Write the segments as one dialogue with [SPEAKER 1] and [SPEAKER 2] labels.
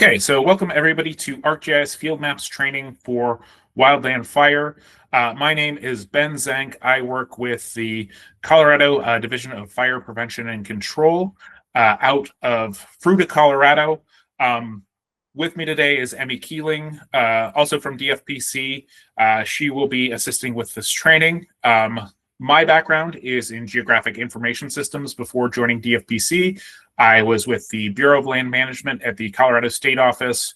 [SPEAKER 1] Okay, so welcome everybody to ArcGIS Field Maps training for Wildland Fire. My name is Ben Zank. I work with the Colorado Division of Fire Prevention and Control out of Fruita, Colorado. With me today is Emmy Keeling, also from DFPC. She will be assisting with this training. My background is in geographic information systems. Before joining DFPC, I was with the Bureau of Land Management at the Colorado State Office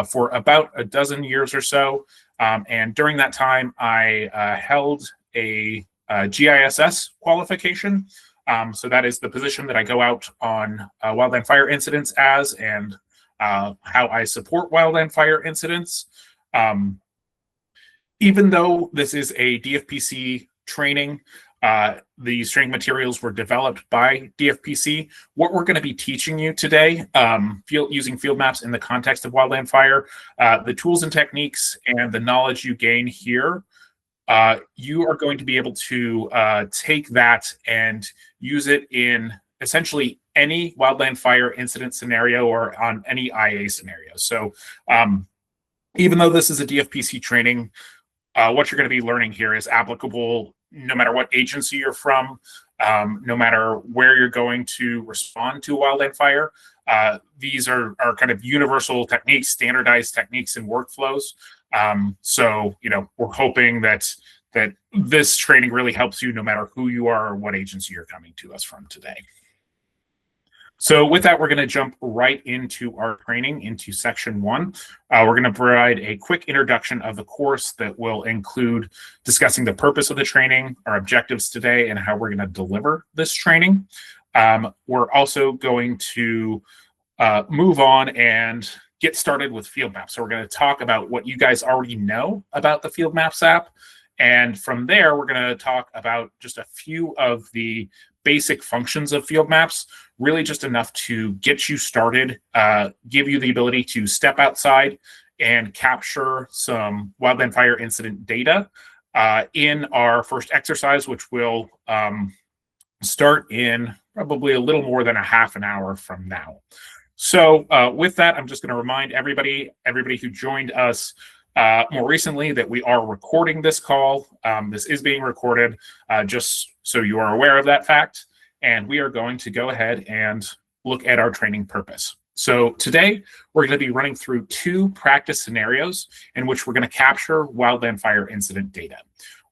[SPEAKER 1] for about a dozen years or so. And during that time, I held a GISS qualification. So that is the position that I go out on wildland fire incidents as, and how I support wildland fire incidents. Even though this is a DFPC training, these training materials were developed by DFPC. What we're going to be teaching you today, using field maps in the context of wildland fire, the tools and techniques and the knowledge you gain here, you are going to be able to take that and use it in essentially any wildland fire incident scenario or on any IA scenario. So even though this is a DFPC training, what you're going to be learning here is applicable no matter what agency you're from, no matter where you're going to respond to a wildland fire. These are kind of universal techniques, standardized techniques and workflows. So, we're hoping that this training really helps you no matter who you are or what agency you're coming to us from today. So with that, we're going to jump right into our training, into section 1. We're going to provide a quick introduction of the course that will include discussing the purpose of the training, our objectives today, and how we're going to deliver this training. We're also going to move on and get started with field maps. So we're going to talk about what you guys already know about the Field Maps app. And from there, we're going to talk about just a few of the basic functions of field maps, really just enough to get you started, give you the ability to step outside and capture some wildland fire incident data in our first exercise, which will start in probably a little more than a half an hour from now. So with that, I'm just going to remind everybody who joined us more recently that we are recording this call. This is being recorded, just so you are aware of that fact. And we are going to go ahead and look at our training purpose. So today, we're going to be running through 2 practice scenarios in which we're going to capture wildland fire incident data.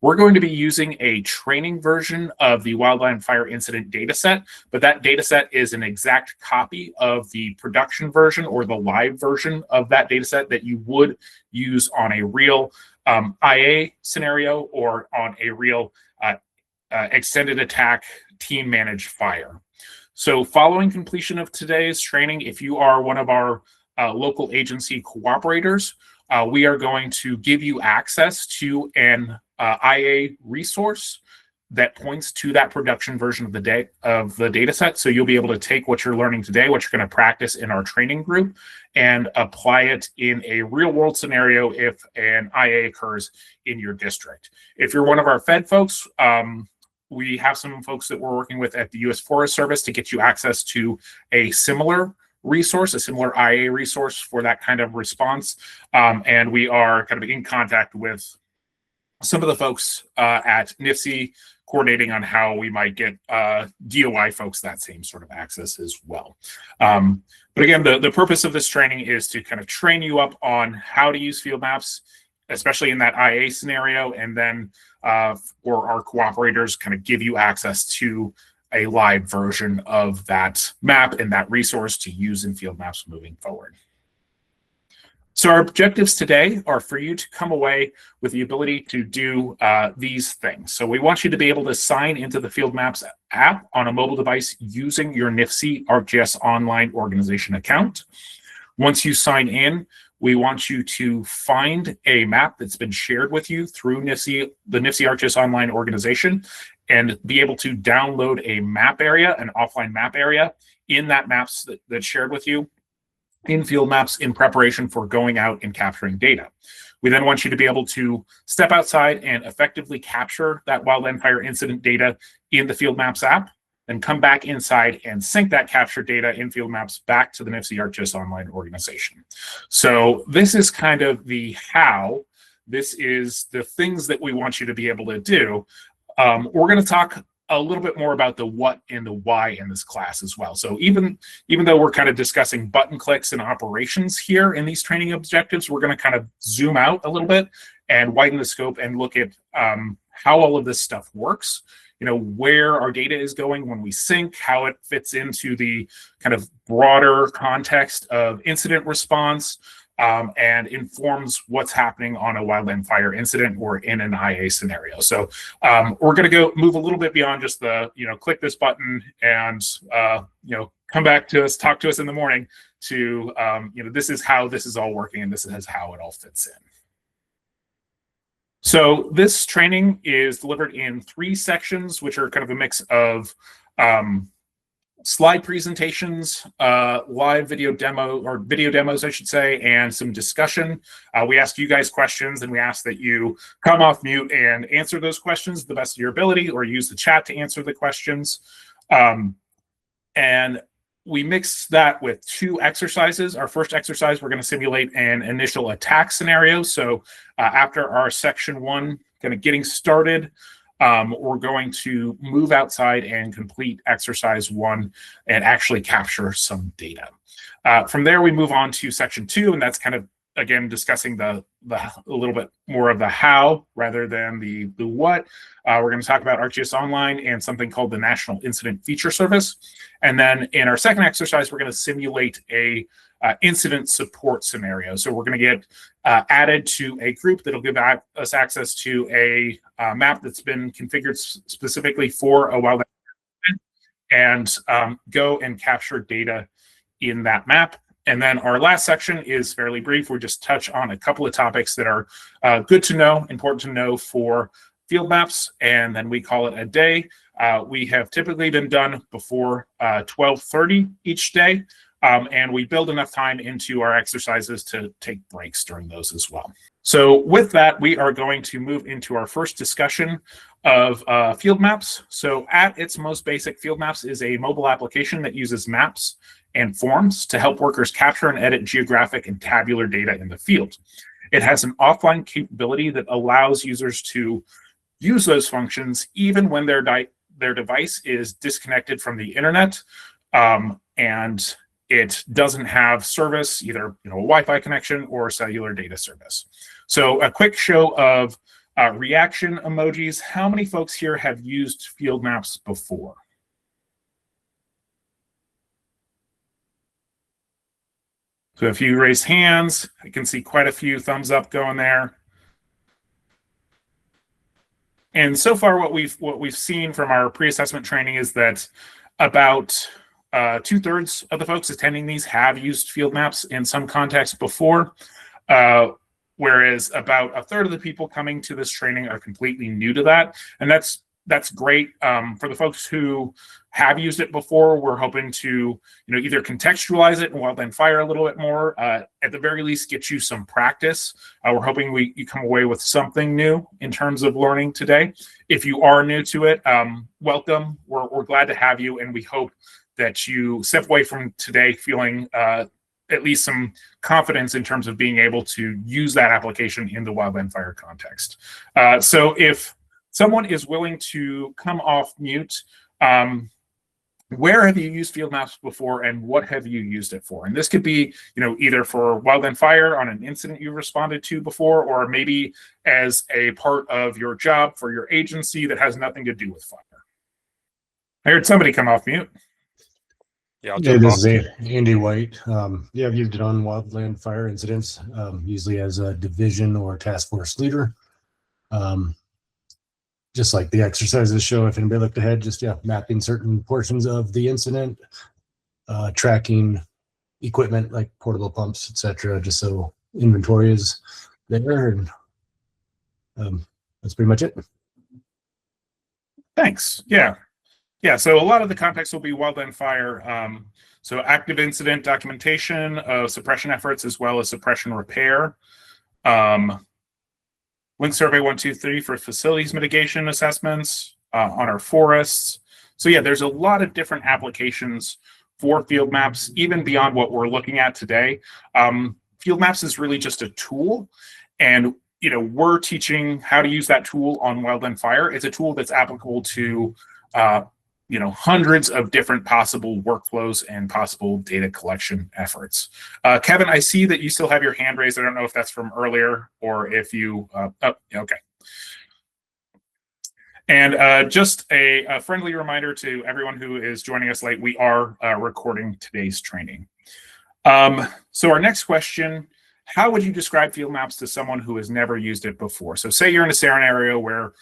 [SPEAKER 1] We're going to be using a training version of the wildland fire incident data set, but that data set is an exact copy of the production version or the live version of that data set that you would use on a real IA scenario or on a real extended attack team managed fire. So following completion of today's training, if you are one of our local agency cooperators, we are going to give you access to an IA resource that points to that production version of the data set. So you'll be able to take what you're learning today, what you're going to practice in our training group, and apply it in a real world scenario if an IA occurs in your district. If you're one of our Fed folks, we have some folks that we're working with at the U.S. Forest Service to get you access to a similar resource, a similar IA resource for that kind of response. And we are kind of in contact with some of the folks at NIFC coordinating on how we might get DOI folks that same sort of access as well. But again, the purpose of this training is to kind of train you up on how to use field maps, especially in that IA scenario, and then for our cooperators, kind of give you access to a live version of that map and that resource to use in field maps moving forward. So our objectives today are for you to come away with the ability to do these things. So we want you to be able to sign into the Field Maps app on a mobile device using your NIFC ArcGIS Online organization account. Once you sign in, we want you to find a map that's been shared with you through the NIFC ArcGIS Online organization and be able to download a map area, an offline map area in that maps that's shared with you in field maps in preparation for going out and capturing data. We then want you to be able to step outside and effectively capture that wildland fire incident data in the Field Maps app. then come back inside and sync that captured data in field maps back to the NIFC ArcGIS Online organization. So this is kind of the how. This is the things that we want you to be able to do. We're going to talk a little bit more about the what and the why in this class as well. So even though we're kind of discussing button clicks and operations here in these training objectives, we're going to kind of zoom out a little bit and widen the scope and look at how all of this stuff works. You know, where our data is going when we sync, how it fits into the kind of broader context of incident response, and informs what's happening on a wildland fire incident or in an IA scenario. So we're going to move a little bit beyond just the, click this button and, come back to us, talk to us in the morning to, this is how this is all working and this is how it all fits in. So this training is delivered in 3 sections, which are kind of a mix of slide presentations, live video demos, I should say, and some discussion. We ask you guys questions, and we ask that you come off mute and answer those questions to the best of your ability, or use the chat to answer the questions. And we mix that with 2 exercises. Our first exercise, we're going to simulate an initial attack scenario. So after our section 1, kind of getting started, we're going to move outside and complete exercise 1 and actually capture some data. From there, we move on to section 2, and that's kind of, again, discussing a little bit more of the how rather than the what. We're going to talk about ArcGIS Online and something called the National Incident Feature Service. And then in our second exercise, we're going to simulate a incident support scenario. So we're going to get added to a group that'll give us access to a map that's been configured specifically for a wildland and go and capture data in that map. And then our last section is fairly brief. We'll just touch on a couple of topics that are good to know, important to know for field maps, and then we call it a day. We have typically been done before 12:30 each day, and we build enough time into our exercises to take breaks during those as well. So with that, we are going to move into our first discussion of field maps. So at its most basic, field maps is a mobile application that uses maps and forms to help workers capture and edit geographic and tabular data in the field. It has an offline capability that allows users to use those functions even when their device is disconnected from the internet, and it doesn't have service, either a Wi-Fi connection or cellular data service. So a quick show of reaction emojis. How many folks here have used field maps before? So if you raise hands, I can see quite a few thumbs up going there. And so far, what we've seen from our pre-assessment training is that about 2/3 of the folks attending these have used field maps in some context before, whereas about 1/3 of the people coming to this training are completely new to that, and that's great. For the folks who have used it before, we're hoping to either contextualize it in Wildland Fire a little bit more, at the very least get you some practice. We're hoping you come away with something new in terms of learning today. If you are new to it, welcome. We're glad to have you, and we hope that you step away from today feeling at least some confidence in terms of being able to use that application in the Wildland Fire context. So if someone is willing to come off mute, where have you used field maps before and what have you used it for? And this could be, either for Wildland Fire on an incident you responded to before, or maybe as a part of your job for your agency that has nothing to do with fire. I heard somebody come off mute.
[SPEAKER 2] Yeah, this is Andy White. Yeah, I've used it on Wildland Fire incidents, usually as a division or task force leader. Just like the exercises show, if anybody looked ahead, just mapping certain portions of the incident, tracking equipment like portable pumps, etc., just so inventory is there, and that's pretty much it.
[SPEAKER 1] Thanks. Yeah. So a lot of the context will be Wildland Fire. So active incident documentation of suppression efforts as well as suppression repair. Link survey 1, 2, 3 for facilities mitigation assessments on our forests. So yeah, there's a lot of different applications for field maps, even beyond what we're looking at today. Field maps is really just a tool, and we're teaching how to use that tool on Wildland Fire. It's a tool that's applicable to hundreds of different possible workflows and possible data collection efforts. Kevin, I see that you still have your hand raised. I don't know if that's from earlier or if you, okay. And just a friendly reminder to everyone who is joining us late, we are recording today's training. So our next question, how would you describe field maps to someone who has never used it before? So say you're in a scenario where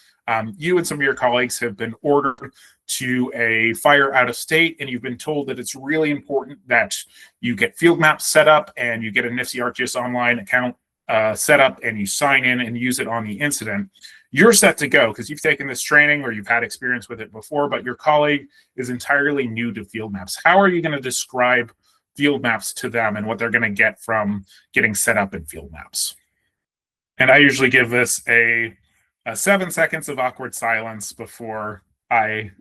[SPEAKER 1] you and some of your colleagues have been ordered to a fire out of state, and you've been told that it's really important that you get field maps set up and you get a NIFC ArcGIS Online account set up and you sign in and use it on the incident. You're set to go because you've taken this training or you've had experience with it before, but your colleague is entirely new to field maps. How are you going to describe field maps to them and what they're going to get from getting set up in field maps? And I usually give this a 7 seconds of awkward silence before I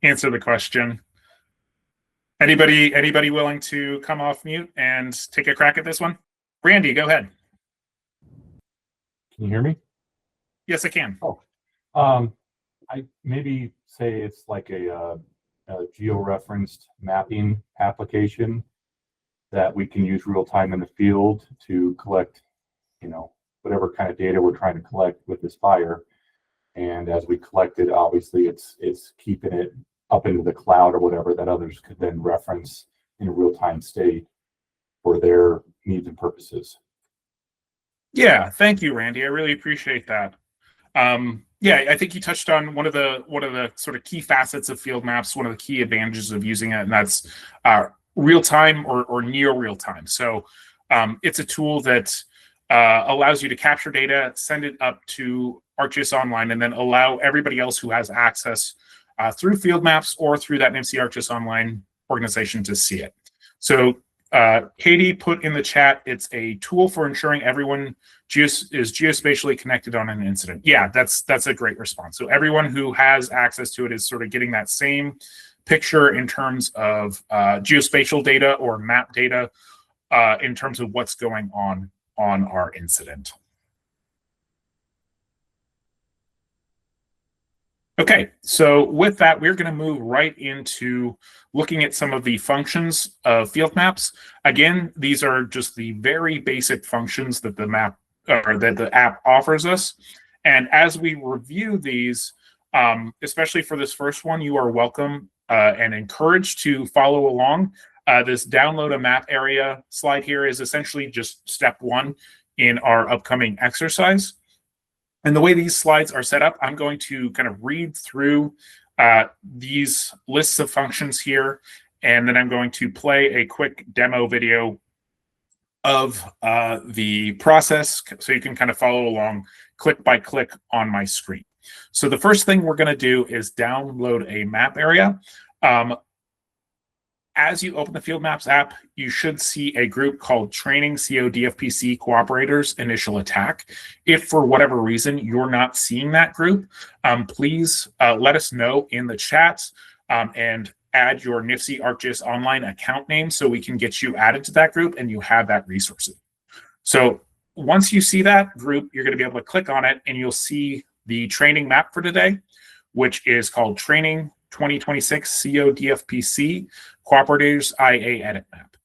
[SPEAKER 1] answer the question. Anybody willing to come off mute and take a crack at this one? Randy, go ahead.
[SPEAKER 3] Can you hear me?
[SPEAKER 1] Yes, I can.
[SPEAKER 3] Oh, I maybe say it's like a geo-referenced mapping application that we can use real time in the field to collect, whatever kind of data we're trying to collect with this fire. And as we collect it, obviously it's keeping it up into the cloud or whatever that others could then reference in a real-time state for their needs and purposes.
[SPEAKER 1] Yeah, thank you, Randy. I really appreciate that. Yeah, I think you touched on one of the sort of key facets of field maps, one of the key advantages of using it, and that's real time or near real time. So it's a tool that allows you to capture data, send it up to ArcGIS Online, and then allow everybody else who has access through field maps or through that NIFC ArcGIS Online organization to see it. So Katie put in the chat, it's a tool for ensuring everyone is geospatially connected on an incident. Yeah, that's a great response. So everyone who has access to it is sort of getting that same picture in terms of geospatial data or map data in terms of what's going on our incident. Okay, so with that, we're going to move right into looking at some of the functions of field maps. Again, these are just the very basic functions that the map or that the app offers us. And as we review these, especially for this first one, you are welcome and encouraged to follow along. This download a map area slide here is essentially just step one in our upcoming exercise. And the way these slides are set up, I'm going to kind of read through these lists of functions here, and then I'm going to play a quick demo video of the process so you can kind of follow along click by click on my screen. So the first thing we're going to do is download a map area. As you open the Field Maps app, you should see a group called Training CO DFPC Cooperators Initial Attack. If for whatever reason you're not seeing that group, please let us know in the chat and add your NIFC ArcGIS Online account name so we can get you added to that group and you have that resource. So once you see that group, you're going to be able to click on it and you'll see the training map for today, which is called Training 2026 CO DFPC Cooperators IA Edit Map.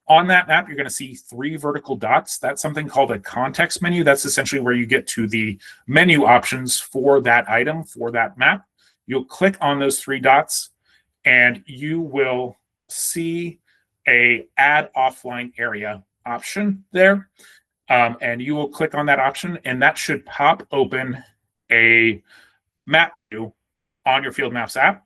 [SPEAKER 1] On that map, you're going to see 3 vertical dots. That's something called a context menu. That's essentially where you get to the menu options for that item, for that map. You'll click on those 3 dots, and you will see a Add Offline Area option there. And you will click on that option, and that should pop open a map view on your Field Maps app.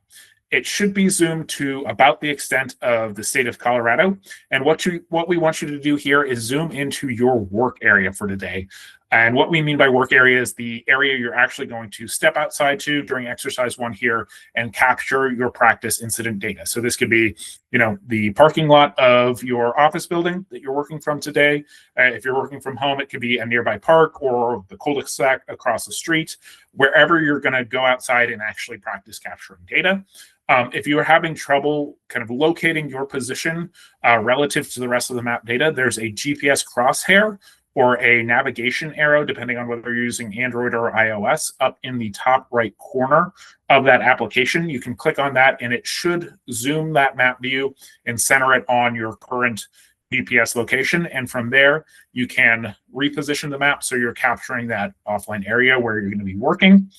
[SPEAKER 1] It should be zoomed to about the extent of the state of Colorado. And what we want you to do here is zoom into your work area for today. And what we mean by work area is the area you're actually going to step outside to during exercise 1 here and capture your practice incident data. So this could be, the parking lot of your office building that you're working from today. If you're working from home, it could be a nearby park or the cul-de-sac across the street, wherever you're going to go outside and actually practice capturing data. If you are having trouble kind of locating your position relative to the rest of the map data, there's a GPS crosshair or a navigation arrow, depending on whether you're using Android or iOS, up in the top right corner of that application. You can click on that and it should zoom that map view and center it on your current GPS location. And from there, you can reposition the map so you're capturing that offline area where you're going to be working.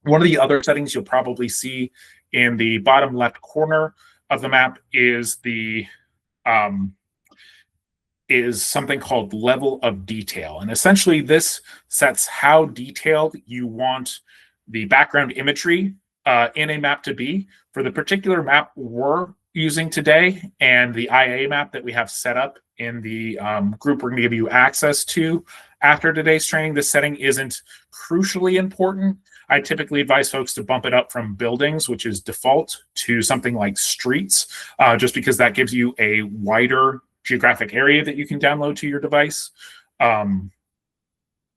[SPEAKER 1] One of the other settings you'll probably see in the bottom left corner of the map is the is something called level of detail. And essentially this sets how detailed you want the background imagery in a map to be for the particular map we're using today and the IA map that we have set up in the group we're going to give you access to after today's training. This setting isn't crucially important. I typically advise folks to bump it up from buildings, which is default, to something like streets, just because that gives you a wider geographic area that you can download to your device.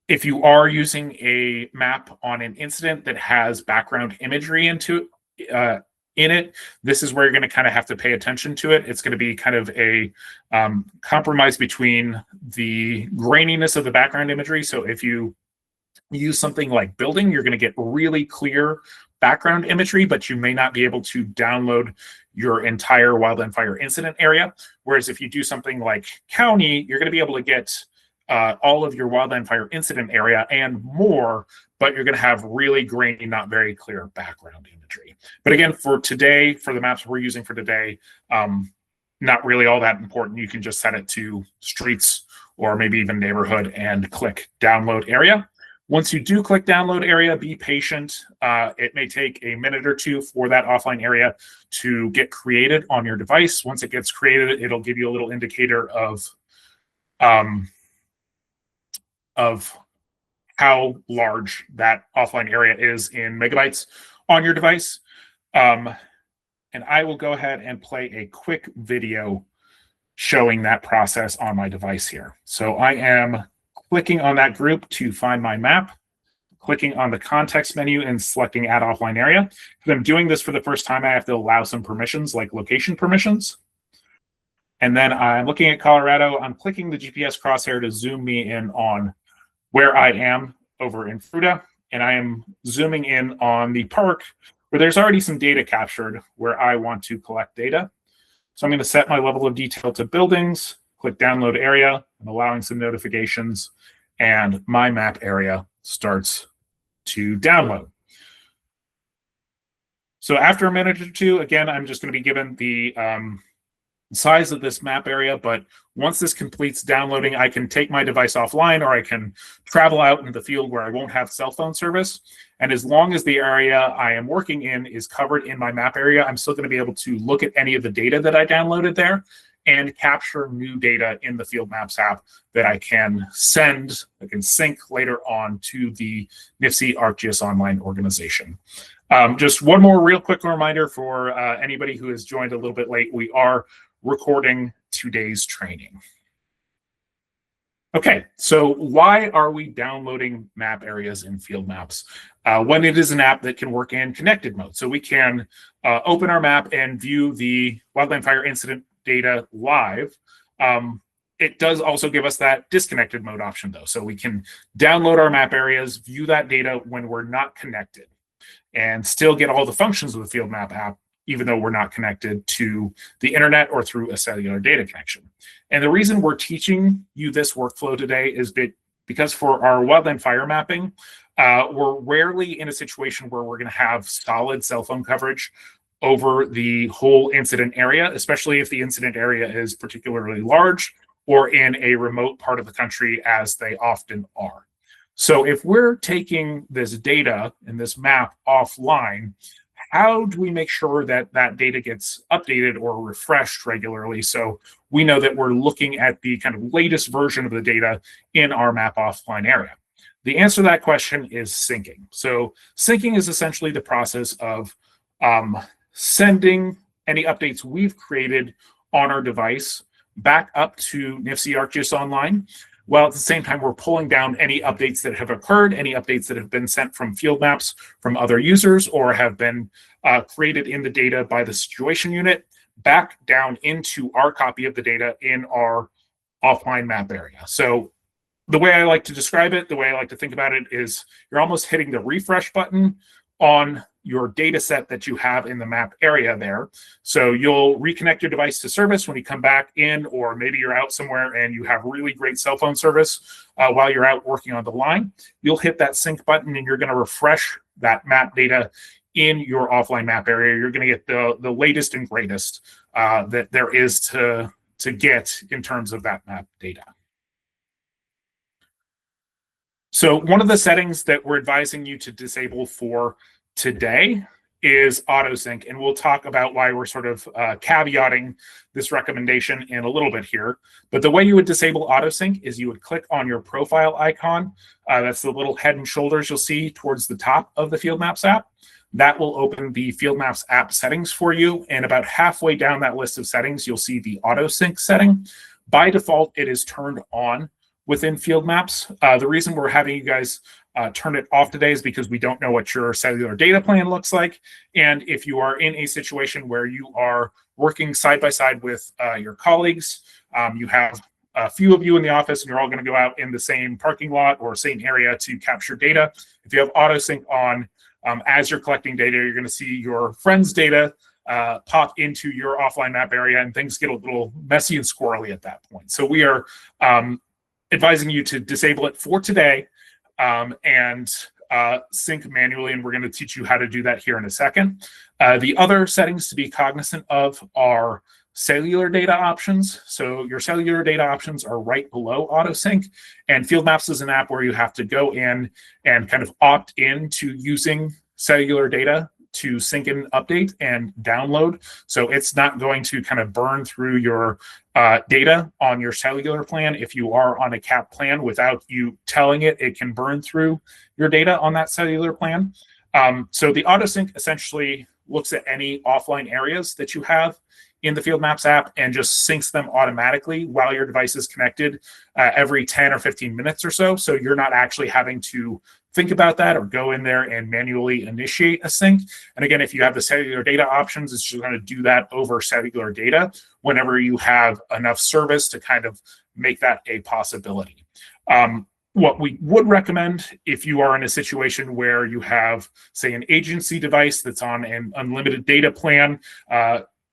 [SPEAKER 1] If you are using a map on an incident that has background imagery in it, this is where you're going to kind of have to pay attention to it. It's going to be kind of a compromise between the graininess of the background imagery. So if you use something like building, you're going to get really clear background imagery, but you may not be able to download your entire Wildland Fire incident area. Whereas if you do something like county, you're going to be able to get all of your Wildland Fire incident area and more, but you're going to have really grainy, not very clear background imagery. But again, for today, for the maps we're using for today, not really all that important. You can just set it to streets or maybe even neighborhood and click download area. Once you do click download area, be patient. It may take a minute or two for that offline area to get created on your device. Once it gets created, it'll give you a little indicator of how large that offline area is in megabytes on your device. And I will go ahead and play a quick video showing that process on my device here. So I am clicking on that group to find my map, clicking on the context menu and selecting add offline area. If I'm doing this for the first time, I have to allow some permissions like location permissions. And then I'm looking at Colorado. I'm clicking the GPS crosshair to zoom me in on where I am over in Fruta. And I am zooming in on the park where there's already some data captured where I want to collect data. So I'm going to set my level of detail to buildings, click download area, and allowing some notifications, and my map area starts to download. So after a minute or two, again, I'm just going to be given the size of this map area, but once this completes downloading, I can take my device offline or I can travel out into the field where I won't have cell phone service. And as long as the area I am working in is covered in my map area, I'm still going to be able to look at any of the data that I downloaded there and capture new data in the Field Maps app that I can send, I can sync later on to the NIFC ArcGIS Online organization. Just one more real quick reminder for anybody who has joined a little bit late, we are recording today's training. Okay, so why are we downloading map areas in Field Maps when it is an app that can work in connected mode? So we can open our map and view the Wildland Fire incident data live. It does also give us that disconnected mode option though. So we can download our map areas, view that data when we're not connected, and still get all the functions of the Field Map app, even though we're not connected to the internet or through a cellular data connection. And the reason we're teaching you this workflow today is because for our Wildland Fire mapping, we're rarely in a situation where we're going to have solid cell phone coverage over the whole incident area, especially if the incident area is particularly large or in a remote part of the country, as they often are. So if we're taking this data and this map offline, how do we make sure that that data gets updated or refreshed regularly so we know that we're looking at the kind of latest version of the data in our map offline area? The answer to that question is syncing. So syncing is essentially the process of sending any updates we've created on our device back up to NIFC ArcGIS Online. while at the same time, we're pulling down any updates that have occurred, any updates that have been sent from field maps from other users or have been created in the data by the situation unit back down into our copy of the data in our offline map area. So the way I like to describe it, the way I like to think about it is you're almost hitting the refresh button on your data set that you have in the map area there. So you'll reconnect your device to service when you come back in, or maybe you're out somewhere and you have really great cell phone service while you're out working on the line. You'll hit that sync button and you're going to refresh that map data in your offline map area. You're going to get the latest and greatest that there is to get in terms of that map data. So one of the settings that we're advising you to disable for today is autosync, and we'll talk about why we're sort of caveating this recommendation in a little bit here. But the way you would disable autosync is you would click on your profile icon. That's the little head and shoulders you'll see towards the top of the Field Maps app. That will open the Field Maps app settings for you, and about halfway down that list of settings, you'll see the autosync setting. By default, it is turned on within Field Maps. The reason we're having you guys turn it off today is because we don't know what your cellular data plan looks like. And if you are in a situation where you are working side by side with your colleagues, you have a few of you in the office and you're all going to go out in the same parking lot or same area to capture data. If you have autosync on, as you're collecting data, you're going to see your friends' data pop into your offline map area, and things get a little messy and squirrely at that point. So we are advising you to disable it for today and sync manually, and we're going to teach you how to do that here in a second. The other settings to be cognizant of are cellular data options. So your cellular data options are right below autosync, and Field Maps is an app where you have to go in and kind of opt in to using cellular data to sync and update and download. So it's not going to kind of burn through your data on your cellular plan. If you are on a cap plan, without you telling it, it can burn through your data on that cellular plan. So the autosync essentially looks at any offline areas that you have in the Field Maps app and just syncs them automatically while your device is connected every 10 or 15 minutes or so. So you're not actually having to think about that or go in there and manually initiate a sync. And again, if you have the cellular data options, it's just going to do that over cellular data whenever you have enough service to kind of make that a possibility. What we would recommend if you are in a situation where you have, say, an agency device that's on an unlimited data plan,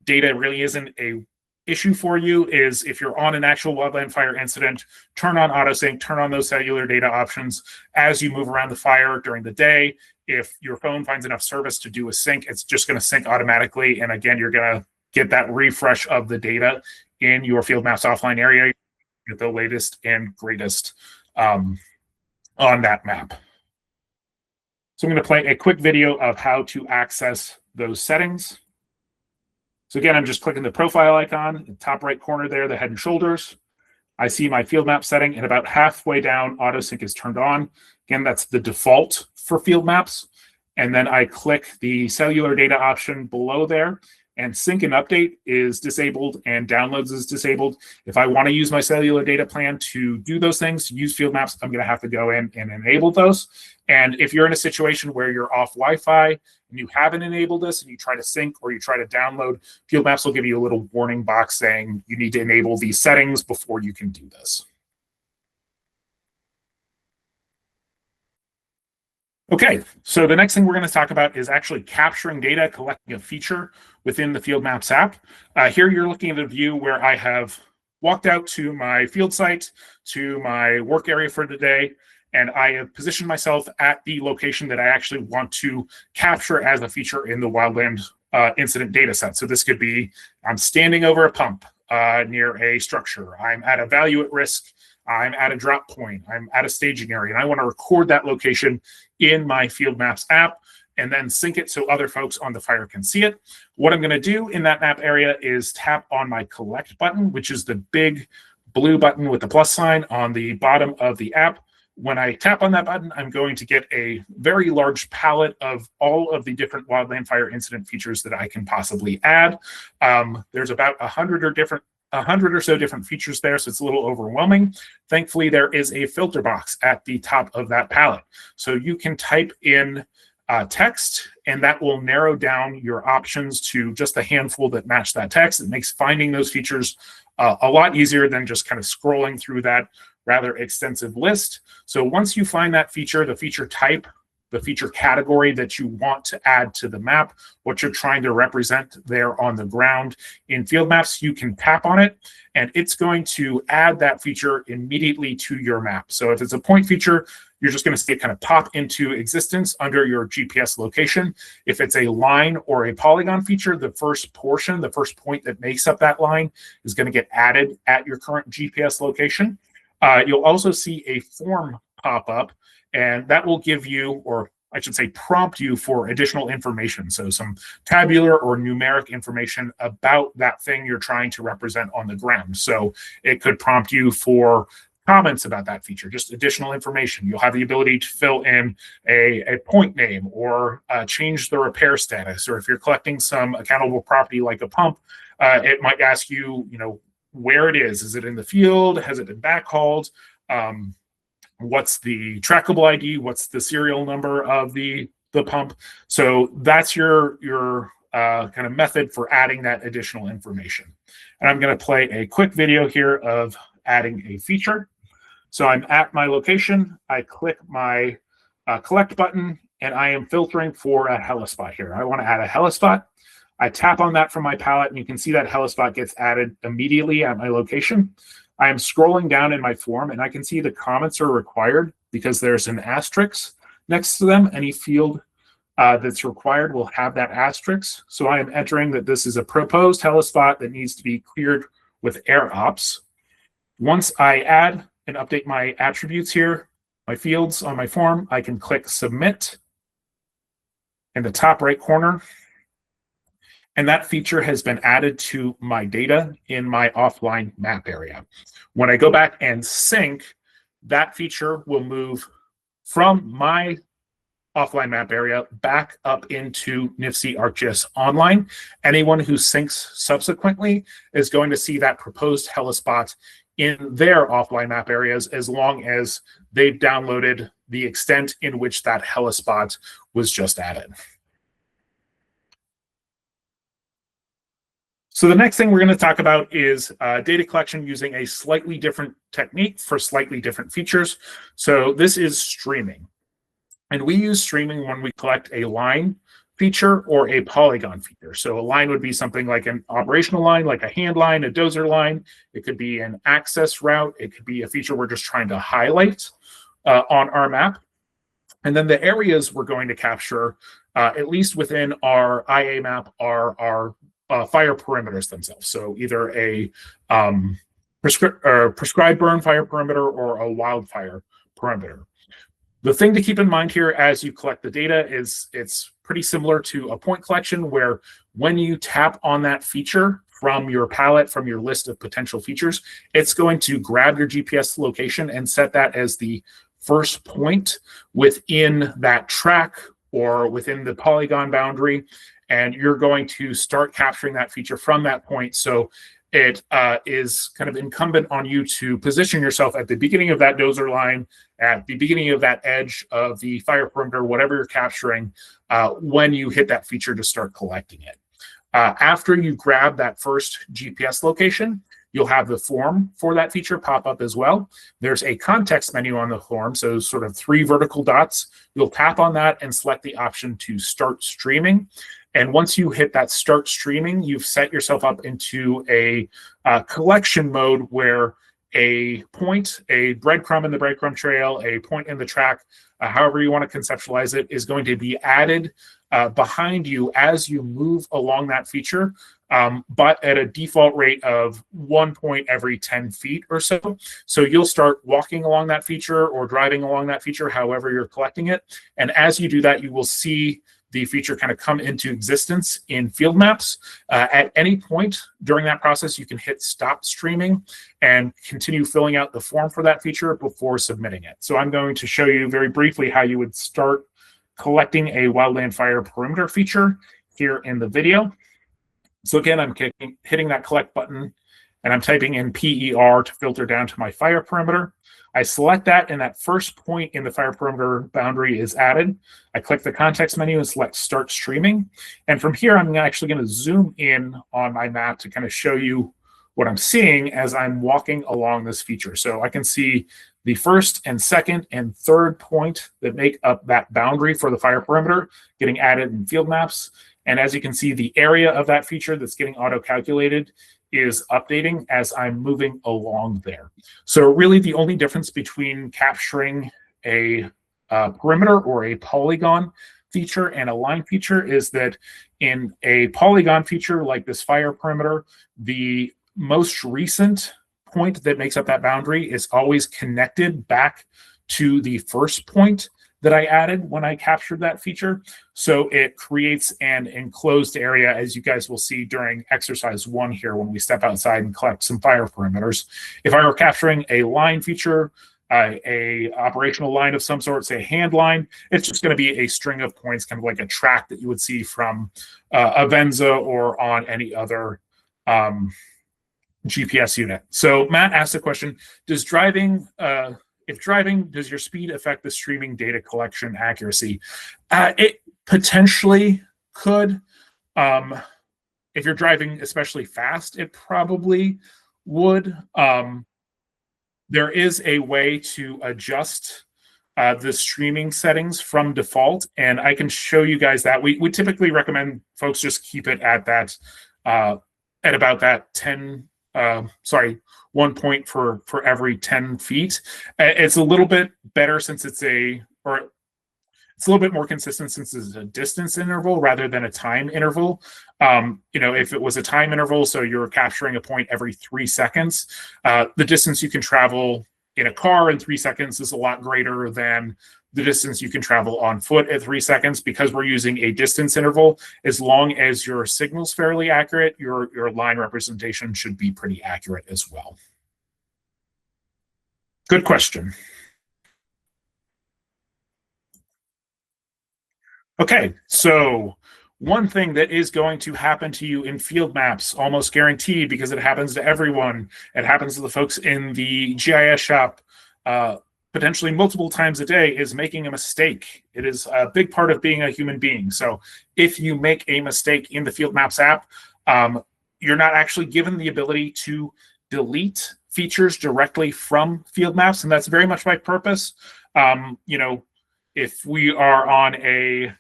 [SPEAKER 1] data really isn't a issue for you, is if you're on an actual wildland fire incident, turn on autosync, turn on those cellular data options as you move around the fire during the day. If your phone finds enough service to do a sync, it's just going to sync automatically. And again, you're going to get that refresh of the data in your Field Maps offline area, get the latest and greatest on that map. So I'm going to play a quick video of how to access those settings. So again, I'm just clicking the profile icon in the top right corner there, the head and shoulders. I see my Field Map setting, and about halfway down, autosync is turned on. Again, that's the default for Field Maps. And then I click the cellular data option below there, and sync and update is disabled and downloads is disabled. If I want to use my cellular data plan to do those things, to use Field Maps, I'm going to have to go in and enable those. And if you're in a situation where you're off Wi-Fi and you haven't enabled this and you try to sync or you try to download, Field Maps will give you a little warning box saying you need to enable these settings before you can do this. Okay, so the next thing we're going to talk about is actually capturing data, collecting a feature within the Field Maps app. Here you're looking at a view where I have walked out to my field site, to my work area for today, and I have positioned myself at the location that I actually want to capture as a feature in the wildland incident data set. So this could be, I'm standing over a pump near a structure, I'm at a value at risk, I'm at a drop point, I'm at a staging area, and I want to record that location in my Field Maps app and then sync it so other folks on the fire can see it. What I'm going to do in that map area is tap on my collect button, which is the big blue button with the plus sign on the bottom of the app. When I tap on that button, I'm going to get a very large palette of all of the different wildland fire incident features that I can possibly add. There's about 100 or 100 or so different features there, so it's a little overwhelming. Thankfully, there is a filter box at the top of that palette. So you can type in text, and that will narrow down your options to just a handful that match that text. It makes finding those features a lot easier than just kind of scrolling through that rather extensive list. So once you find that feature, the feature type, the feature category that you want to add to the map, what you're trying to represent there on the ground in field maps, you can tap on it and it's going to add that feature immediately to your map. So if it's a point feature, you're just going to see it kind of pop into existence under your GPS location. If it's a line or a polygon feature, the first portion, the first point that makes up that line is going to get added at your current GPS location. You'll also see a form pop up, and that will give you, or I should say prompt you for additional information. So some tabular or numeric information about that thing you're trying to represent on the ground. So it could prompt you for comments about that feature, just additional information. You'll have the ability to fill in a point name or change the repair status. Or if you're collecting some accountable property like a pump, it might ask you, where it is. Is it in the field? Has it been backhauled? What's the trackable ID? What's the serial number of the pump? So that's your kind of method for adding that additional information. And I'm going to play a quick video here of adding a feature. So I'm at my location. I click my collect button, and I am filtering for a helipspot here. I want to add a helipspot. I tap on that from my palette, and you can see that helipspot gets added immediately at my location. I am scrolling down in my form, and I can see the comments are required because there's an asterisk next to them. Any field that's required will have that asterisk. So I am entering that this is a proposed helipspot that needs to be cleared with air ops. Once I add and update my attributes here, my fields on my form, I can click submit in the top right corner. And that feature has been added to my data in my offline map area. When I go back and sync, that feature will move from my offline map area back up into NIFC ArcGIS Online. Anyone who syncs subsequently is going to see that proposed helipspot in their offline map areas as long as they've downloaded the extent in which that helipspot was just added. So the next thing we're going to talk about is data collection using a slightly different technique for slightly different features. So this is streaming. And we use streaming when we collect a line feature or a polygon feature. So a line would be something like an operational line, like a hand line, a dozer line. It could be an access route. It could be a feature we're just trying to highlight on our map. And then the areas we're going to capture, at least within our IA map, are our fire perimeters themselves. So either a prescribed burn fire perimeter or a wildfire perimeter. The thing to keep in mind here as you collect the data is it's pretty similar to a point collection where when you tap on that feature from your palette, from your list of potential features, it's going to grab your GPS location and set that as the first point within that track or within the polygon boundary. And you're going to start capturing that feature from that point. So it is kind of incumbent on you to position yourself at the beginning of that dozer line, at the beginning of that edge of the fire perimeter, whatever you're capturing, when you hit that feature to start collecting it. After you grab that first GPS location, you'll have the form for that feature pop up as well. There's a context menu on the form, so sort of 3 vertical dots. You'll tap on that and select the option to start streaming. And once you hit that start streaming, you've set yourself up into a collection mode where a point, a breadcrumb in the breadcrumb trail, a point in the track, however you want to conceptualize it, is going to be added behind you as you move along that feature, but at a default rate of 1 point every 10 feet or so. So you'll start walking along that feature or driving along that feature, however you're collecting it. And as you do that, you will see the feature kind of come into existence in field maps. At any point during that process, you can hit stop streaming and continue filling out the form for that feature before submitting it. So I'm going to show you very briefly how you would start collecting a Wildland Fire perimeter feature here in the video. So again, I'm hitting that collect button, and I'm typing in PER to filter down to my fire perimeter. I select that, and that first point in the fire perimeter boundary is added. I click the context menu and select Start Streaming. And from here, I'm actually going to zoom in on my map to kind of show you what I'm seeing as I'm walking along this feature. So I can see the first and second and third point that make up that boundary for the fire perimeter getting added in field maps. And as you can see, the area of that feature that's getting auto-calculated is updating as I'm moving along there. So really the only difference between capturing a perimeter or a polygon feature and a line feature is that in a polygon feature like this fire perimeter, the most recent point that makes up that boundary is always connected back to the first point that I added when I captured that feature. So it creates an enclosed area, as you guys will see during exercise 1 here when we step outside and collect some fire perimeters. If I were capturing a line feature, a operational line of some sort, say a hand line, it's just going to be a string of points, kind of like a track that you would see from Avenza or on any other GPS unit. So Matt asked the question, does driving, does your speed affect the streaming data collection accuracy? It potentially could. If you're driving especially fast, it probably would. There is a way to adjust the streaming settings from default, and I can show you guys that. We typically recommend folks just keep it at that, at about that 1 point for every 10 feet. It's a little bit better since it's a little bit more consistent since it's a distance interval rather than a time interval. If it was a time interval, so you're capturing a point every 3 seconds, the distance you can travel in a car in 3 seconds is a lot greater than the distance you can travel on foot at 3 seconds. Because we're using a distance interval, as long as your signal's fairly accurate, your line representation should be pretty accurate as well. Good question. Okay, so one thing that is going to happen to you in field maps, almost guaranteed, because it happens to everyone. It happens to the folks in the GIS shop potentially multiple times a day, is making a mistake. It is a big part of being a human being. So if you make a mistake in the Field Maps app, you're not actually given the ability to delete features directly from Field Maps, and that's very much by purpose. If we are on a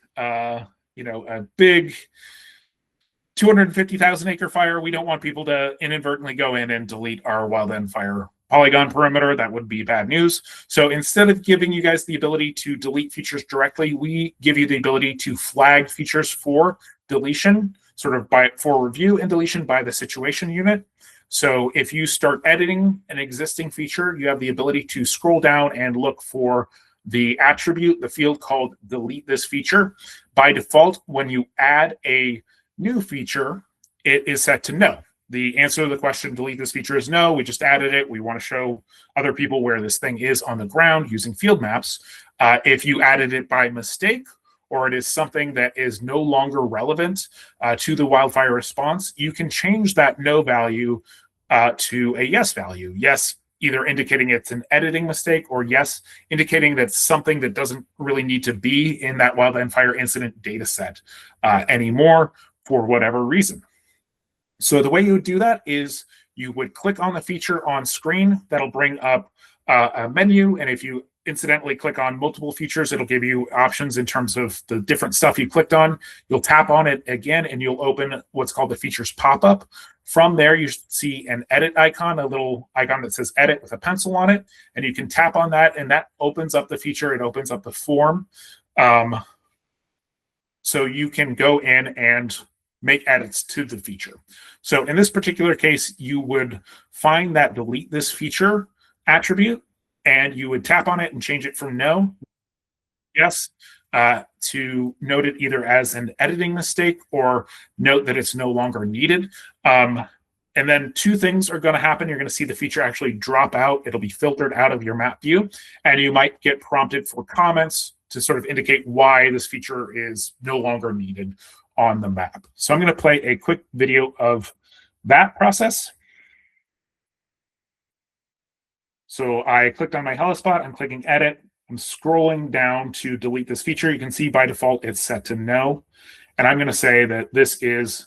[SPEAKER 1] big 250,000 acre fire, we don't want people to inadvertently go in and delete our Wildland Fire polygon perimeter. That would be bad news. So instead of giving you guys the ability to delete features directly, we give you the ability to flag features for deletion, sort of for review and deletion by the situation unit. So if you start editing an existing feature, you have the ability to scroll down and look for the attribute, the field called delete this feature. By default, when you add a new feature, it is set to no. The answer to the question, delete this feature, is no. We just added it. We want to show other people where this thing is on the ground using field maps. If you added it by mistake, or it is something that is no longer relevant to the wildfire response, you can change that no value to a yes value. Yes, either indicating it's an editing mistake, or yes, indicating that something that doesn't really need to be in that Wildland Fire incident data set anymore for whatever reason. So the way you would do that is you would click on the feature on screen. That'll bring up a menu, and if you incidentally click on multiple features, it'll give you options in terms of the different stuff you clicked on. You'll tap on it again, and you'll open what's called the features pop-up. From there, you see an edit icon, a little icon that says edit with a pencil on it, and you can tap on that, and that opens up the feature. It opens up the form. So you can go in and make edits to the feature. So in this particular case, you would find that delete this feature attribute, and you would tap on it and change it from no, yes, to note it either as an editing mistake or note that it's no longer needed. And then two things are going to happen. You're going to see the feature actually drop out. It'll be filtered out of your map view, and you might get prompted for comments to sort of indicate why this feature is no longer needed on the map. So I'm going to play a quick video of that process. So I clicked on my hotspot, I'm clicking edit, I'm scrolling down to delete this feature. You can see by default it's set to no. And I'm going to say that this is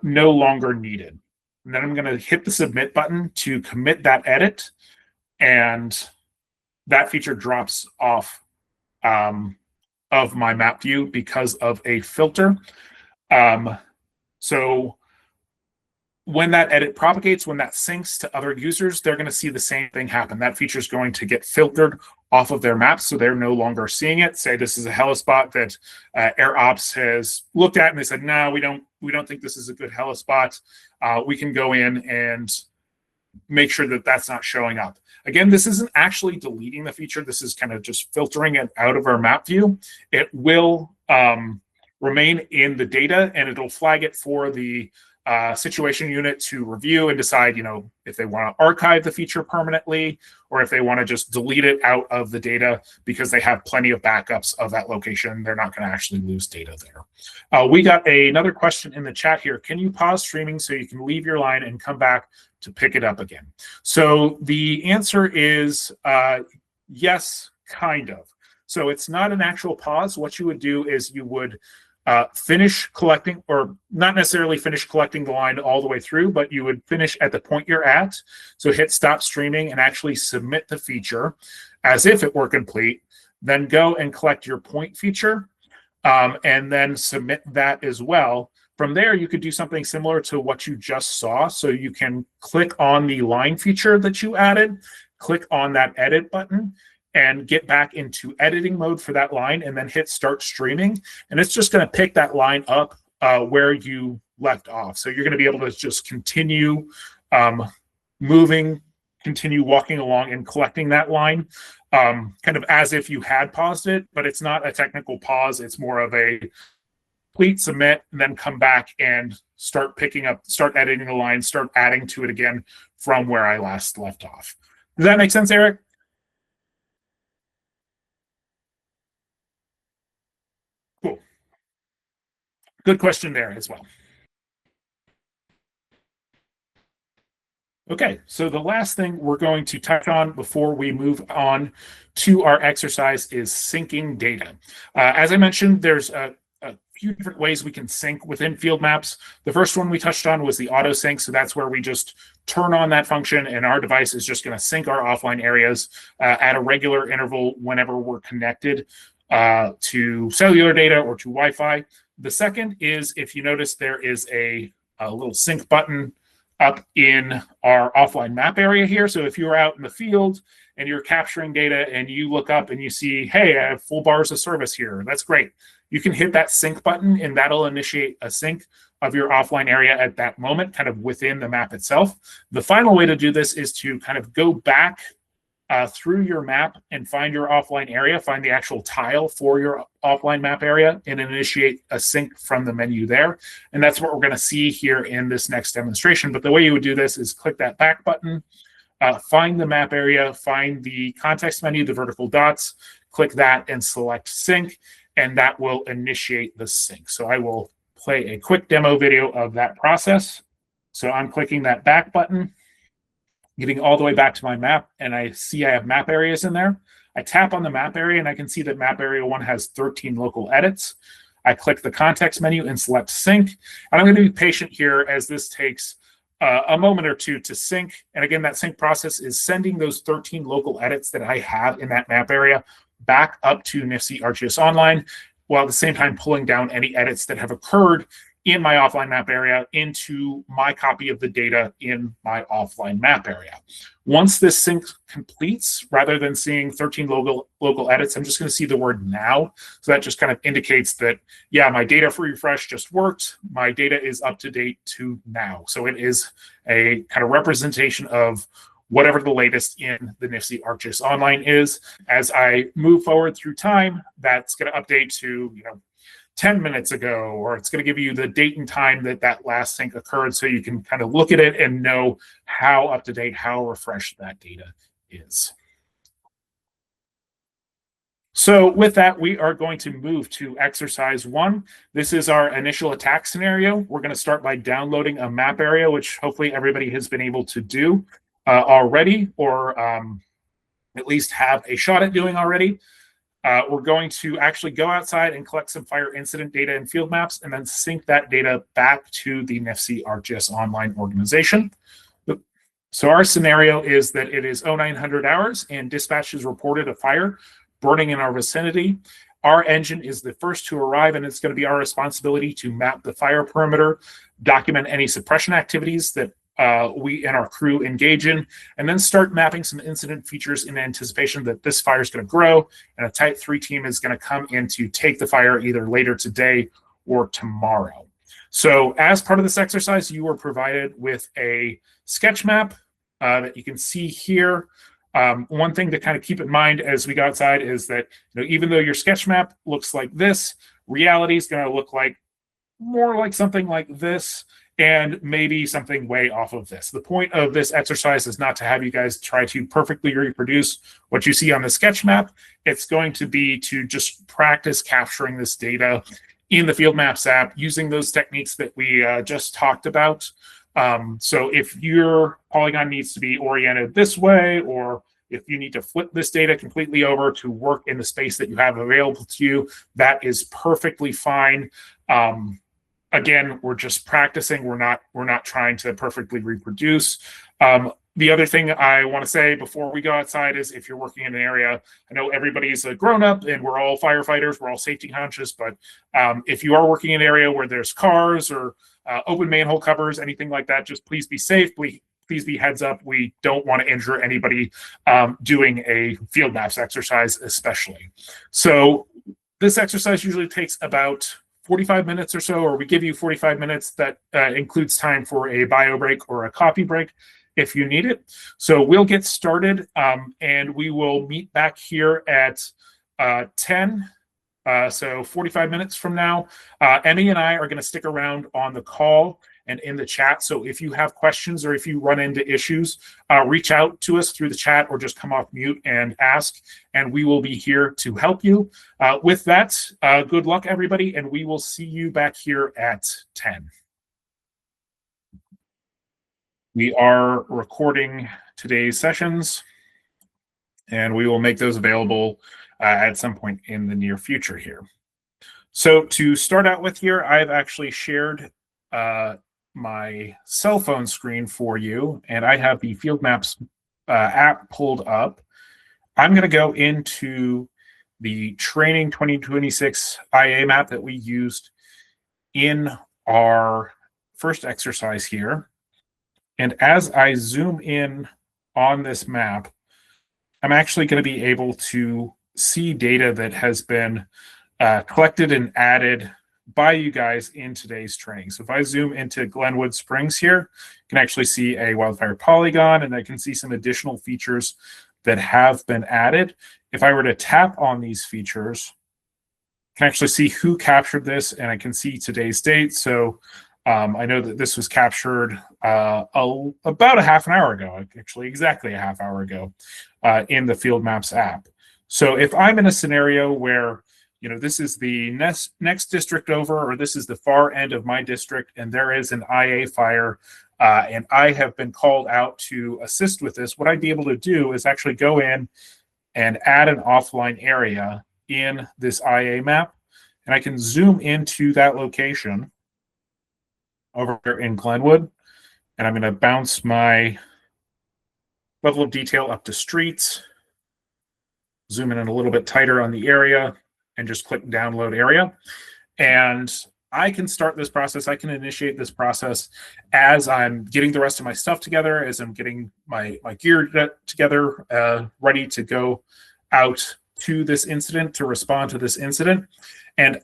[SPEAKER 1] no longer needed. And then I'm going to hit the submit button to commit that edit. And that feature drops off of my map view because of a filter. So when that edit propagates, when that syncs to other users, they're going to see the same thing happen. That feature is going to get filtered off of their maps, so they're no longer seeing it. Say this is a helispot that AirOps has looked at, and they said, "No, we don't think this is a good helispot." We can go in and make sure that that's not showing up. Again, this isn't actually deleting the feature. This is kind of just filtering it out of our map view. It will remain in the data, and it'll flag it for the situation unit to review and decide, if they want to archive the feature permanently or if they want to just delete it out of the data because they have plenty of backups of that location. They're not going to actually lose data there. We got another question in the chat here. Can you pause streaming so you can leave your line and come back to pick it up again? So the answer is yes, kind of. So it's not an actual pause. What you would do is you would finish collecting, or not necessarily finish collecting the line all the way through, but you would finish at the point you're at. So hit stop streaming and actually submit the feature as if it were complete. Then go and collect your point feature and then submit that as well. From there, you could do something similar to what you just saw. So you can click on the line feature that you added, click on that edit button, and get back into editing mode for that line, and then hit start streaming. And it's just going to pick that line up where you left off. So you're going to be able to just continue moving, continue walking along and collecting that line kind of as if you had paused it, but it's not a technical pause. It's more of a complete, submit, and then come back and start picking up, start editing the line, start adding to it again from where I last left off. Does that make sense, Eric? Cool. Good question there as well. Okay, so the last thing we're going to touch on before we move on to our exercise is syncing data. As I mentioned, there's a few different ways we can sync within field maps. The first one we touched on was the auto sync. So that's where we just turn on that function and our device is just going to sync our offline areas at a regular interval whenever we're connected to cellular data or to Wi-Fi. The second is, if you notice, there is a little sync button up in our offline map area here. So if you're out in the field and you're capturing data and you look up and you see, hey, I have full bars of service here, that's great. You can hit that sync button and that'll initiate a sync of your offline area at that moment, kind of within the map itself. The final way to do this is to kind of go back through your map and find your offline area, find the actual tile for your offline map area, and initiate a sync from the menu there. And that's what we're going to see here in this next demonstration. But the way you would do this is click that back button, find the map area, find the context menu, the vertical dots, click that and select sync, and that will initiate the sync. So I will play a quick demo video of that process. So I'm clicking that back button, getting all the way back to my map, and I see I have map areas in there. I tap on the map area and I can see that map area 1 has 13 local edits. I click the context menu and select sync. And I'm going to be patient here as this takes a moment or two to sync. And again, that sync process is sending those 13 local edits that I have in that map area back up to NIFC ArcGIS Online, while at the same time pulling down any edits that have occurred in my offline map area into my copy of the data in my offline map area. Once this sync completes, rather than seeing 13 local edits, I'm just going to see the word now. So that just kind of indicates that, yeah, my data for refresh just worked. My data is up to date to now. So it is a kind of representation of whatever the latest in the NIFC ArcGIS Online is. As I move forward through time, that's going to update to, 10 minutes ago, or it's going to give you the date and time that that last sync occurred, so you can kind of look at it and know how up to date, how refreshed that data is. So with that, we are going to move to exercise 1. This is our initial attack scenario. We're going to start by downloading a map area, which hopefully everybody has been able to do. already, or at least have a shot at doing already, we're going to actually go outside and collect some fire incident data and field maps, and then sync that data back to the NIFC ArcGIS Online organization. So our scenario is that it is 0900 hours and dispatch has reported a fire burning in our vicinity. Our engine is the first to arrive, and it's going to be our responsibility to map the fire perimeter, document any suppression activities that we and our crew engage in, and then start mapping some incident features in anticipation that this fire is going to grow, and a Type 3 team is going to come in to take the fire either later today or tomorrow. So as part of this exercise, you were provided with a sketch map that you can see here. One thing to kind of keep in mind as we go outside is that, even though your sketch map looks like this, reality is going to look like more like something like this, and maybe something way off of this. The point of this exercise is not to have you guys try to perfectly reproduce what you see on the sketch map. It's going to be to just practice capturing this data in the Field Maps app using those techniques that we just talked about. So if your polygon needs to be oriented this way, or if you need to flip this data completely over to work in the space that you have available to you, that is perfectly fine. Again, we're just practicing. We're not trying to perfectly reproduce. The other thing I want to say before we go outside is, if you're working in an area, I know everybody's a grown-up and we're all firefighters, we're all safety conscious, but if you are working in an area where there's cars or open manhole covers, anything like that, just please be safe. Please be heads up. We don't want to injure anybody doing a field maps exercise, especially. So this exercise usually takes about 45 minutes or so, or we give you 45 minutes. That includes time for a bio break or a coffee break if you need it. So we'll get started, and we will meet back here at 10. So 45 minutes from now. Emmy and I are going to stick around on the call and in the chat. So if you have questions or if you run into issues, reach out to us through the chat or just come off mute and ask, and we will be here to help you. With that, good luck, everybody, and we will see you back here at 10. We are recording today's sessions, and we will make those available at some point in the near future here. So to start out with here, I've actually shared my cell phone screen for you, and I have the Field Maps app pulled up. I'm going to go into the Training 2026 IA map that we used in our first exercise here. And as I zoom in on this map, I'm actually going to be able to see data that has been collected and added by you guys in today's training. So if I zoom into Glenwood Springs here, you can actually see a wildfire polygon, and I can see some additional features that have been added. If I were to tap on these features, I can actually see who captured this, and I can see today's date. So I know that this was captured about a half an hour ago, actually exactly a half hour ago, in the Field Maps app. So if I'm in a scenario where, this is the next district over, or this is the far end of my district, and there is an IA fire, and I have been called out to assist with this, what I'd be able to do is actually go in and add an offline area in this IA map, and I can zoom into that location over here in Glenwood, and I'm going to bounce my level of detail up to streets, zoom in a little bit tighter on the area, and just click download area. And I can start this process. I can initiate this process as I'm getting the rest of my stuff together, as I'm getting my gear together, ready to go out to this incident, to respond to this incident. And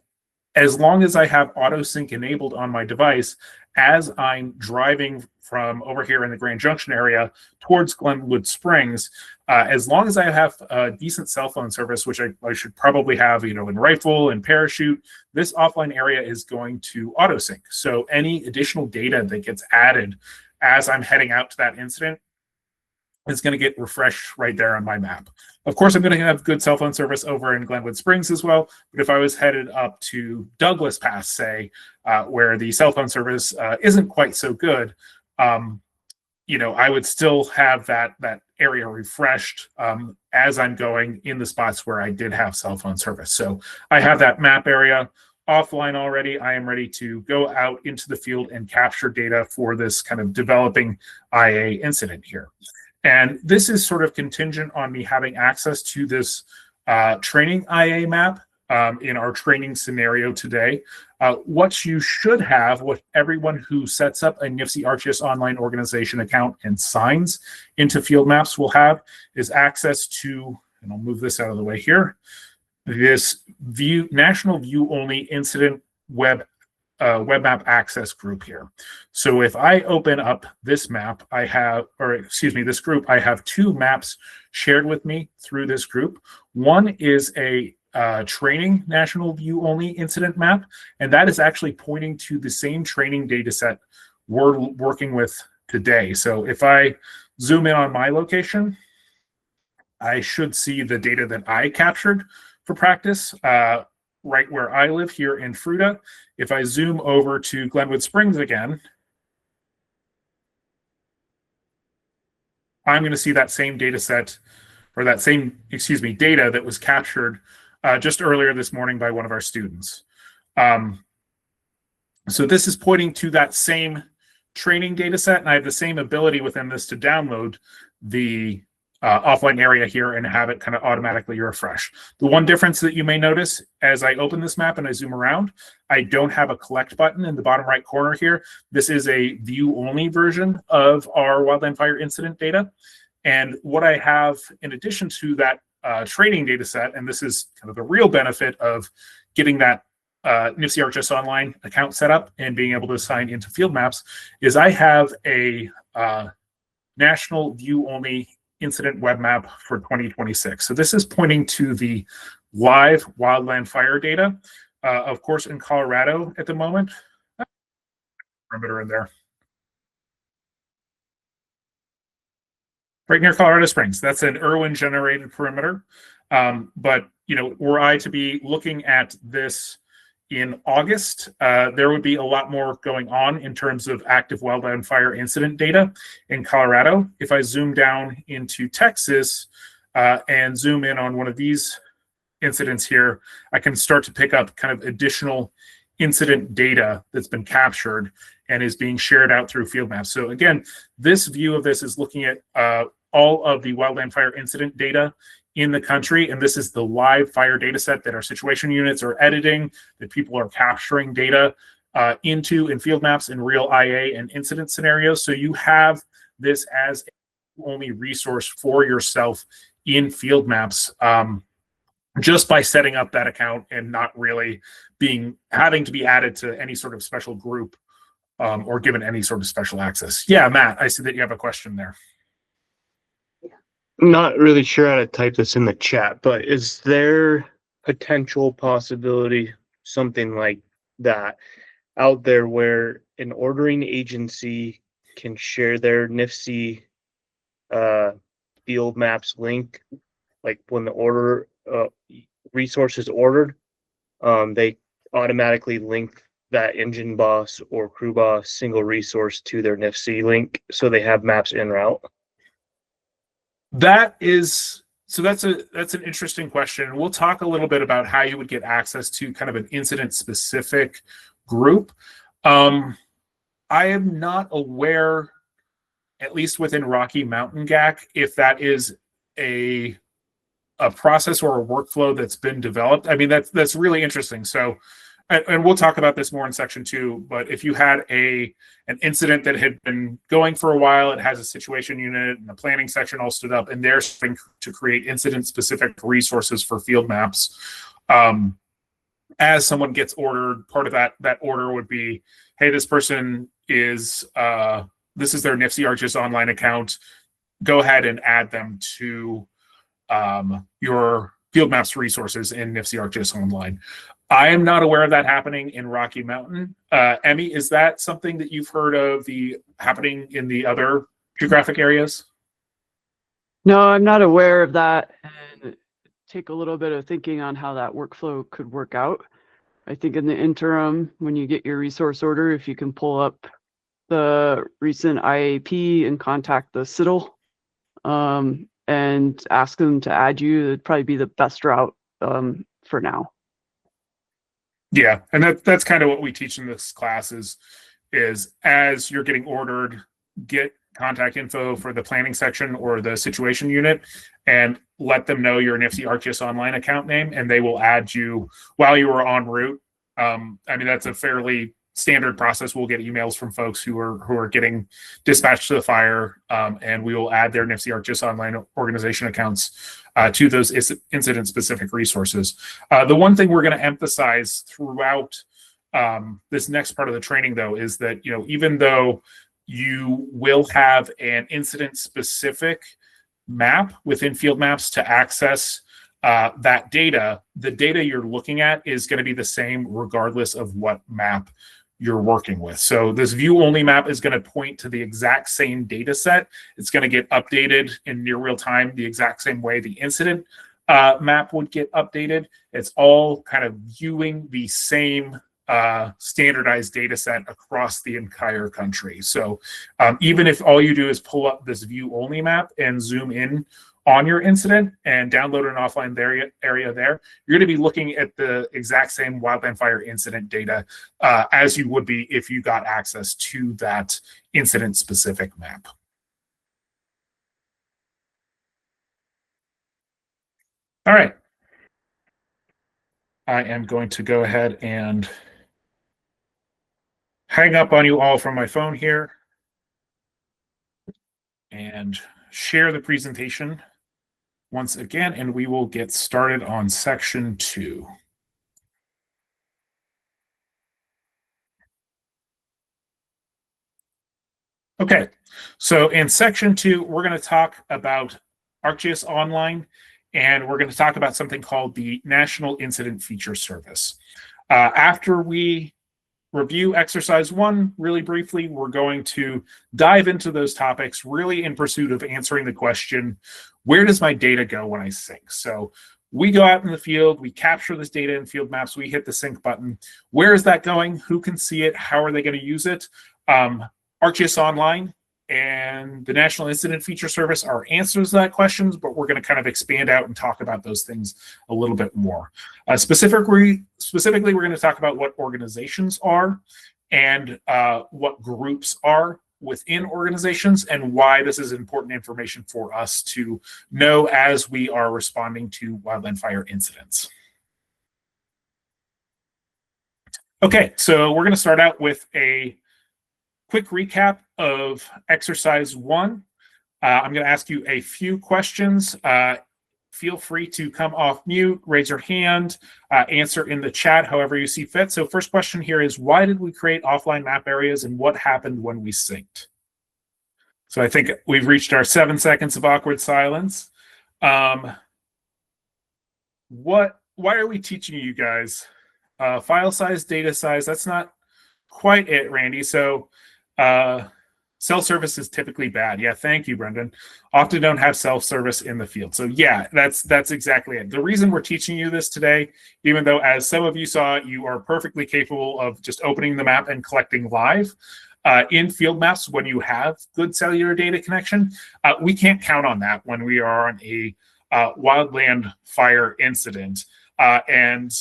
[SPEAKER 1] as long as I have auto sync enabled on my device, as I'm driving from over here in the Grand Junction area towards Glenwood Springs, as long as I have a decent cell phone service, which I should probably have, in rifle and parachute, this offline area is going to auto sync. So any additional data that gets added as I'm heading out to that incident is going to get refreshed right there on my map. Of course, I'm going to have good cell phone service over in Glenwood Springs as well. But if I was headed up to Douglas Pass, say, where the cell phone service isn't quite so good, I would still have that area refreshed as I'm going in the spots where I did have cell phone service. So I have that map area offline already. I am ready to go out into the field and capture data for this kind of developing IA incident here. And this is sort of contingent on me having access to this training IA map in our training scenario today. What you should have, what everyone who sets up a NIFC ArcGIS Online organization account and signs into field maps will have, is access to, and I'll move this out of the way here, this national view only incident web map access group here. So if I open up this map, this group, I have two maps shared with me through this group. One is a training national view only incident map, and that is actually pointing to the same training data set we're working with today. So if I zoom in on my location, I should see the data that I captured for practice right where I live here in Fruita. If I zoom over to Glenwood Springs again, I'm going to see that same data set, or that same, data that was captured just earlier this morning by one of our students. So this is pointing to that same training data set, and I have the same ability within this to download the offline area here and have it kind of automatically refresh. The one difference that you may notice as I open this map and I zoom around, I don't have a collect button in the bottom right corner here. This is a view-only version of our Wildland Fire incident data. And what I have in addition to that training data set, and this is kind of the real benefit of getting that NIFC ArcGIS Online account set up and being able to sign into field maps, is I have a national view-only incident web map for 2026. So this is pointing to the live Wildland Fire data. Of course, in Colorado at the moment, perimeter in there. Right near Colorado Springs. That's an Irwin-generated perimeter. But, were I to be looking at this in August, there would be a lot more going on in terms of active wildland fire incident data in Colorado. If I zoom down into Texas and zoom in on one of these incidents here, I can start to pick up kind of additional incident data that's been captured and is being shared out through field maps. So again, this view of this is looking at all of the wildland fire incident data in the country, and this is the live fire data set that our situation units are editing, that people are capturing data into in field maps in real IA and incident scenarios. So you have this as a only resource for yourself in field maps just by setting up that account and not really having to be added to any sort of special group or given any sort of special access. Yeah, Matt, I see that you have a question there.
[SPEAKER 4] Not really sure how to type this in the chat, but is there potential possibility, something like that out there, where an ordering agency can share their NIFC field maps link, like when the order resource is ordered, they automatically link that engine boss or crew boss single resource to their NIFC link, so they have maps en route?
[SPEAKER 1] That's an interesting question. We'll talk a little bit about how you would get access to kind of an incident specific group. I am not aware, at least within Rocky Mountain GAC, if that is a process or a workflow that's been developed. I mean, that's really interesting. So, and we'll talk about this more in section 2, but if you had an incident that had been going for a while, it has a situation unit and the planning section all stood up, and they're starting to create incident specific resources for field maps. As someone gets ordered, part of that order would be, hey, this person is, this is their NIFC ArcGIS Online account. Go ahead and add them to your field maps resources in NIFC ArcGIS Online. I am not aware of that happening in Rocky Mountain. Emmy, is that something that you've heard of happening in the other geographic areas?
[SPEAKER 5] No, I'm not aware of that, and take a little bit of thinking on how that workflow could work out. I think in the interim, when you get your resource order, if you can pull up the recent IAP and contact the CITL and ask them to add you. It'd probably be the best route for now.
[SPEAKER 1] Yeah, and that's kind of what we teach in this class is as you're getting ordered, get contact info for the planning section or the situation unit and let them know your NIFC ArcGIS Online account name, and they will add you while you are en route. I mean, that's a fairly standard process. We'll get emails from folks who are getting dispatched to the fire, and we will add their NIFC ArcGIS Online organization accounts to those incident-specific resources. The one thing we're going to emphasize throughout this next part of the training, though, is that even though you will have an incident-specific map within Field Maps to access that data, the data you're looking at is going to be the same regardless of what map you're working with. So this view-only map is going to point to the exact same data set. It's going to get updated in near real time the exact same way the incident map would get updated. It's all kind of viewing the same standardized data set across the entire country. So even if all you do is pull up this view-only map and zoom in on your incident and download an offline area there, you're going to be looking at the exact same Wildland Fire incident data as you would be if you got access to that incident-specific map. All right. I am going to go ahead and hang up on you all from my phone here and share the presentation once again, and we will get started on section 2. Okay, so in section 2, we're going to talk about ArcGIS Online, and we're going to talk about something called the National Incident Feature Service. After we review exercise 1 really briefly, we're going to dive into those topics really in pursuit of answering the question, where does my data go when I sync? So we go out in the field, we capture this data in Field Maps, we hit the sync button. Where is that going? Who can see it? How are they going to use it? ArcGIS Online and the National Incident Feature Service are answers to that questions, but we're going to kind of expand out and talk about those things a little bit more. Specifically, we're going to talk about what organizations are and what groups are within organizations and why this is important information for us to know as we are responding to wildland fire incidents. Okay, so we're going to start out with a quick recap of exercise 1. I'm going to ask you a few questions. Feel free to come off mute, raise your hand, answer in the chat however you see fit. So first question here is, why did we create offline map areas and what happened when we synced? So I think we've reached our 7 seconds of awkward silence. Why are we teaching you guys? File size, data size, that's not quite it, Randy. So self-service is typically bad. Yeah, thank you, Brendan. Often don't have self-service in the field. So yeah, that's exactly it. The reason we're teaching you this today, even though as some of you saw, you are perfectly capable of just opening the map and collecting live in Field Maps when you have good cellular data connection, we can't count on that when we are on a wildland fire incident. And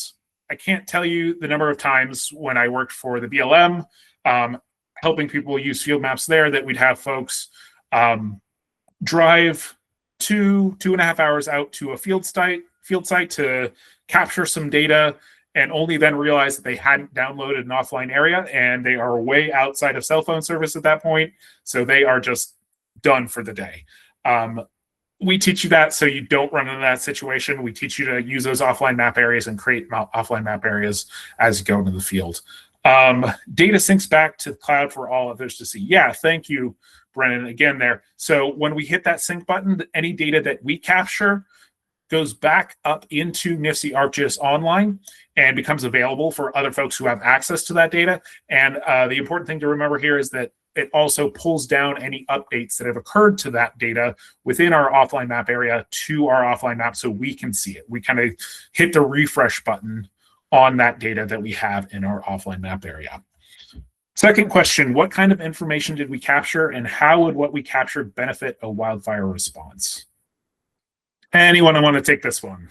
[SPEAKER 1] I can't tell you the number of times when I worked for the BLM, helping people use Field Maps there, that we'd have folks drive 2.5 hours out to a field site to capture some data, and only then realize that they hadn't downloaded an offline area and they are way outside of cell phone service at that point. So they are just done for the day. We teach you that so you don't run into that situation. We teach you to use those offline map areas and create offline map areas as you go into the field. Data syncs back to the cloud for all others to see. Yeah, thank you, Brennan, again there. So when we hit that sync button, any data that we capture goes back up into NIFC ArcGIS Online and becomes available for other folks who have access to that data. And the important thing to remember here is that it also pulls down any updates that have occurred to that data within our offline map area to our offline map so we can see it. We kind of hit the refresh button on that data that we have in our offline map area. Second question, what kind of information did we capture and how would what we captured benefit a wildfire response? Anyone want to take this one?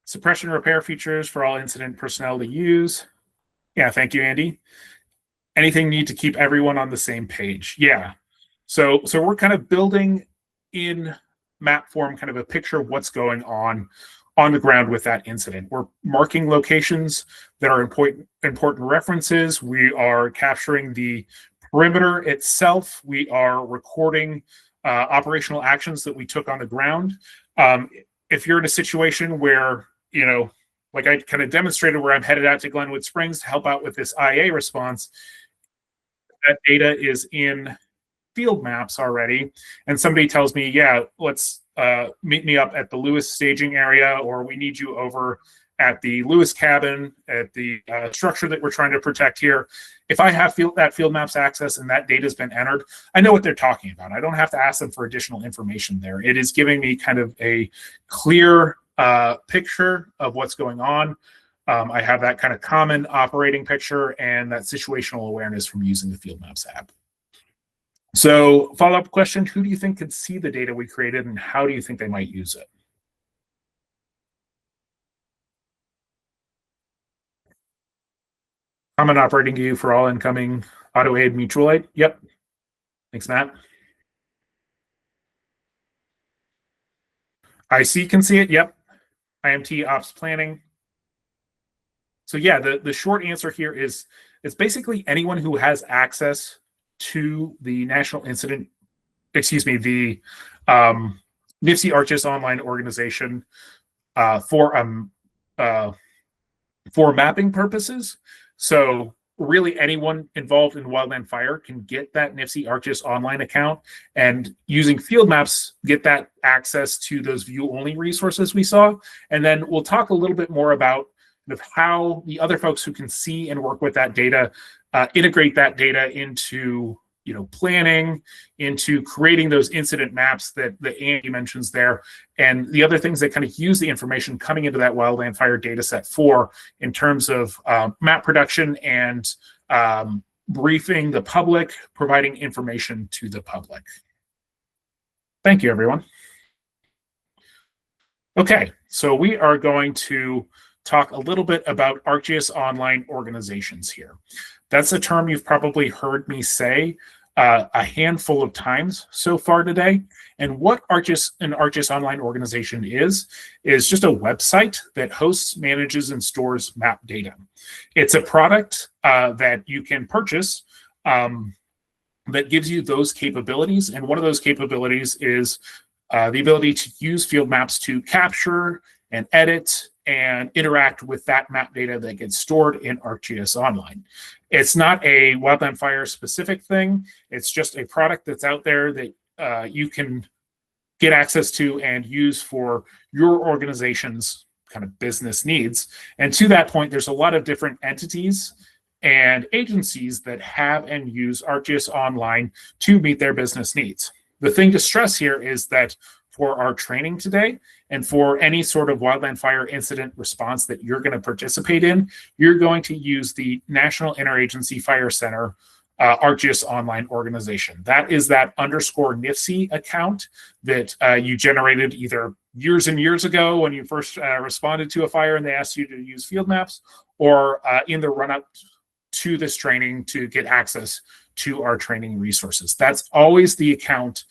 [SPEAKER 1] Suppression repair features for all incident personnel to use. Yeah, thank you, Andy. Anything need to keep everyone on the same page? Yeah. So we're kind of building in map form kind of a picture of what's going on the ground with that incident. We're marking locations that are important references. We are capturing the perimeter itself. We are recording operational actions that we took on the ground. If you're in a situation where, you know, like I kind of demonstrated where I'm headed out to Glenwood Springs to help out with this IA response, that data is in field maps already, and somebody tells me, yeah, let's meet me up at the Lewis staging area, or we need you over at the Lewis cabin at the structure that we're trying to protect here. If I have that field maps access and that data has been entered, I know what they're talking about. I don't have to ask them for additional information there. It is giving me kind of a clear picture of what's going on. I have that kind of common operating picture and that situational awareness from using the Field Maps app. So follow-up question, who do you think could see the data we created and how do you think they might use it? Common operating view for all incoming auto aid mutual aid. Yep. Thanks, Matt. IC can see it. Yep. IMT ops planning. So yeah, the short answer here is it's basically anyone who has access to the National Incident, the NIFC ArcGIS Online organization for mapping purposes. So really anyone involved in Wildland Fire can get that NIFC ArcGIS Online account and using field maps, get that access to those view-only resources we saw. And then we'll talk a little bit more about how the other folks who can see and work with that data integrate that data into planning, into creating those incident maps that Andy mentions there, and the other things that kind of use the information coming into that Wildland Fire data set for in terms of map production and briefing the public, providing information to the public. Thank you, everyone. Okay, so we are going to talk a little bit about ArcGIS Online organizations here. That's a term you've probably heard me say a handful of times so far today. And what an ArcGIS Online organization is just a website that hosts, manages, and stores map data. It's a product that you can purchase that gives you those capabilities. And one of those capabilities is the ability to use field maps to capture and edit and interact with that map data that gets stored in ArcGIS Online. It's not a Wildland Fire specific thing. It's just a product that's out there that you can get access to and use for your organization's kind of business needs. And to that point, there's a lot of different entities and agencies that have and use ArcGIS Online to meet their business needs. The thing to stress here is that for our training today and for any sort of Wildland Fire incident response that you're going to participate in, you're going to use the National Interagency Fire Center ArcGIS Online organization. That is that _NIFC account that you generated either years and years ago when you first responded to a fire and they asked you to use field maps, or in the run-up to this training to get access to our training resources. That's always the account.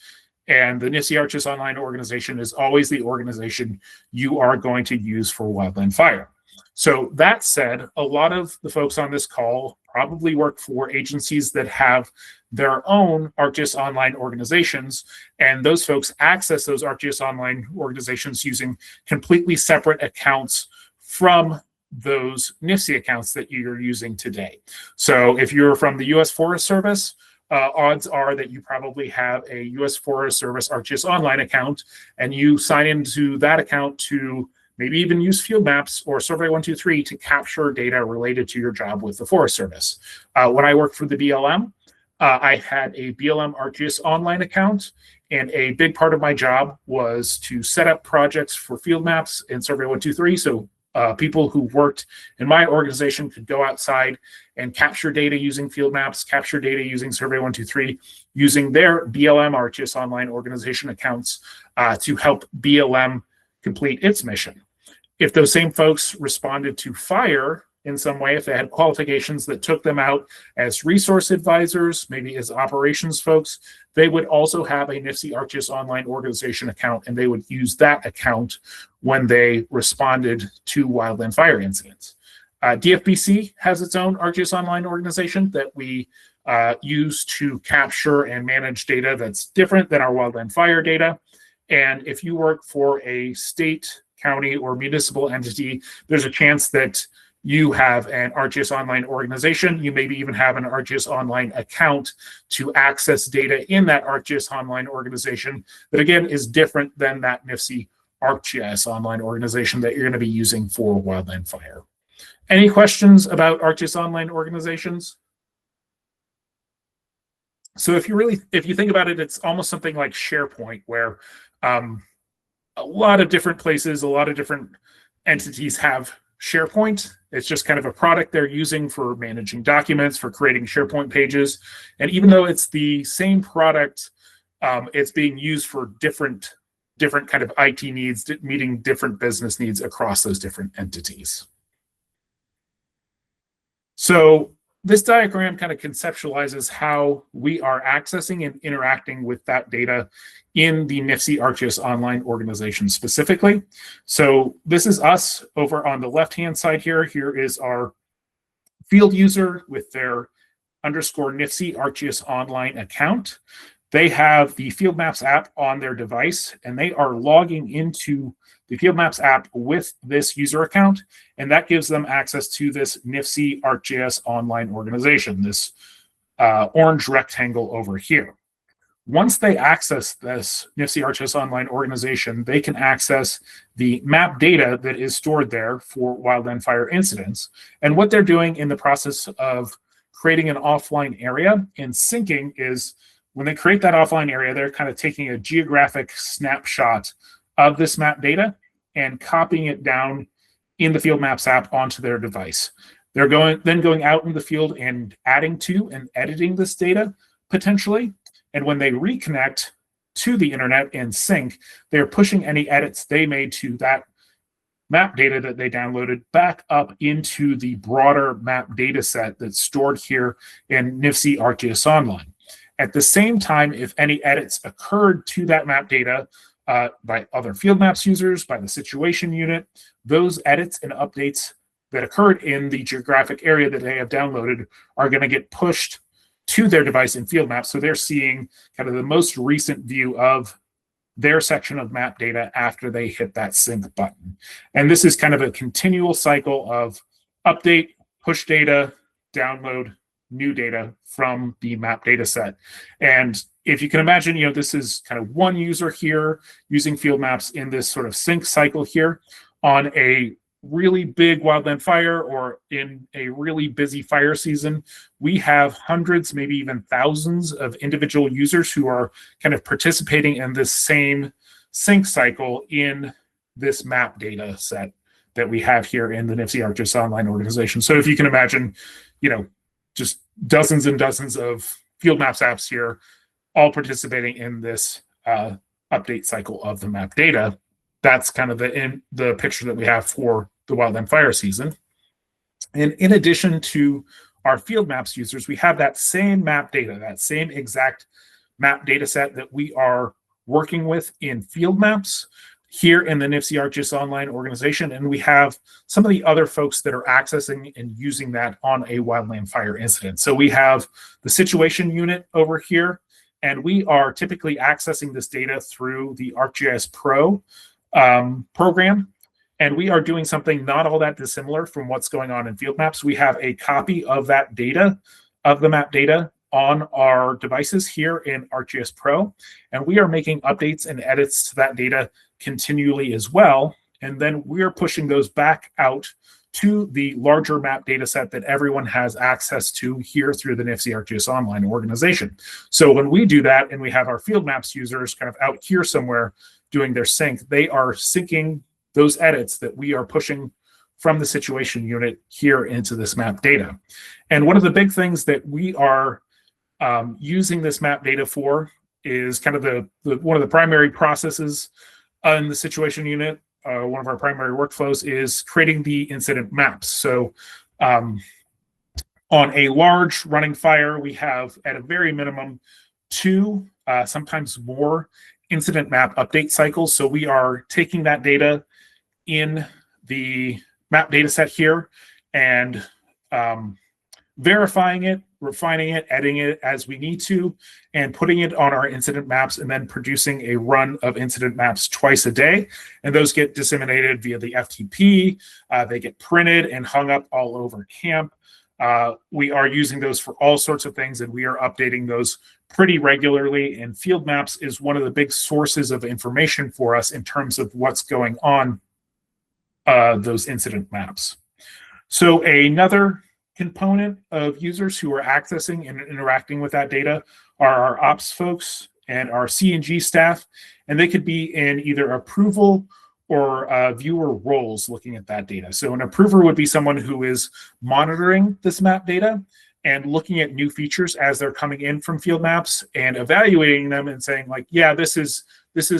[SPEAKER 1] And the NIFC ArcGIS Online organization is always the organization you are going to use for Wildland Fire. So that said, a lot of the folks on this call probably work for agencies that have their own ArcGIS Online organizations, and those folks access those ArcGIS Online organizations using completely separate accounts from those NIFC accounts that you're using today. So if you're from the U.S. Forest Service, odds are that you probably have a U.S. Forest Service ArcGIS Online account, and you sign into that account to maybe even use field maps or Survey 123 to capture data related to your job with the Forest Service. When I worked for the BLM, I had a BLM ArcGIS Online account, and a big part of my job was to set up projects for field maps in Survey 123. So people who worked in my organization could go outside and capture data using field maps, capture data using Survey123, using their BLM ArcGIS Online organization accounts to help BLM complete its mission. If those same folks responded to fire in some way, if they had qualifications that took them out as resource advisors, maybe as operations folks, they would also have a NIFC ArcGIS Online organization account, and they would use that account when they responded to wildland fire incidents. DFPC has its own ArcGIS Online organization that we use to capture and manage data that's different than our wildland fire data. And if you work for a state, county, or municipal entity, there's a chance that you have an ArcGIS Online organization. You maybe even have an ArcGIS Online account to access data in that ArcGIS Online organization that, again, is different than that NIFC ArcGIS Online organization that you're going to be using for wildland fire. Any questions about ArcGIS Online organizations? So if you think about it, it's almost something like SharePoint, where a lot of different places, a lot of different entities have SharePoint. It's just kind of a product they're using for managing documents, for creating SharePoint pages. And even though it's the same product, it's being used for different kind of IT needs, meeting different business needs across those different entities. So this diagram kind of conceptualizes how we are accessing and interacting with that data in the NIFC ArcGIS Online organization specifically. So this is us over on the left-hand side here. Here is our field user with their _NIFC ArcGIS Online account. They have the Field Maps app on their device, and they are logging into the Field Maps app with this user account, and that gives them access to this NIFC ArcGIS Online organization, this orange rectangle over here. Once they access this NIFC ArcGIS Online organization, they can access the map data that is stored there for wildland fire incidents. And what they're doing in the process of creating an offline area and syncing is, when they create that offline area, they're kind of taking a geographic snapshot of this map data and copying it down in the Field Maps app onto their device. They're going out in the field and adding to and editing this data potentially. And when they reconnect to the internet and sync, they're pushing any edits they made to that map data that they downloaded back up into the broader map data set that's stored here in NIFC ArcGIS Online. At the same time, if any edits occurred to that map data by other field maps users, by the situation unit, those edits and updates that occurred in the geographic area that they have downloaded are going to get pushed to their device in field maps. So they're seeing kind of the most recent view of their section of map data after they hit that sync button. And this is kind of a continual cycle of update, push data, download new data from the map data set. And if you can imagine, this is kind of one user here using field maps in this sort of sync cycle here on a really big wildland fire or in a really busy fire season. We have hundreds, maybe even thousands of individual users who are kind of participating in this same sync cycle in this map data set that we have here in the NIFC ArcGIS Online organization. So if you can imagine, just dozens and dozens of field maps apps here, all participating in this update cycle of the map data. That's kind of the picture that we have for the wildland fire season. And in addition to our field maps users, we have that same map data, that same exact map data set that we are working with in field maps here in the NIFC ArcGIS Online organization. And we have some of the other folks that are accessing and using that on a wildland fire incident. So we have the situation unit over here, and we are typically accessing this data through the ArcGIS Pro program. And we are doing something not all that dissimilar from what's going on in field maps. We have a copy of that data, of the map data, on our devices here in ArcGIS Pro. And we are making updates and edits to that data continually as well. And then we're pushing those back out to the larger map data set that everyone has access to here through the NIFC ArcGIS Online organization. So when we do that and we have our field maps users kind of out here somewhere doing their sync, they are syncing those edits that we are pushing from the situation unit here into this map data. And one of the big things that we are using this map data for is kind of the one of the primary processes in the situation unit. One of our primary workflows is creating the incident maps. So on a large running fire, we have at a very minimum 2, sometimes more incident map update cycles. So we are taking that data in the map data set here and verifying it, refining it, editing it as we need to, and putting it on our incident maps, and then producing a run of incident maps twice a day. And those get disseminated via the FTP. They get printed and hung up all over camp. We are using those for all sorts of things, and we are updating those pretty regularly. And field maps is one of the big sources of information for us in terms of what's going on those incident maps. So another component of users who are accessing and interacting with that data are our ops folks and our C&G staff, and they could be in either approval or viewer roles looking at that data. So an approver would be someone who is monitoring this map data and looking at new features as they're coming in from field maps and evaluating them and saying, like, yeah, this is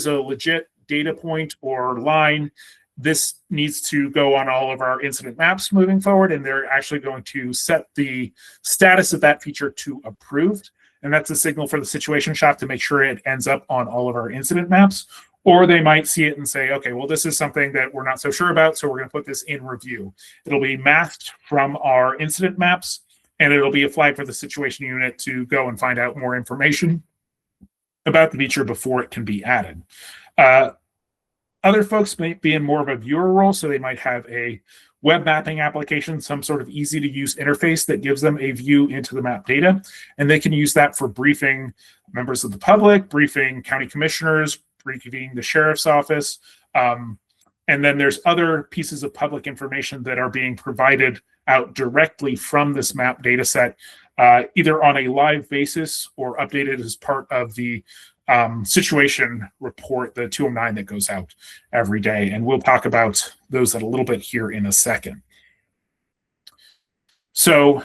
[SPEAKER 1] a legit data point or line. This needs to go on all of our incident maps moving forward, and they're actually going to set the status of that feature to approved. And that's a signal for the situation shop to make sure it ends up on all of our incident maps. Or they might see it and say, okay, well, this is something that we're not so sure about, so we're going to put this in review. It'll be masked from our incident maps, and it'll be a flag for the situation unit to go and find out more information about the feature before it can be added. Other folks may be in more of a viewer role, so they might have a web mapping application, some sort of easy-to-use interface that gives them a view into the map data, and they can use that for briefing members of the public, briefing county commissioners, briefing the sheriff's office, and then there's other pieces of public information that are being provided out directly from this map data set, either on a live basis or updated as part of the situation report, the 209 that goes out every day. And we'll talk about those a little bit here in a second. So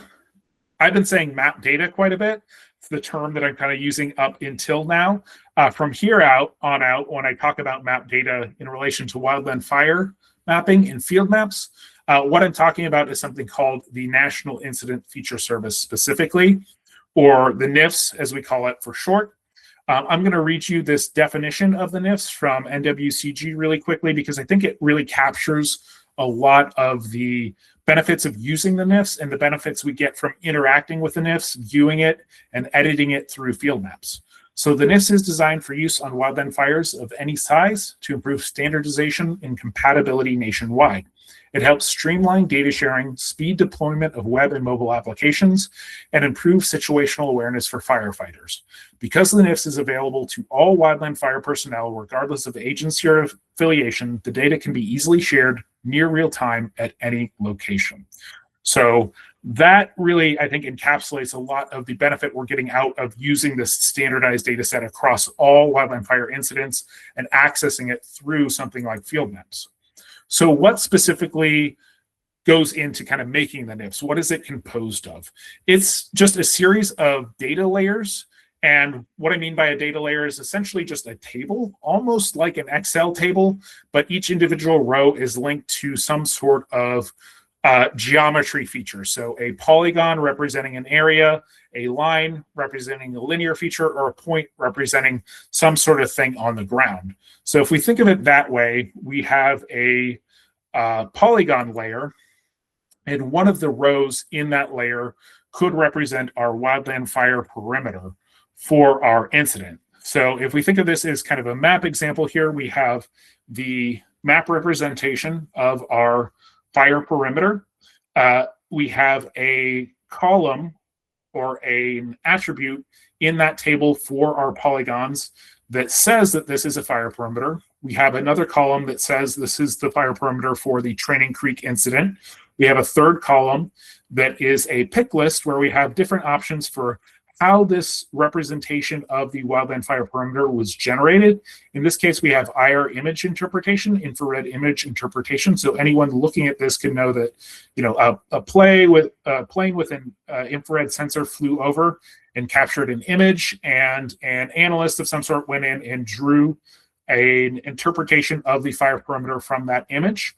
[SPEAKER 1] I've been saying map data quite a bit. It's the term that I'm kind of using up until now. From here on out, when I talk about map data in relation to wildland fire mapping and field maps, what I'm talking about is something called the National Incident Feature Service specifically, or the NIFS as we call it for short. I'm going to read you this definition of the NIFS from NWCG really quickly, because I think it really captures a lot of the benefits of using the NIFS and the benefits we get from interacting with the NIFS, viewing it, and editing it through field maps. So the NIFS is designed for use on wildland fires of any size to improve standardization and compatibility nationwide. It helps streamline data sharing, speed deployment of web and mobile applications, and improve situational awareness for firefighters. Because the NIFS is available to all wildland fire personnel, regardless of agency or affiliation, the data can be easily shared near real time at any location. So that really, I think, encapsulates a lot of the benefit we're getting out of using this standardized data set across all wildland fire incidents and accessing it through something like field maps. So what specifically goes into kind of making the NIFS? What is it composed of? It's just a series of data layers. And what I mean by a data layer is essentially just a table, almost like an Excel table, but each individual row is linked to some sort of geometry feature. So a polygon representing an area, a line representing a linear feature, or a point representing some sort of thing on the ground. So if we think of it that way, we have a polygon layer, and one of the rows in that layer could represent our wildland fire perimeter for our incident. So if we think of this as kind of a map example here, we have the map representation of our fire perimeter. We have a column or an attribute in that table for our polygons that says that this is a fire perimeter. We have another column that says this is the fire perimeter for the Training Creek incident. We have a third column that is a pick list where we have different options for how this representation of the wildland fire perimeter was generated. In this case, we have IR image interpretation, infrared image interpretation. So anyone looking at this can know that, you know, a plane with an infrared sensor flew over and captured an image, and an analyst of some sort went in and drew an interpretation of the fire perimeter from that image.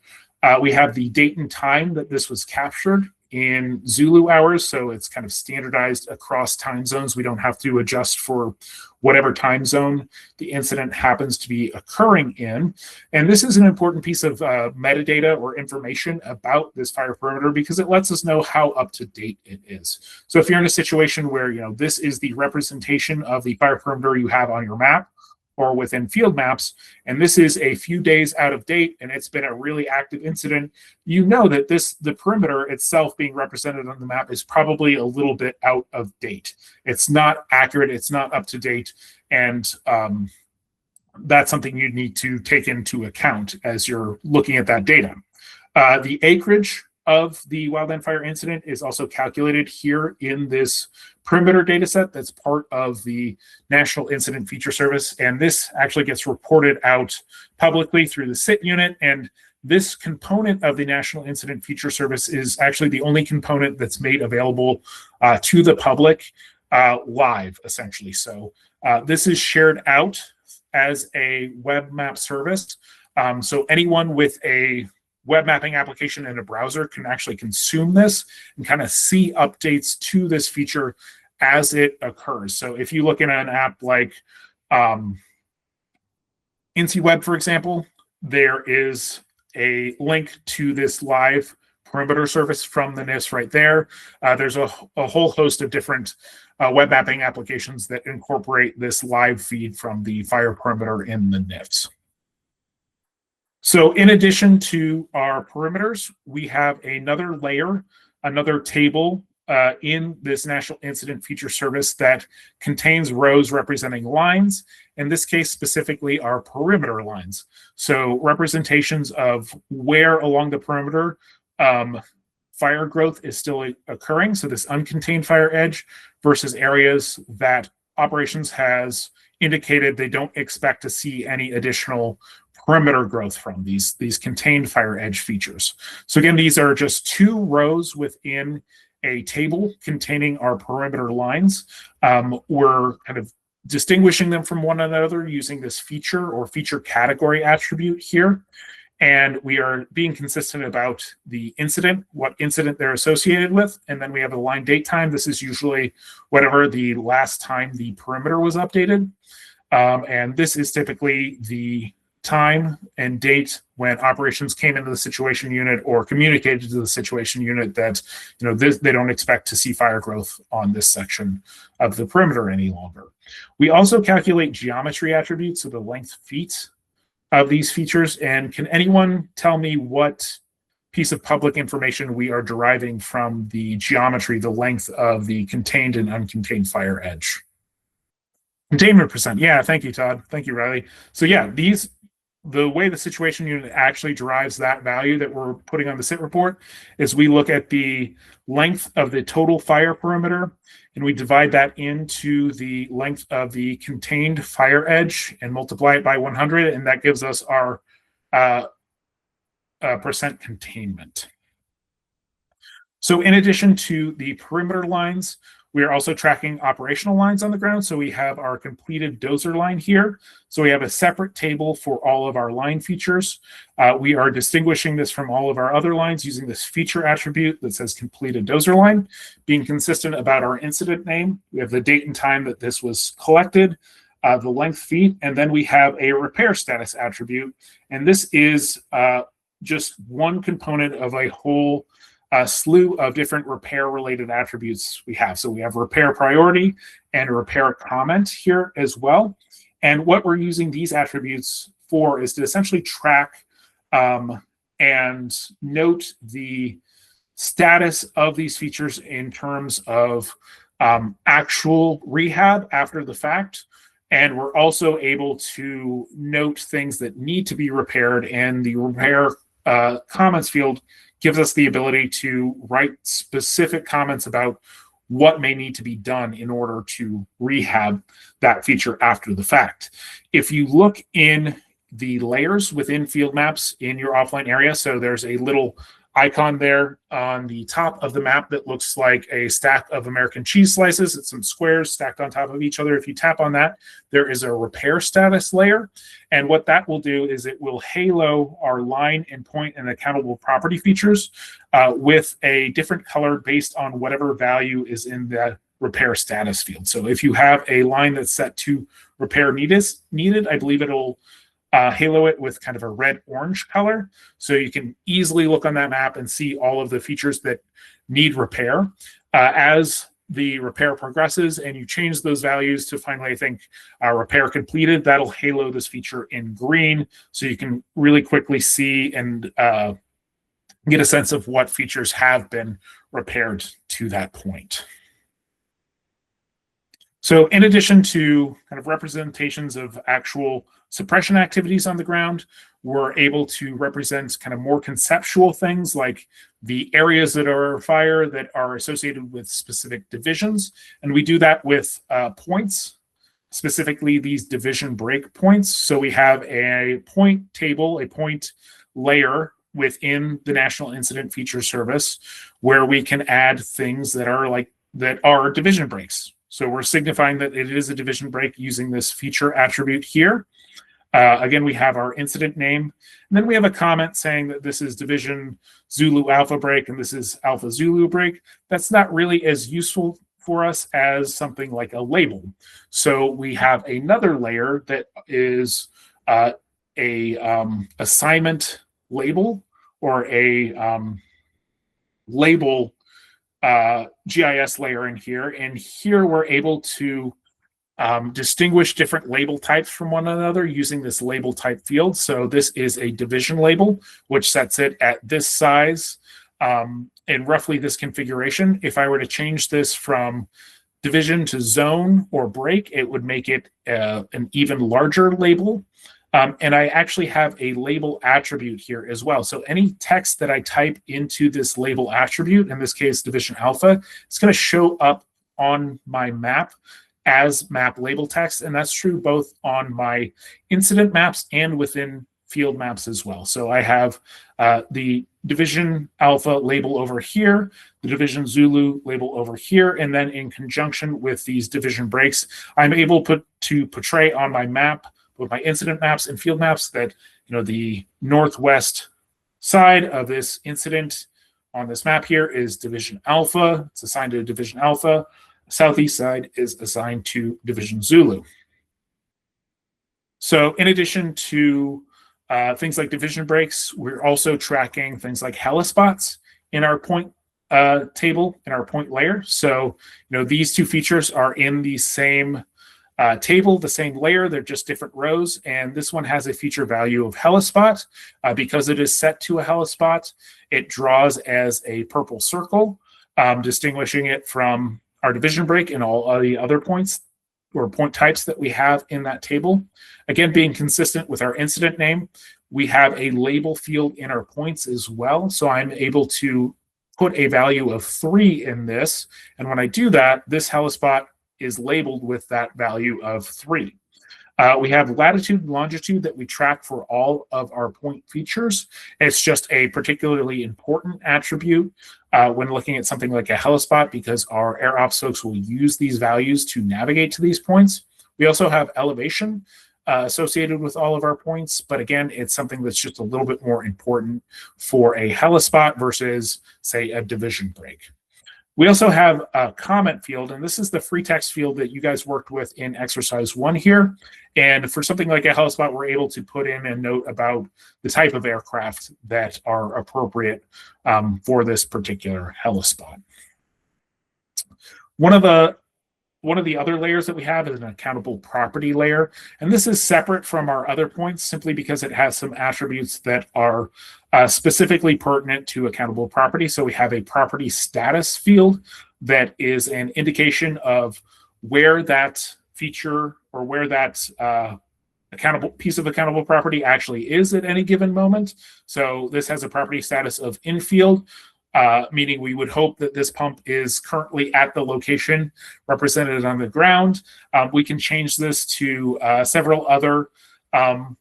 [SPEAKER 1] We have the date and time that this was captured in Zulu hours, so it's kind of standardized across time zones. We don't have to adjust for whatever time zone the incident happens to be occurring in. And this is an important piece of metadata or information about this fire perimeter because it lets us know how up to date it is. So if you're in a situation where, you know, this is the representation of the fire perimeter you have on your map or within field maps, and this is a few days out of date and it's been a really active incident, you know that the perimeter itself being represented on the map is probably a little bit out of date. It's not accurate, it's not up to date, and that's something you need to take into account as you're looking at that data. The acreage of the wildland fire incident is also calculated here in this perimeter data set that's part of the National Incident Feature Service. And this actually gets reported out publicly through the SIT unit. And this component of the National Incident Feature Service is actually the only component that's made available to the public live, essentially. So this is shared out as a web map service. So anyone with a web mapping application in a browser can actually consume this and kind of see updates to this feature as it occurs. So if you look at an app like INCIWeb, for example, there is a link to this live perimeter service from the NIFC right there. There's a whole host of different web mapping applications that incorporate this live feed from the fire perimeter in the NIFC. So in addition to our perimeters, we have another layer, another table in this National Incident Feature Service that contains rows representing lines. In this case, specifically our perimeter lines. So representations of where along the perimeter fire growth is still occurring. So this uncontained fire edge versus areas that operations has indicated they don't expect to see any additional perimeter growth from these contained fire edge features. So again, these are just two rows within a table containing our perimeter lines. We're kind of distinguishing them from one another using this feature or feature category attribute here. And we are being consistent about the incident, what incident they're associated with. And then we have a line date time. This is usually whatever the last time the perimeter was updated. And this is typically the time and date when operations came into the situation unit or communicated to the situation unit that, you know, they don't expect to see fire growth on this section of the perimeter any longer. We also calculate geometry attributes, so the length feet of these features. And can anyone tell me what piece of public information we are deriving from the geometry, the length of the contained and uncontained fire edge? Containment percent. Yeah, thank you, Todd. Thank you, Riley. So yeah, the way the situation unit actually derives that value that we're putting on the SIT report is we look at the length of the total fire perimeter and we divide that into the length of the contained fire edge and multiply it by 100, and that gives us our percent containment. So in addition to the perimeter lines, we are also tracking operational lines on the ground. So we have our completed dozer line here. So we have a separate table for all of our line features. We are distinguishing this from all of our other lines using this feature attribute that says completed dozer line, being consistent about our incident name. We have the date and time that this was collected, the length feet, and then we have a repair status attribute. And this is just one component of a whole slew of different repair-related attributes we have. So we have repair priority and a repair comment here as well. And what we're using these attributes for is to essentially track and note the status of these features in terms of actual rehab after the fact. And we're also able to note things that need to be repaired, and the repair comments field gives us the ability to write specific comments about what may need to be done in order to rehab that feature after the fact. If you look in the layers within field maps in your offline area, so there's a little icon there on the top of the map that looks like a stack of American cheese slices. It's some squares stacked on top of each other. If you tap on that, there is a repair status layer. And what that will do is it will halo our line and point and accountable property features with a different color based on whatever value is in the repair status field. So if you have a line that's set to repair needed, I believe it'll halo it with kind of a red-orange color. So you can easily look on that map and see all of the features that need repair. As the repair progresses and you change those values to finally, I think, repair completed, that'll halo this feature in green. So you can really quickly see and get a sense of what features have been repaired to that point. So in addition to kind of representations of actual suppression activities on the ground, we're able to represent kind of more conceptual things like the areas that are fire that are associated with specific divisions. And we do that with points, specifically these division break points. So we have a point table, a point layer within the National Incident Feature Service where we can add things that are division breaks. So we're signifying that it is a division break using this feature attribute here. Again, we have our incident name, and then we have a comment saying that this is division Zulu Alpha break and this is Alpha Zulu break. That's not really as useful for us as something like a label. So we have another layer that is a assignment label or a label GIS layer in here. And here we're able to distinguish different label types from one another using this label type field. So this is a division label, which sets it at this size in roughly this configuration. If I were to change this from division to zone or break, it would make it an even larger label. And I actually have a label attribute here as well. So any text that I type into this label attribute, in this case, division alpha, it's going to show up on my map as map label text. And that's true both on my incident maps and within field maps as well. So I have the division alpha label over here, the division Zulu label over here, and then in conjunction with these division breaks, I'm able to portray on my map, with my incident maps and field maps, that the northwest side of this incident on this map here is division alpha. It's assigned to division alpha. Southeast side is assigned to division Zulu. So in addition to things like division breaks, we're also tracking things like heliphones in our point table, in our point layer. So these two features are in the same table, the same layer, they're just different rows. And this one has a feature value of helispot. Because it is set to a helispot, it draws as a purple circle, distinguishing it from our division break and all of the other points or point types that we have in that table. Again, being consistent with our incident name, we have a label field in our points as well. So I'm able to put a value of 3 in this. And when I do that, this helispot is labeled with that value of 3. We have latitude and longitude that we track for all of our point features. It's just a particularly important attribute when looking at something like a helispot, because our air ops folks will use these values to navigate to these points. We also have elevation associated with all of our points, but again, it's something that's just a little bit more important for a helispot versus, say, a division break. We also have a comment field, and this is the free text field that you guys worked with in exercise 1 here. And for something like a helispot, we're able to put in a note about the type of aircraft that are appropriate for this particular helispot. One of the other layers that we have is an accountable property layer. And this is separate from our other points simply because it has some attributes that are specifically pertinent to accountable property. So we have a property status field that is an indication of where that feature or where that accountable piece of accountable property actually is at any given moment. So this has a property status of in field. meaning we would hope that this pump is currently at the location represented on the ground. We can change this to several other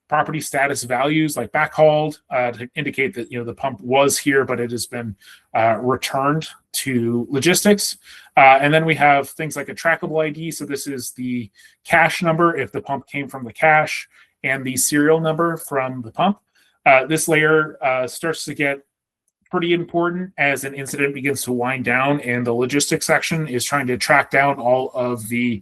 [SPEAKER 1] property status values like backhauled to indicate that the pump was here, but it has been returned to logistics. And then we have things like a trackable ID. So this is the cache number if the pump came from the cache, and the serial number from the pump. This layer starts to get pretty important as an incident begins to wind down, and the logistics section is trying to track down all of the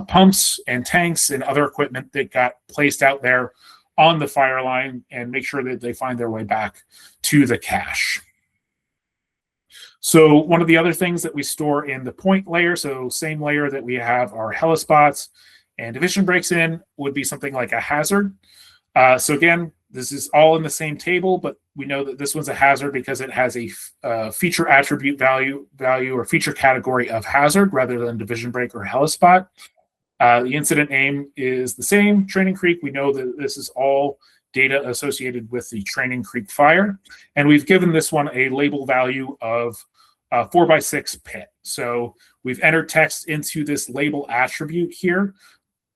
[SPEAKER 1] pumps and tanks and other equipment that got placed out there on the fire line and make sure that they find their way back to the cache. So one of the other things that we store in the point layer, so same layer that we have our helispots and division breaks in, would be something like a hazard. So again, this is all in the same table, but we know that this one's a hazard because it has a feature attribute value or feature category of hazard rather than division break or helispot. The incident name is the same, Training Creek. We know that this is all data associated with the Training Creek fire. And we've given this one a label value of 4x6 pit. So we've entered text into this label attribute here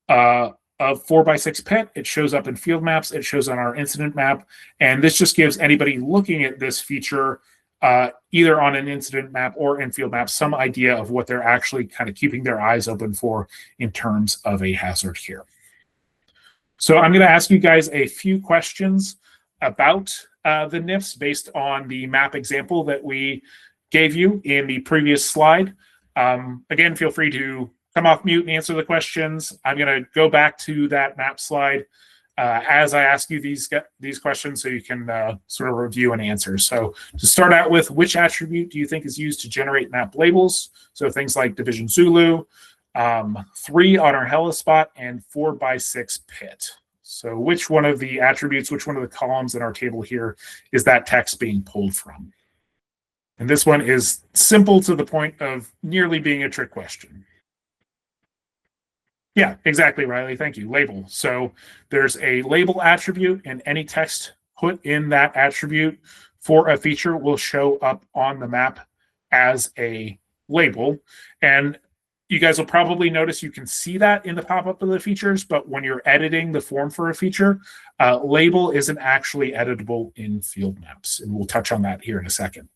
[SPEAKER 1] of 4x6 pit. It shows up in field maps. It shows on our incident map. And this just gives anybody looking at this feature, either on an incident map or in field maps, some idea of what they're actually kind of keeping their eyes open for in terms of a hazard here. So I'm going to ask you guys a few questions about the NIFS based on the map example that we gave you in the previous slide. Again, feel free to come off mute and answer the questions. I'm going to go back to that map slide as I ask you these questions so you can sort of review and answer. So to start out with, which attribute do you think is used to generate map labels? So things like Division Zulu, 3 on our helispot, and 4x6 pit. So which one of the attributes, which one of the columns in our table here is that text being pulled from? And this one is simple to the point of nearly being a trick question. Yeah, exactly, Riley. Thank you. Label. So there's a label attribute, and any text put in that attribute for a feature will show up on the map as a label. And you guys will probably notice you can see that in the pop-up of the features, but when you're editing the form for a feature, label isn't actually editable in field maps. And we'll touch on that here in a second.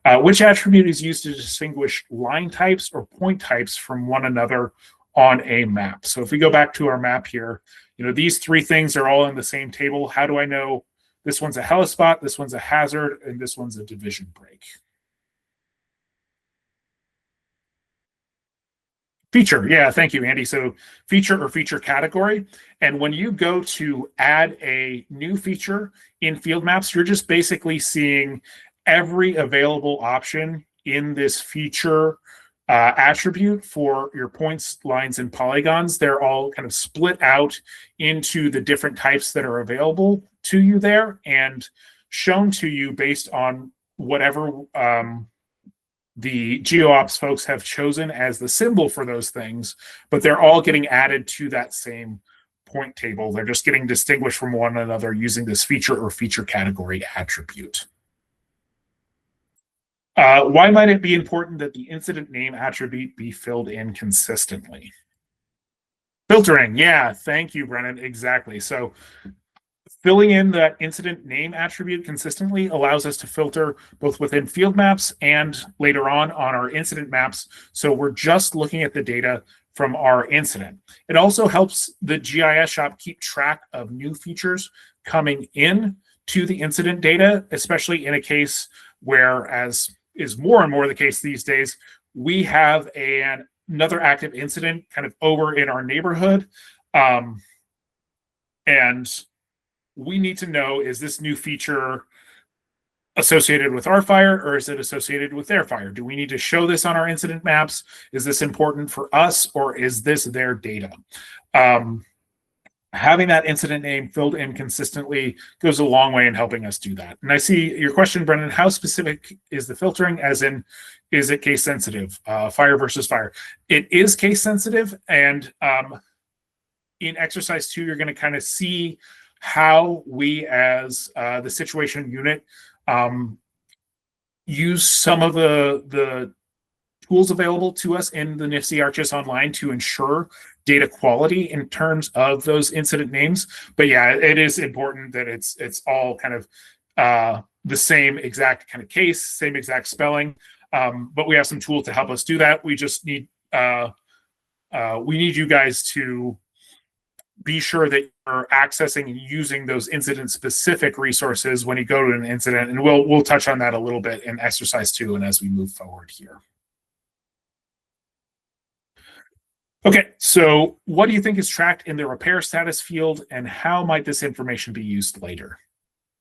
[SPEAKER 1] Which attribute is used to distinguish line types or point types from one another on a map? So if we go back to our map here, these 3 things are all in the same table. How do I know this one's a helispot, this one's a hazard, and this one's a division break? Feature. Yeah, thank you, Andy. So feature or feature category. And when you go to add a new feature in field maps, you're just basically seeing every available option in this feature attribute for your points, lines, and polygons. They're all kind of split out into the different types that are available to you there and shown to you based on whatever the GeoOps folks have chosen as the symbol for those things, but they're all getting added to that same point table. They're just getting distinguished from one another using this feature or feature category attribute. Why might it be important that the incident name attribute be filled in consistently? Filtering. Yeah, thank you, Brennan. Exactly. So filling in that incident name attribute consistently allows us to filter both within field maps and later on our incident maps. So we're just looking at the data from our incident. It also helps the GIS shop keep track of new features coming in to the incident data, especially in a case where, as is more and more the case these days, we have another active incident kind of over in our neighborhood. And we need to know, is this new feature associated with our fire or is it associated with their fire? Do we need to show this on our incident maps? Is this important for us or is this their data? Having that incident name filled in consistently goes a long way in helping us do that. And I see your question, Brendan, how specific is the filtering, as in, is it case sensitive, fire versus fire? It is case sensitive, and in exercise 2, you're going to kind of see how we as the situation unit use some of the tools available to us in the NIFC ArcGIS Online to ensure data quality in terms of those incident names. But yeah, it is important that it's all kind of the same exact kind of case, same exact spelling. But we have some tools to help us do that. We just need you guys to be sure that you're accessing and using those incident specific resources when you go to an incident. And we'll touch on that a little bit in exercise 2 and as we move forward here. Okay, so what do you think is tracked in the repair status field, and how might this information be used later?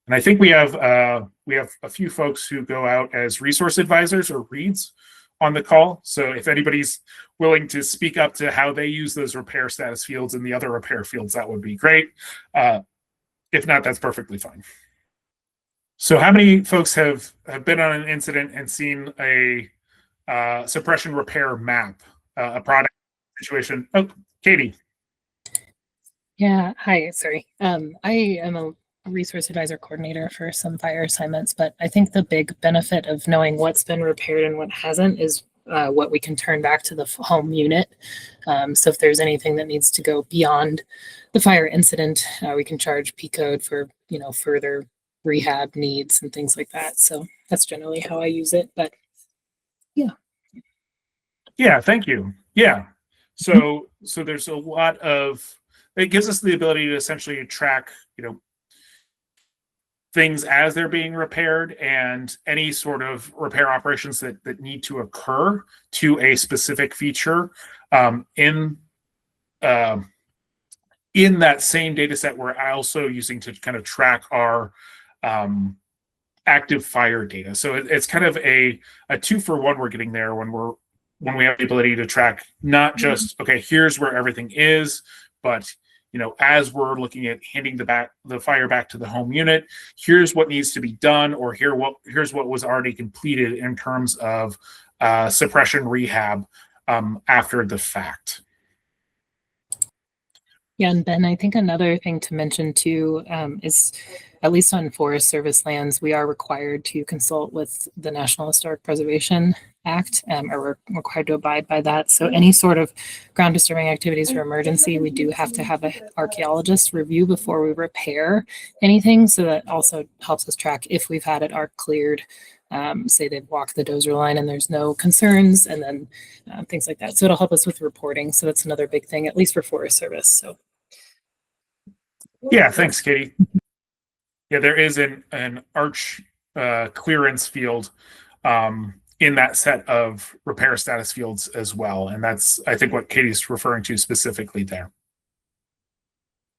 [SPEAKER 1] And I think we have a few folks who go out as resource advisors or reads on the call. So if anybody's willing to speak up to how they use those repair status fields and the other repair fields, that would be great. If not, that's perfectly fine. So how many folks have been on an incident and seen a suppression repair map, a product situation? Oh, Katie.
[SPEAKER 6] Yeah, hi, sorry. I am a resource advisor coordinator for some fire assignments, but I think the big benefit of knowing what's been repaired and what hasn't is what we can turn back to the home unit. So if there's anything that needs to go beyond the fire incident, we can charge P code for, further rehab needs and things like that. So that's generally how I use it, but yeah.
[SPEAKER 1] Yeah, thank you. Yeah. So there's a lot of, it gives us the ability to essentially track, things as they're being repaired and any sort of repair operations that need to occur to a specific feature in that same data set. We're also using to kind of track our active fire data. So it's kind of a 2-for-1 we're getting there when we have the ability to track not just, okay, here's where everything is, but as we're looking at handing the fire back to the home unit, here's what needs to be done, or here's what was already completed in terms of suppression rehab after the fact.
[SPEAKER 6] Yeah, and Ben, I think another thing to mention too is, at least on Forest Service lands, we are required to consult with the National Historic Preservation Act, or we're required to abide by that. So any sort of ground disturbing activities or emergency, we do have to have an archaeologist review before we repair anything. So that also helps us track if we've had it arc cleared. Say they've walked the dozer line and there's no concerns, and then things like that. So it'll help us with reporting. So that's another big thing, at least for Forest Service. So
[SPEAKER 1] yeah, thanks, Katie. Yeah, there is an arch clearance field in that set of repair status fields as well. And that's, I think, what Katie's referring to specifically there.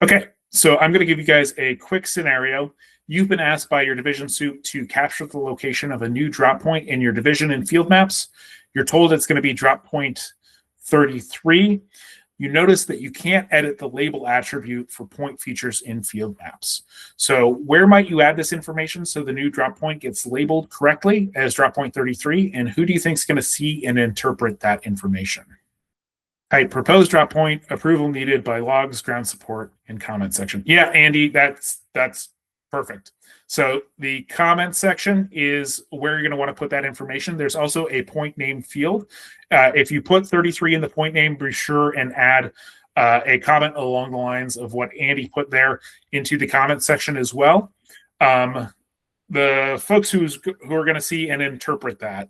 [SPEAKER 1] Okay, so I'm going to give you guys a quick scenario. You've been asked by your division suit to capture the location of a new drop point in your division in field maps. You're told it's going to be drop point 33. You notice that you can't edit the label attribute for point features in field maps. So where might you add this information so the new drop point gets labeled correctly as drop point 33? And who do you think is going to see and interpret that information? Type proposed drop point, approval needed by logs, ground support, and comment section. Yeah, Andy, that's perfect. So the comment section is where you're going to want to put that information. There's also a point name field. If you put 33 in the point name, be sure and add a comment along the lines of what Andy put there into the comment section as well. The folks who are going to see and interpret that.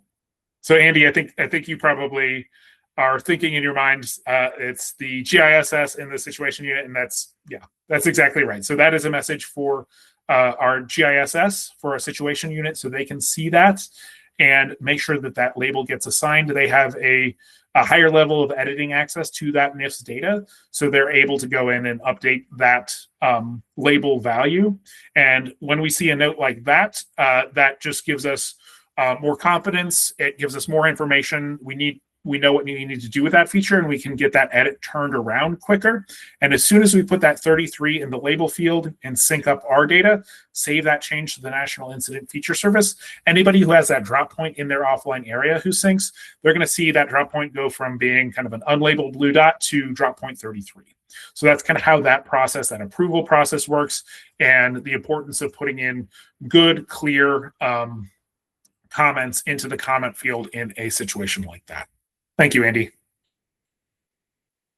[SPEAKER 1] So Andy, I think you probably are thinking in your mind, it's the GISS in the situation unit, and that's exactly right. So that is a message for our GISS for a situation unit, so they can see that and make sure that that label gets assigned. They have a higher level of editing access to that NIFS data, so they're able to go in and update that label value. And when we see a note like that, that just gives us more confidence. It gives us more information. We know what we need to do with that feature, and we can get that edit turned around quicker. And as soon as we put that 33 in the label field and sync up our data, save that change to the National Incident Feature Service, anybody who has that drop point in their offline area who syncs, they're going to see that drop point go from being kind of an unlabeled blue dot to drop point 33. So that's kind of how that process, that approval process works, and the importance of putting in good, clear comments into the comment field in a situation like that. Thank you, Andy.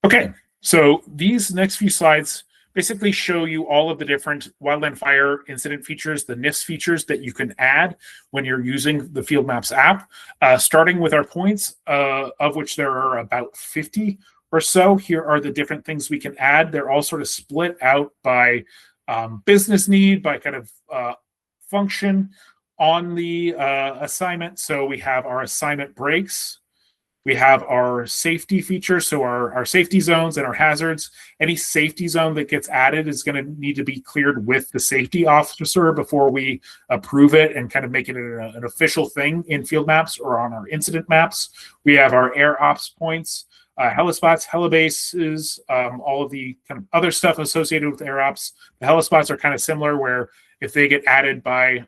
[SPEAKER 1] Okay, so these next few slides basically show you all of the different Wildland Fire incident features, the NIFC features that you can add when you're using the Field Maps app, starting with our points, of which there are about 50 or so. Here are the different things we can add. They're all sort of split out by business need, by kind of function on the assignment. So we have our assignment breaks. We have our safety features, so our safety zones and our hazards. Any safety zone that gets added is going to need to be cleared with the safety officer before we approve it and kind of make it an official thing in Field Maps or on our incident maps. We have our air ops points, heliphones, helibases, all of the kind of other stuff associated with air ops. The heliphones are kind of similar, where if they get added by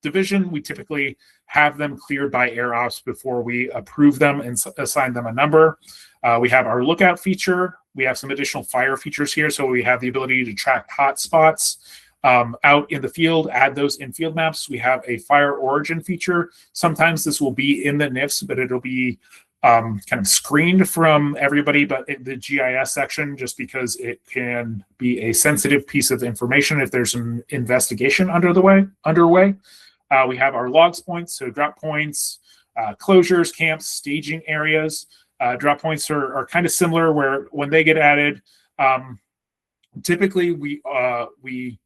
[SPEAKER 1] division, we typically have them cleared by air ops before we approve them and assign them a number. We have our lookout feature. We have some additional fire features here. So we have the ability to track hot spots out in the field, add those in Field Maps. We have a fire origin feature. Sometimes this will be in the NIFS, but it'll be kind of screened from everybody but in the GIS section, just because it can be a sensitive piece of information if there's an investigation underway. We have our logs points, so drop points, closures, camps, staging areas. Drop points are kind of similar, where when they get added, typically we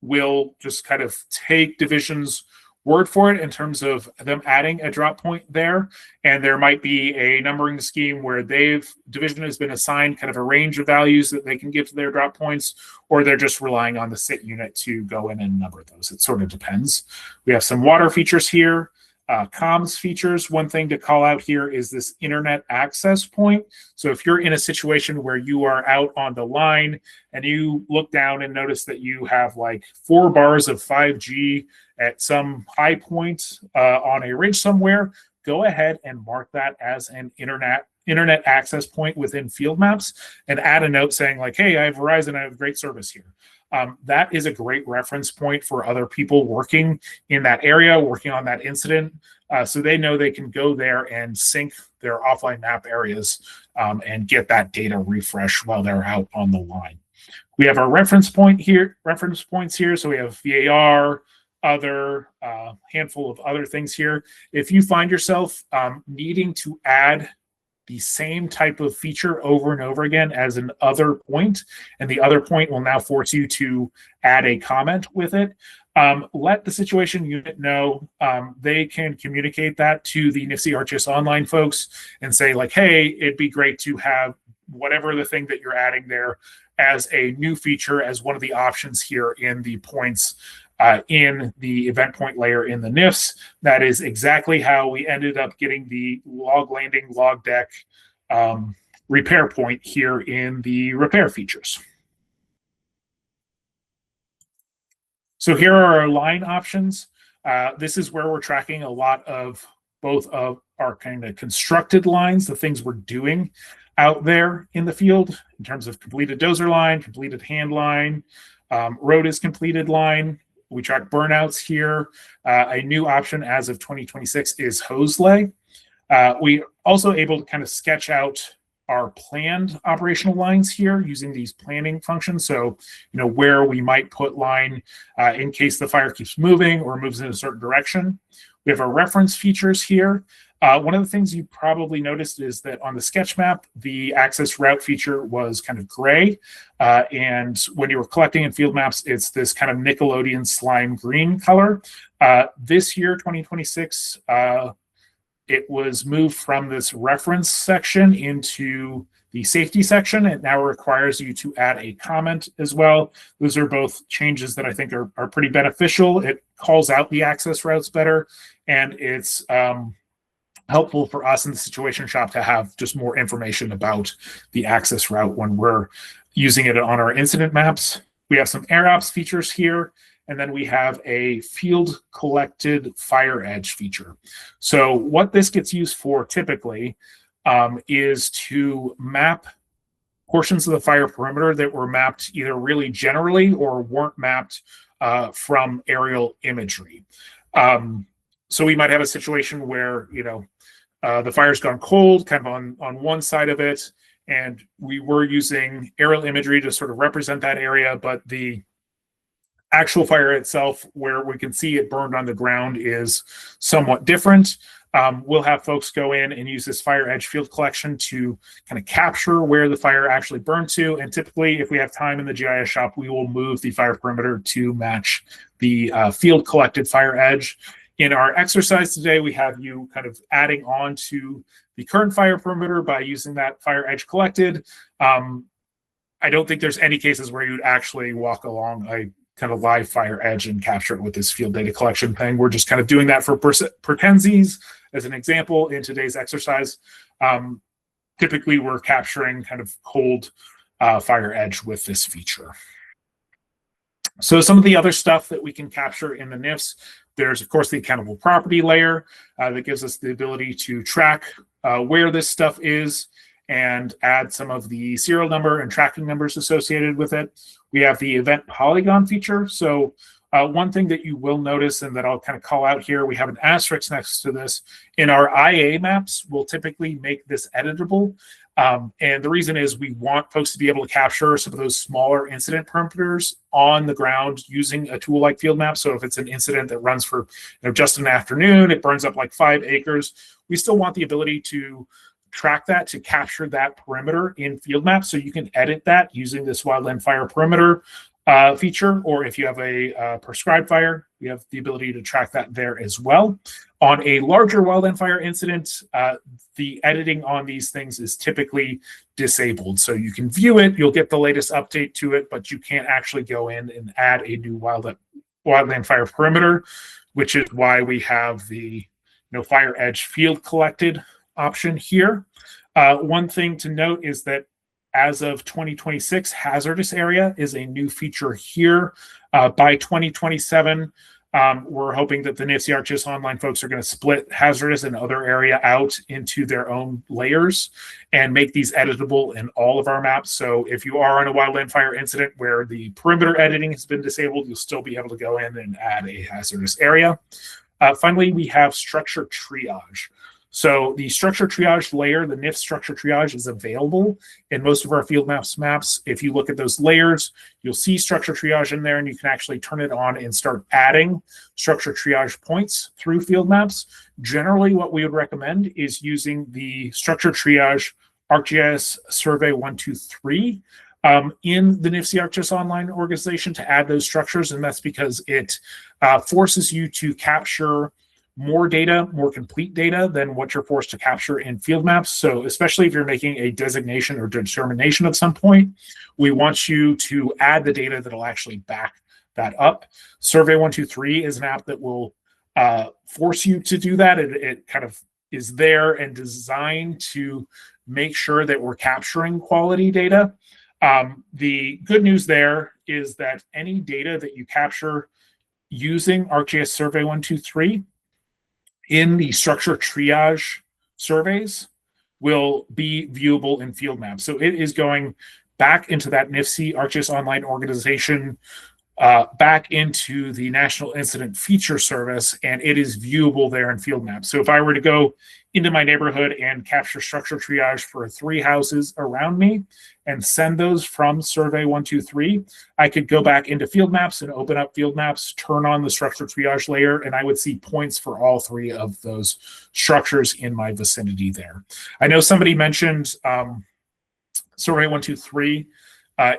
[SPEAKER 1] will just kind of take division's word for it in terms of them adding a drop point there. And there might be a numbering scheme where division has been assigned kind of a range of values that they can give to their drop points, or they're just relying on the SIT unit to go in and number those. It sort of depends. We have some water features here, comms features. One thing to call out here is this internet access point. So if you're in a situation where you are out on the line and you look down and notice that you have like 4 bars of 5G at some high point on a ridge somewhere, go ahead and mark that as an internet access point within Field Maps and add a note saying like, hey, I have Verizon, I have great service here. That is a great reference point for other people working in that area, working on that incident, so they know they can go there and sync their offline map areas and get that data refresh while they're out on the line. We have our reference points here. So we have VAR, other handful of other things here. If you find yourself needing to add the same type of feature over and over again as an other point, and the other point will now force you to add a comment with it, let the situation unit know. They can communicate that to the NIFC ArcGIS Online folks and say like, hey, it'd be great to have whatever the thing that you're adding there as a new feature, as one of the options here in the points in the event point layer in the NIFS. That is exactly how we ended up getting the log landing, log deck repair point here in the repair features. So here are our line options. This is where we're tracking a lot of both of our kind of constructed lines, the things we're doing out there in the field in terms of completed dozer line, completed hand line, road is completed line. We track burnouts here. A new option as of 2026 is hose lay. We also able to kind of sketch out our planned operational lines here using these planning functions. So, where we might put line in case the fire keeps moving or moves in a certain direction. We have our reference features here. One of the things you probably noticed is that on the sketch map, the access route feature was kind of gray. And when you were collecting in Field Maps, it's this kind of Nickelodeon slime green color. This year, 2026, it was moved from this reference section into the safety section. It now requires you to add a comment as well. Those are both changes that I think are pretty beneficial. It calls out the access routes better, and it's helpful for us in the situation shop to have just more information about the access route when we're using it on our incident maps. We have some air ops features here, and then we have a field collected fire edge feature. So what this gets used for typically is to map portions of the fire perimeter that were mapped either really generally or weren't mapped from aerial imagery. So we might have a situation where, the fire's gone cold, kind of on one side of it, and we were using aerial imagery to sort of represent that area, but the actual fire itself, where we can see it burned on the ground, is somewhat different. We'll have folks go in and use this fire edge field collection to kind of capture where the fire actually burned to. And typically, if we have time in the GIS shop, we will move the fire perimeter to match the field collected fire edge. In our exercise today, we have you kind of adding on to the current fire perimeter by using that fire edge collected. I don't think there's any cases where you'd actually walk along a kind of live fire edge and capture it with this field data collection thing. We're just kind of doing that for pretensies as an example in today's exercise. Typically, we're capturing kind of cold fire edge with this feature. So some of the other stuff that we can capture in the NIFS, there's, of course, the accountable property layer that gives us the ability to track where this stuff is and add some of the serial number and tracking numbers associated with it. We have the event polygon feature. So one thing that you will notice and that I'll kind of call out here, we have an asterisk next to this. In our IA maps, we'll typically make this editable. And the reason is we want folks to be able to capture some of those smaller incident perimeters on the ground using a tool like Field Map. So if it's an incident that runs for just an afternoon, it burns up like 5 acres, we still want the ability to track that, to capture that perimeter in Field Map. So you can edit that using this Wildland Fire perimeter feature, or if you have a prescribed fire, we have the ability to track that there as well. On a larger Wildland Fire incident, the editing on these things is typically disabled. So you can view it, you'll get the latest update to it, but you can't actually go in and add a new Wildland Fire perimeter, which is why we have the fire edge field collected option here. One thing to note is that as of 2026, hazardous area is a new feature here. By 2027, we're hoping that the NIFC ArcGIS Online folks are going to split hazardous and other area out into their own layers and make these editable in all of our maps. So if you are on a Wildland Fire incident where the perimeter editing has been disabled, you'll still be able to go in and add a hazardous area. Finally, we have structure triage. So the structure triage layer, the NIFS structure triage, is available in most of our field maps. If you look at those layers, you'll see structure triage in there, and you can actually turn it on and start adding structure triage points through field maps. Generally, what we would recommend is using the structure triage ArcGIS Survey 123 in the NIFC ArcGIS Online organization to add those structures, and that's because it forces you to capture more data, more complete data than what you're forced to capture in field maps. So especially if you're making a designation or determination at some point, we want you to add the data that'll actually back that up. Survey 123 is an app that will force you to do that. It kind of is there and designed to make sure that we're capturing quality data. The good news there is that any data that you capture using ArcGIS Survey 123 in the structure triage surveys will be viewable in field maps. So it is going back into that NIFC ArcGIS Online organization, back into the National Incident Feature Service, and it is viewable there in field maps. So if I were to go into my neighborhood and capture structure triage for 3 houses around me and send those from Survey 123, I could go back into field maps and open up field maps, turn on the structure triage layer, and I would see points for all 3 of those structures in my vicinity there. I know somebody mentioned Survey 123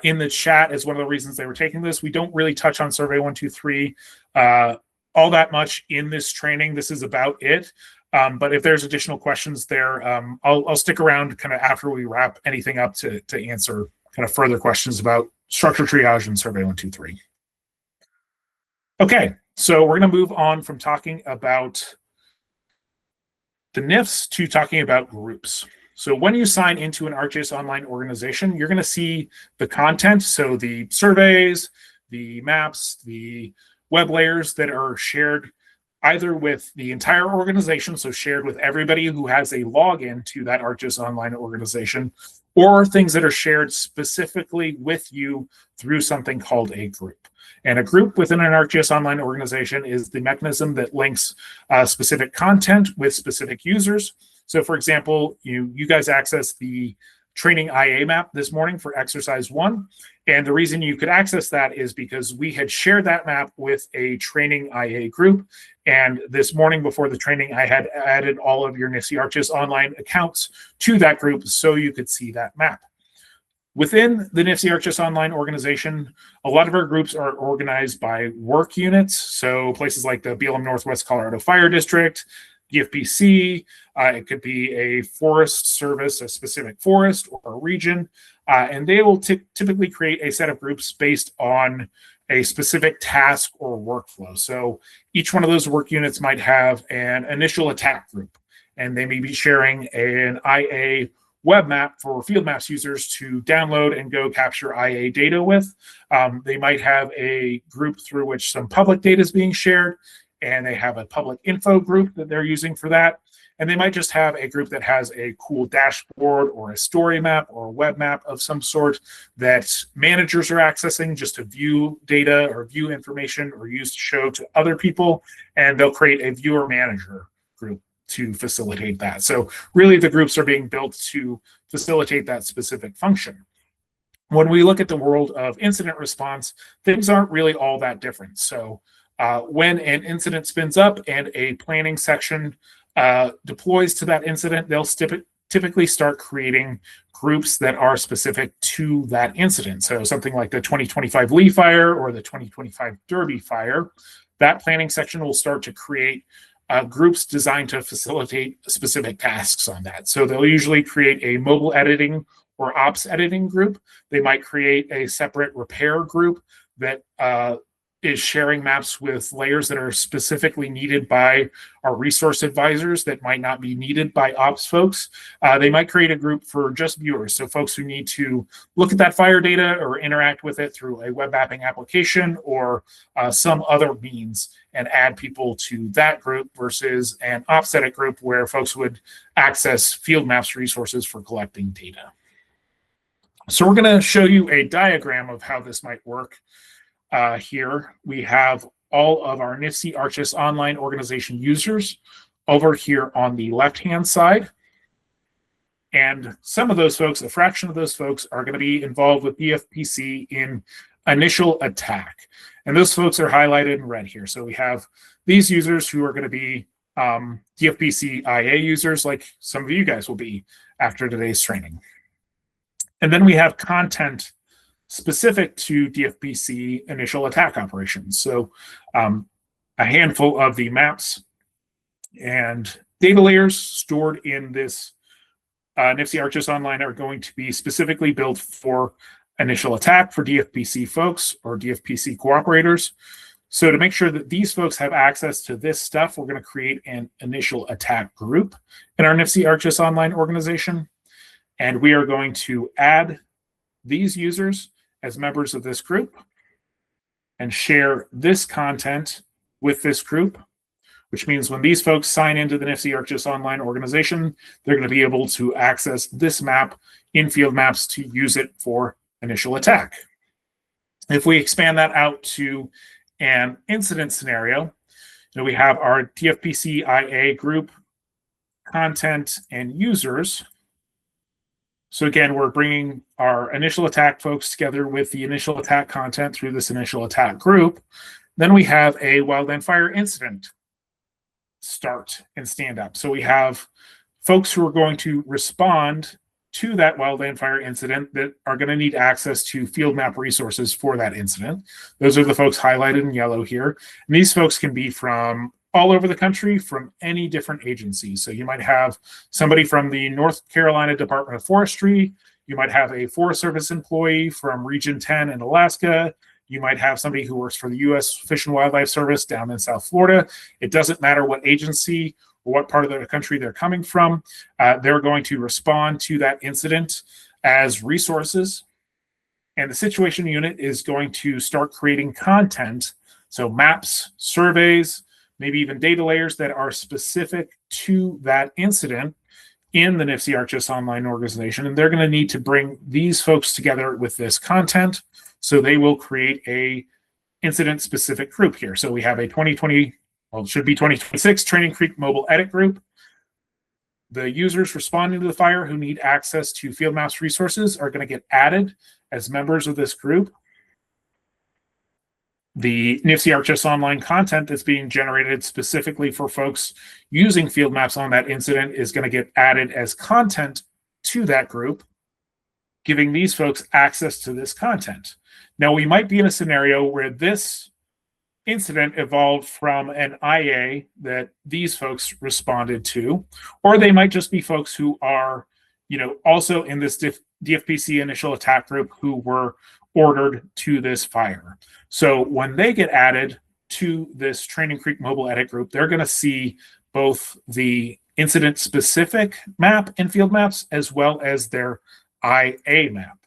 [SPEAKER 1] in the chat as one of the reasons they were taking this. We don't really touch on Survey 123 all that much in this training. This is about it. But if there's additional questions there, I'll stick around kind of after we wrap anything up to answer kind of further questions about structure triage and Survey 123. Okay, so we're going to move on from talking about the NIFS to talking about groups. So when you sign into an ArcGIS Online organization, you're going to see the content, so the surveys, the maps, the web layers that are shared either with the entire organization, so shared with everybody who has a login to that ArcGIS Online organization, or things that are shared specifically with you through something called a group. And a group within an ArcGIS Online organization is the mechanism that links specific content with specific users. So for example, you guys access the training IA map this morning for exercise 1. And the reason you could access that is because we had shared that map with a training IA group. And this morning before the training, I had added all of your NIFC ArcGIS Online accounts to that group so you could see that map. Within the NIFC ArcGIS Online organization, a lot of our groups are organized by work units. So places like the BLM Northwest Colorado Fire District, DFPC, it could be a forest service, a specific forest or a region, and they will typically create a set of groups based on a specific task or workflow. So each one of those work units might have an initial attack group, and they may be sharing an IA web map for field maps users to download and go capture IA data with. They might have a group through which some public data is being shared, and they have a public info group that they're using for that. And they might just have a group that has a cool dashboard or a story map or a web map of some sort that managers are accessing just to view data or view information or use to show to other people. And they'll create a viewer manager group to facilitate that. So really the groups are being built to facilitate that specific function. When we look at the world of incident response, things aren't really all that different. So when an incident spins up and a planning section deploys to that incident, they'll typically start creating groups that are specific to that incident. So something like the 2025 Lee Fire or the 2025 Derby Fire, that planning section will start to create groups designed to facilitate specific tasks on that. So they'll usually create a mobile editing or ops editing group. They might create a separate repair group that is sharing maps with layers that are specifically needed by our resource advisors that might not be needed by ops folks. They might create a group for just viewers, so folks who need to look at that fire data or interact with it through a web mapping application or some other means, and add people to that group versus an ops edit group where folks would access field maps resources for collecting data. So we're going to show you a diagram of how this might work. Here we have all of our NIFC ArcGIS Online organization users over here on the left-hand side. And some of those folks, a fraction of those folks, are going to be involved with DFPC in initial attack. And those folks are highlighted in red here. So we have these users who are going to be DFPC IA users, like some of you guys will be after today's training. And then we have content specific to DFPC initial attack operations. So a handful of the maps and data layers stored in this NIFC ArcGIS Online are going to be specifically built for initial attack for DFPC folks or DFPC cooperators. So to make sure that these folks have access to this stuff, we're going to create an initial attack group in our NIFC ArcGIS Online organization. And we are going to add these users as members of this group and share this content with this group, which means when these folks sign into the NIFC ArcGIS Online organization, they're going to be able to access this map in Field Maps to use it for initial attack. If we expand that out to an incident scenario, we have our DFPC IA group, content, and users. So again, we're bringing our initial attack folks together with the initial attack content through this initial attack group. Then we have a Wildland Fire incident start and stand up. So we have folks who are going to respond to that Wildland Fire incident that are going to need access to field map resources for that incident. Those are the folks highlighted in yellow here. And these folks can be from all over the country, from any different agency. So you might have somebody from the North Carolina Department of Forestry. You might have a Forest Service employee from Region 10 in Alaska. You might have somebody who works for the U.S. Fish and Wildlife Service down in South Florida. It doesn't matter what agency or what part of the country they're coming from. They're going to respond to that incident as resources. And the situation unit is going to start creating content. So maps, surveys, maybe even data layers that are specific to that incident in the NIFC ArcGIS Online organization. And they're going to need to bring these folks together with this content. So they will create a incident specific group here. So we have a 2020, well, it should be 2026 Training Creek mobile edit group. The users responding to the fire who need access to field maps resources are going to get added as members of this group. The NIFC ArcGIS Online content that's being generated specifically for folks using field maps on that incident is going to get added as content to that group, giving these folks access to this content. Now, we might be in a scenario where this incident evolved from an IA that these folks responded to, or they might just be folks who are, also in this DFPC initial attack group who were ordered to this fire. So when they get added to this Training Creek mobile edit group, they're going to see both the incident specific map and field maps as well as their IA map.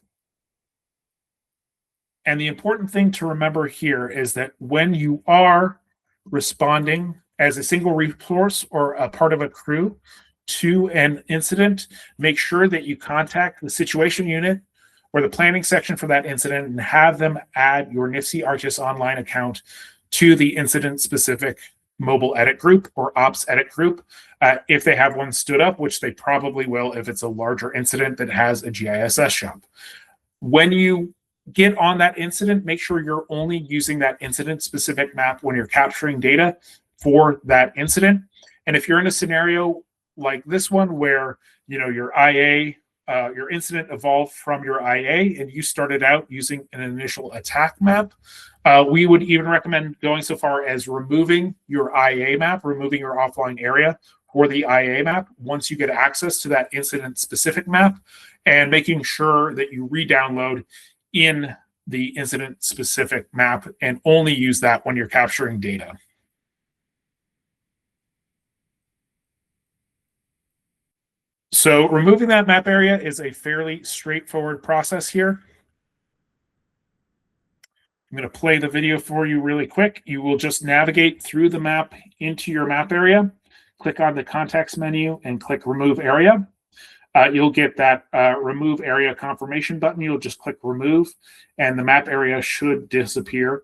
[SPEAKER 1] And the important thing to remember here is that when you are responding as a single resource or a part of a crew to an incident, make sure that you contact the situation unit or the planning section for that incident and have them add your NIFC ArcGIS Online account to the incident-specific mobile edit group or ops edit group if they have one stood up, which they probably will if it's a larger incident that has a GISS shop. When you get on that incident, make sure you're only using that incident-specific map when you're capturing data for that incident. And if you're in a scenario like this one where your IA, your incident evolved from your IA and you started out using an initial attack map, we would even recommend going so far as removing your IA map, removing your offline area for the IA map once you get access to that incident-specific map, and making sure that you re-download in the incident-specific map and only use that when you're capturing data. So removing that map area is a fairly straightforward process here. I'm going to play the video for you really quick. You will just navigate through the map into your map area, click on the context menu and click remove area. You'll get that remove area confirmation button. You'll just click remove and the map area should disappear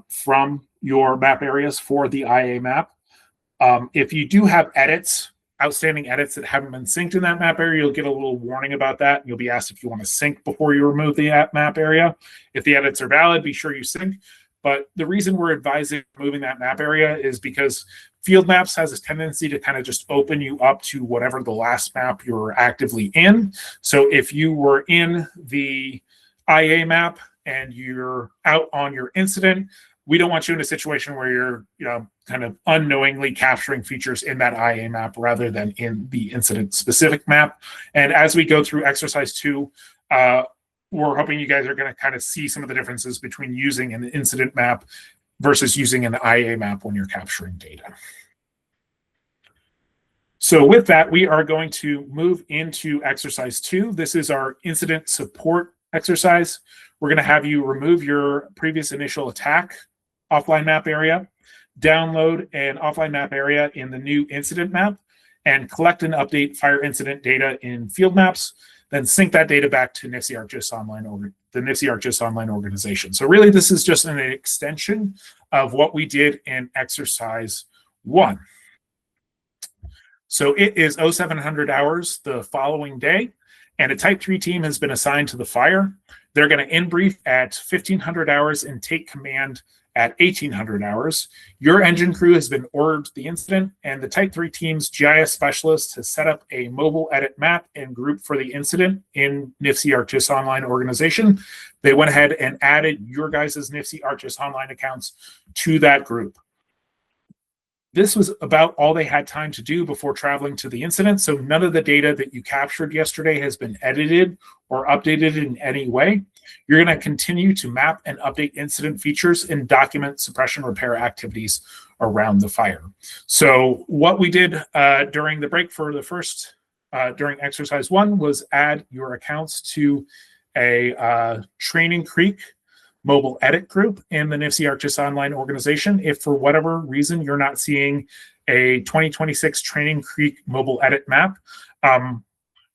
[SPEAKER 1] from your map areas for the IA map. If you do have edits, outstanding edits that haven't been synced in that map area, you'll get a little warning about that. You'll be asked if you want to sync before you remove the map area. If the edits are valid, be sure you sync. But the reason we're advising moving that map area is because field maps has a tendency to kind of just open you up to whatever the last map you're actively in. So if you were in the IA map and you're out on your incident, we don't want you in a situation where you're kind of unknowingly capturing features in that IA map rather than in the incident specific map. And as we go through exercise 2, we're hoping you guys are going to kind of see some of the differences between using an incident map versus using an IA map when you're capturing data. So with that, we are going to move into exercise 2. This is our incident support exercise. We're going to have you remove your previous initial attack offline map area, download an offline map area in the new incident map, and collect and update fire incident data in field maps, then sync that data back to NIFC ArcGIS Online or the NIFC ArcGIS Online organization. So really, this is just an extension of what we did in exercise 1. So it is 0700 hours the following day, and a Type 3 team has been assigned to the fire. They're going to in-brief at 1500 hours and take command at 1800 hours. Your engine crew has been ordered to the incident, and the Type 3 team's GIS specialist has set up a mobile edit map and group for the incident in NIFC ArcGIS Online organization. They went ahead and added your guys' NIFC ArcGIS Online accounts to that group. This was about all they had time to do before traveling to the incident, so none of the data that you captured yesterday has been edited or updated in any way. You're going to continue to map and update incident features and document suppression repair activities around the fire. So what we did during the break for the first, during exercise 1 was add your accounts to a Training Creek mobile edit group in the NIFC ArcGIS Online organization. If for whatever reason you're not seeing a 2026 Training Creek mobile edit map,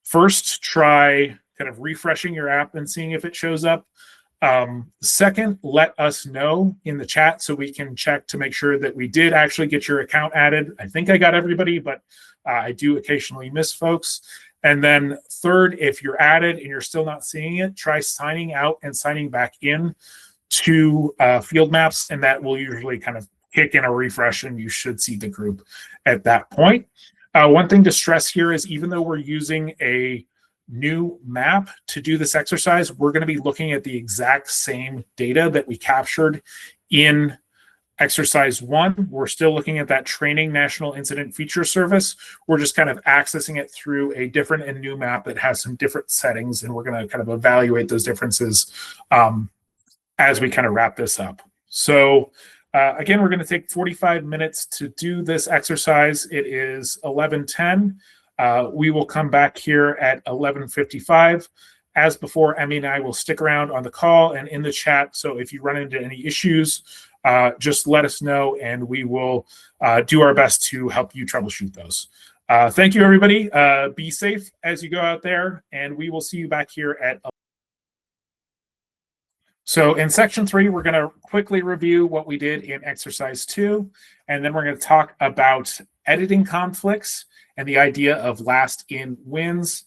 [SPEAKER 1] first try kind of refreshing your app and seeing if it shows up. Second, let us know in the chat so we can check to make sure that we did actually get your account added. I think I got everybody, but I do occasionally miss folks. And then third, if you're added and you're still not seeing it, try signing out and signing back in to field maps, and that will usually kind of kick in a refresh and you should see the group at that point. One thing to stress here is even though we're using a new map to do this exercise, we're going to be looking at the exact same data that we captured in exercise 1. We're still looking at that training National Incident Feature Service. We're just kind of accessing it through a different and new map that has some different settings, and we're going to kind of evaluate those differences as we kind of wrap this up. So again, we're going to take 45 minutes to do this exercise. It is 11:10. We will come back here at 11:55. As before, Emmy and I will stick around on the call and in the chat. So if you run into any issues, just let us know and we will do our best to help you troubleshoot those. Thank you, everybody. Be safe as you go out there, and we will see you back here at. So in section 3, we're going to quickly review what we did in exercise 2, and then we're going to talk about editing conflicts and the idea of last in wins,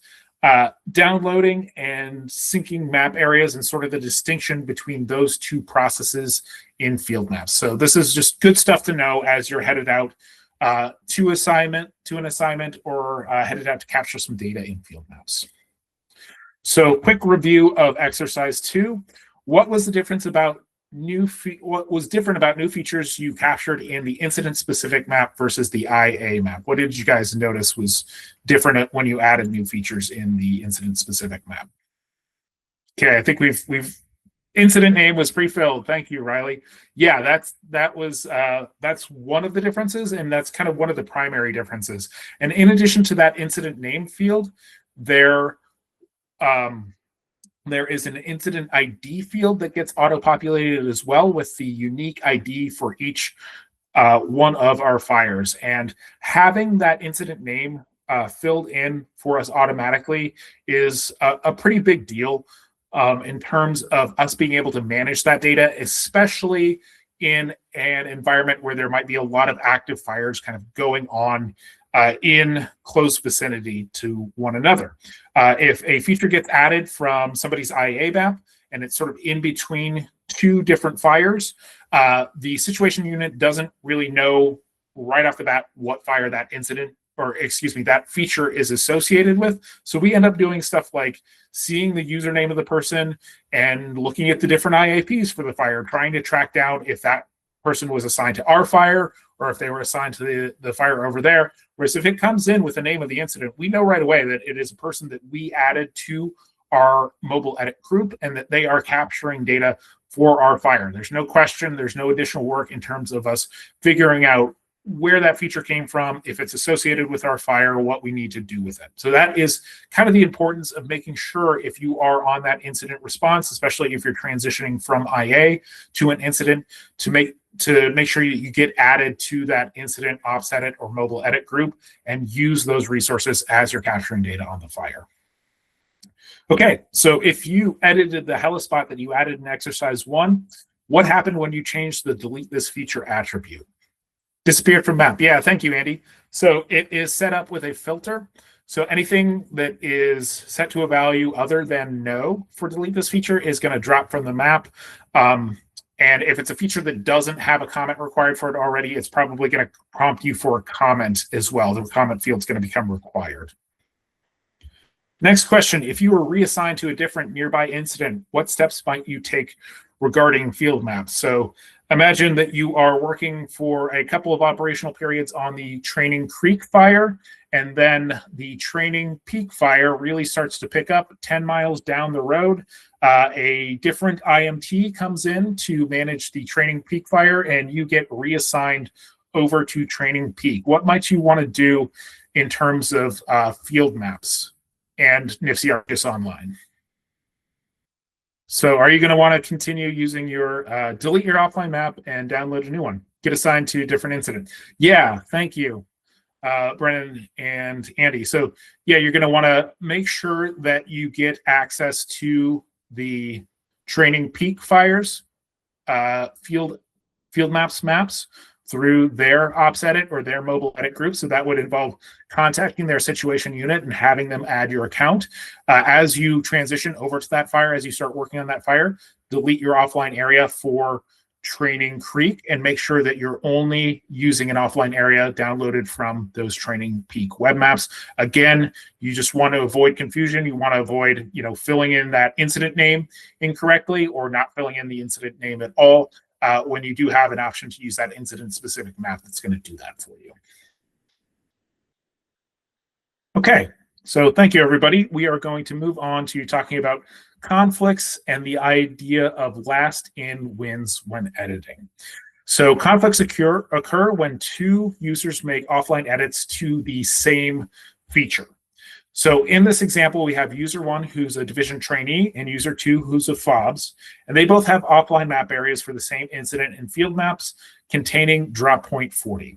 [SPEAKER 1] downloading and syncing map areas, and sort of the distinction between those two processes in field maps. So this is just good stuff to know as you're headed out to an assignment, or headed out to capture some data in field maps. So quick review of exercise 2. What was the difference about what was different about new features you captured in the incident-specific map versus the IA map? What did you guys notice was different when you added new features in the incident-specific map? Okay, I think we've incident name was pre-filled. Thank you, Riley. Yeah, that's one of the differences, and that's kind of one of the primary differences. And in addition to that incident name field, there is an incident ID field that gets auto-populated as well with the unique ID for each one of our fires. And having that incident name filled in for us automatically is a pretty big deal in terms of us being able to manage that data, especially in an environment where there might be a lot of active fires kind of going on in close vicinity to one another. If a feature gets added from somebody's IA map and it's sort of in between two different fires, the situation unit doesn't really know right off the bat what fire that that feature is associated with. So we end up doing stuff like seeing the username of the person and looking at the different IAPs for the fire, trying to track down if that person was assigned to our fire or if they were assigned to the fire over there. Whereas if it comes in with the name of the incident, we know right away that it is a person that we added to our mobile edit group and that they are capturing data for our fire. There's no question, there's no additional work in terms of us figuring out where that feature came from, if it's associated with our fire, what we need to do with it. So that is kind of the importance of making sure if you are on that incident response, especially if you're transitioning from IA to an incident, to make sure you get added to that incident ops edit or mobile edit group and use those resources as you're capturing data on the fire. Okay, so if you edited the HeliSpot that you added in exercise 1, what happened when you changed the delete this feature attribute? Disappeared from map. Yeah, thank you, Andy. So it is set up with a filter. So anything that is set to a value other than no for delete this feature is going to drop from the map. And if it's a feature that doesn't have a comment required for it already, it's probably going to prompt you for a comment as well. The comment field is going to become required. Next question, if you were reassigned to a different nearby incident, what steps might you take regarding field maps? So imagine that you are working for a couple of operational periods on the Training Creek fire, and then the Training Peak fire really starts to pick up 10 miles down the road. A different IMT comes in to manage the Training Peak fire, and you get reassigned over to Training Peak. What might you want to do in terms of field maps and NIFC ArcGIS Online? So are you going to want to continue using your delete your offline map and download a new one? Get assigned to a different incident. Yeah, thank you, Brennan and Andy. So yeah, you're going to want to make sure that you get access to the training peak fires, field maps through their ops edit or their mobile edit group. So that would involve contacting their situation unit and having them add your account. As you transition over to that fire, as you start working on that fire, delete your offline area for training Creek and make sure that you're only using an offline area downloaded from those training peak web maps. Again, you just want to avoid confusion. You want to avoid, filling in that incident name incorrectly or not filling in the incident name at all. When you do have an option to use that incident-specific map that's going to do that for you. Okay, so thank you, everybody. We are going to move on to talking about conflicts and the idea of last in wins when editing. So conflicts occur when two users make offline edits to the same feature. So in this example, we have user 1 who's a division trainee and user 2 who's a FOBS, and they both have offline map areas for the same incident and field maps containing drop point 40.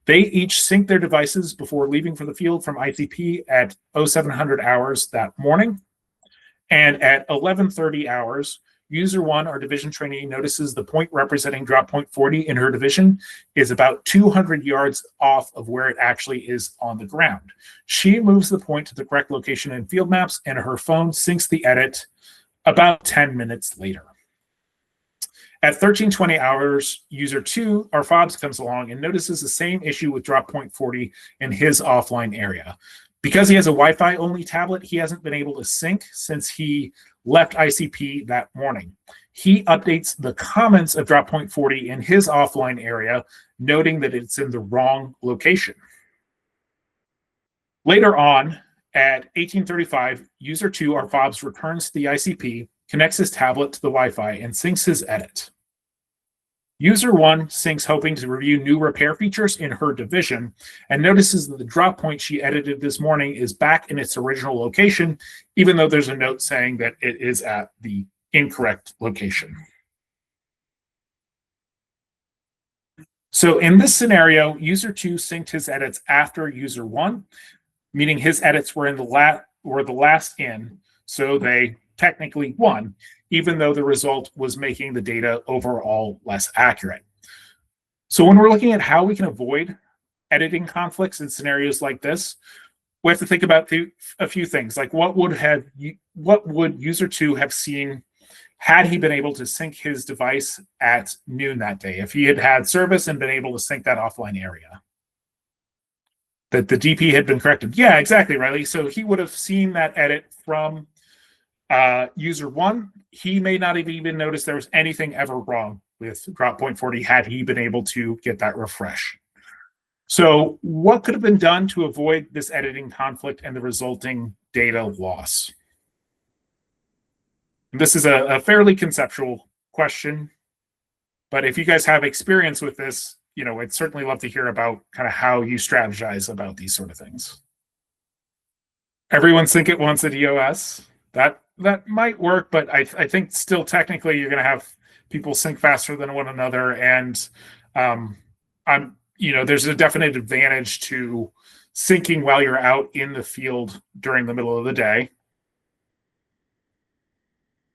[SPEAKER 1] They each sync their devices before leaving for the field from ICP at 0700 hours that morning. And at 11:30 hours, user 1, our division trainee, notices the point representing drop point 40 in her division is about 200 yards off of where it actually is on the ground. She moves the point to the correct location in field maps, and her phone syncs the edit about 10 minutes later. At 13:20 hours, user 2, our FOBS, comes along and notices the same issue with drop point 40 in his offline area. Because he has a Wi-Fi only tablet, he hasn't been able to sync since he left ICP that morning. He updates the comments of drop point 40 in his offline area, noting that it's in the wrong location. Later on, at 18:35, user 2, our FOBS, returns to the ICP, connects his tablet to the Wi-Fi, and syncs his edit. User 1 syncs hoping to review new repair features in her division and notices that the drop point she edited this morning is back in its original location, even though there's a note saying that it is at the incorrect location. So in this scenario, user 2 synced his edits after user 1, meaning his edits were the last in, so they technically won, even though the result was making the data overall less accurate. So when we're looking at how we can avoid editing conflicts in scenarios like this, we have to think about a few things, like what would user 2 have seen had he been able to sync his device at noon that day, if he had had service and been able to sync that offline area? That the DP had been corrected. Yeah, exactly, Riley. So he would have seen that edit from user 1. He may not have even noticed there was anything ever wrong with drop point 40 had he been able to get that refresh. So what could have been done to avoid this editing conflict and the resulting data loss? This is a fairly conceptual question, but if you guys have experience with this, I'd certainly love to hear about kind of how you strategize about these sort of things. Everyone sync at once at EOS. That might work, but I think still technically you're going to have people sync faster than one another, and there's a definite advantage to syncing while you're out in the field during the middle of the day.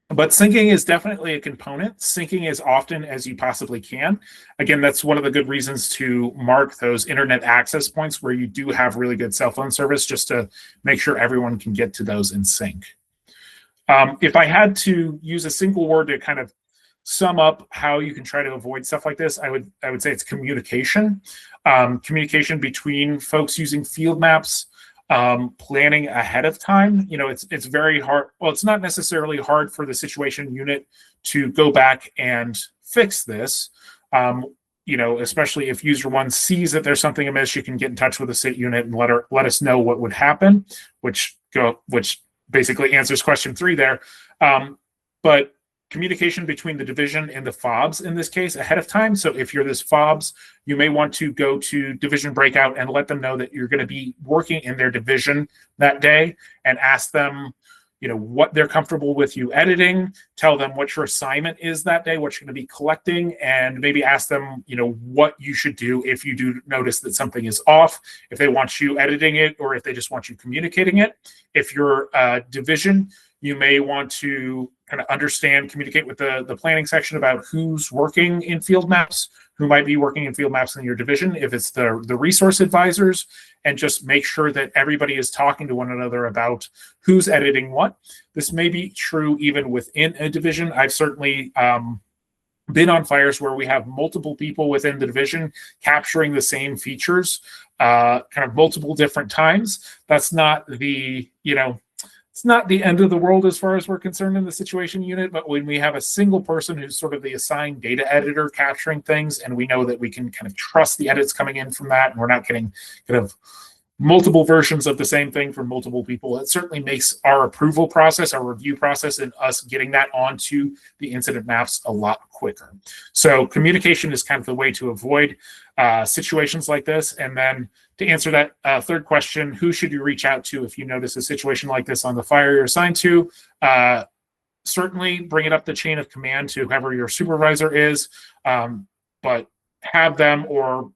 [SPEAKER 1] But syncing is definitely a component. Syncing as often as you possibly can. Again, that's one of the good reasons to mark those internet access points where you do have really good cell phone service, just to make sure everyone can get to those in sync. If I had to use a single word to kind of sum up how you can try to avoid stuff like this, I would say it's communication. Communication between folks using field maps, planning ahead of time. It's very hard. Well, it's not necessarily hard for the situation unit to go back and fix this. Especially if user 1 sees that there's something amiss, you can get in touch with the SIT unit and let us know what would happen, which basically answers question 3 there. But communication between the division and the FOBS in this case ahead of time. So if you're this FOBS, you may want to go to division breakout and let them know that you're going to be working in their division that day and ask them, what they're comfortable with you editing, tell them what your assignment is that day, what you're going to be collecting, and maybe ask them, what you should do if you do notice that something is off, if they want you editing it or if they just want you communicating it. If you're division, You may want to kind of understand, communicate with the planning section about who's working in field maps, who might be working in field maps in your division, if it's the resource advisors, and just make sure that everybody is talking to one another about who's editing what. This may be true even within a division. I've certainly been on fires where we have multiple people within the division capturing the same features kind of multiple different times. That's not the, it's not the end of the world as far as we're concerned in the situation unit, but when we have a single person who's sort of the assigned data editor capturing things, and we know that we can kind of trust the edits coming in from that, and we're not getting kind of multiple versions of the same thing from multiple people, it certainly makes our approval process, our review process, and us getting that onto the incident maps a lot quicker. So communication is kind of the way to avoid situations like this. And then to answer that third question, who should you reach out to if you notice a situation like this on the fire you're assigned to? Certainly bring it up the chain of command to whoever your supervisor is, but have them, or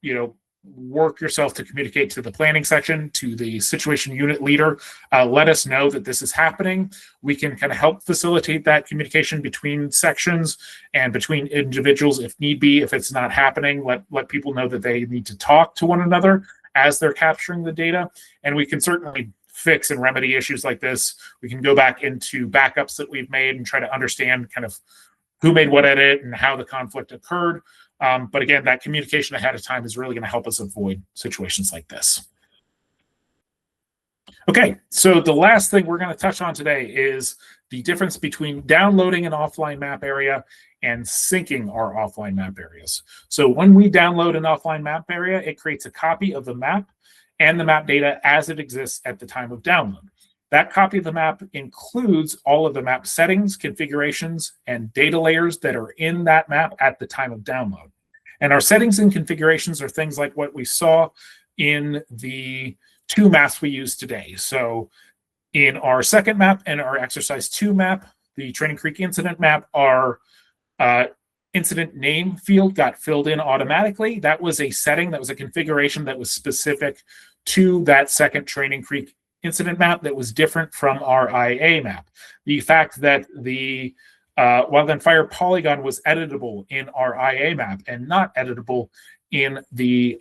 [SPEAKER 1] work yourself to communicate to the planning section, to the situation unit leader. Let us know that this is happening. We can kind of help facilitate that communication between sections and between individuals if need be. If it's not happening, let people know that they need to talk to one another as they're capturing the data. And we can certainly fix and remedy issues like this. We can go back into backups that we've made and try to understand kind of who made what edit and how the conflict occurred. But again, that communication ahead of time is really going to help us avoid situations like this. Okay, so the last thing we're going to touch on today is the difference between downloading an offline map area and syncing our offline map areas. So when we download an offline map area, it creates a copy of the map and the map data as it exists at the time of download. That copy of the map includes all of the map settings, configurations, and data layers that are in that map at the time of download. And our settings and configurations are things like what we saw in the two maps we use today. So in our second map and our exercise 2 map, the Training Creek incident map, our incident name field got filled in automatically. That was a setting, that was a configuration that was specific to that second Training Creek incident map that was different from our IA map. The fact that the Wildland Fire polygon was editable in our IA map and not editable in the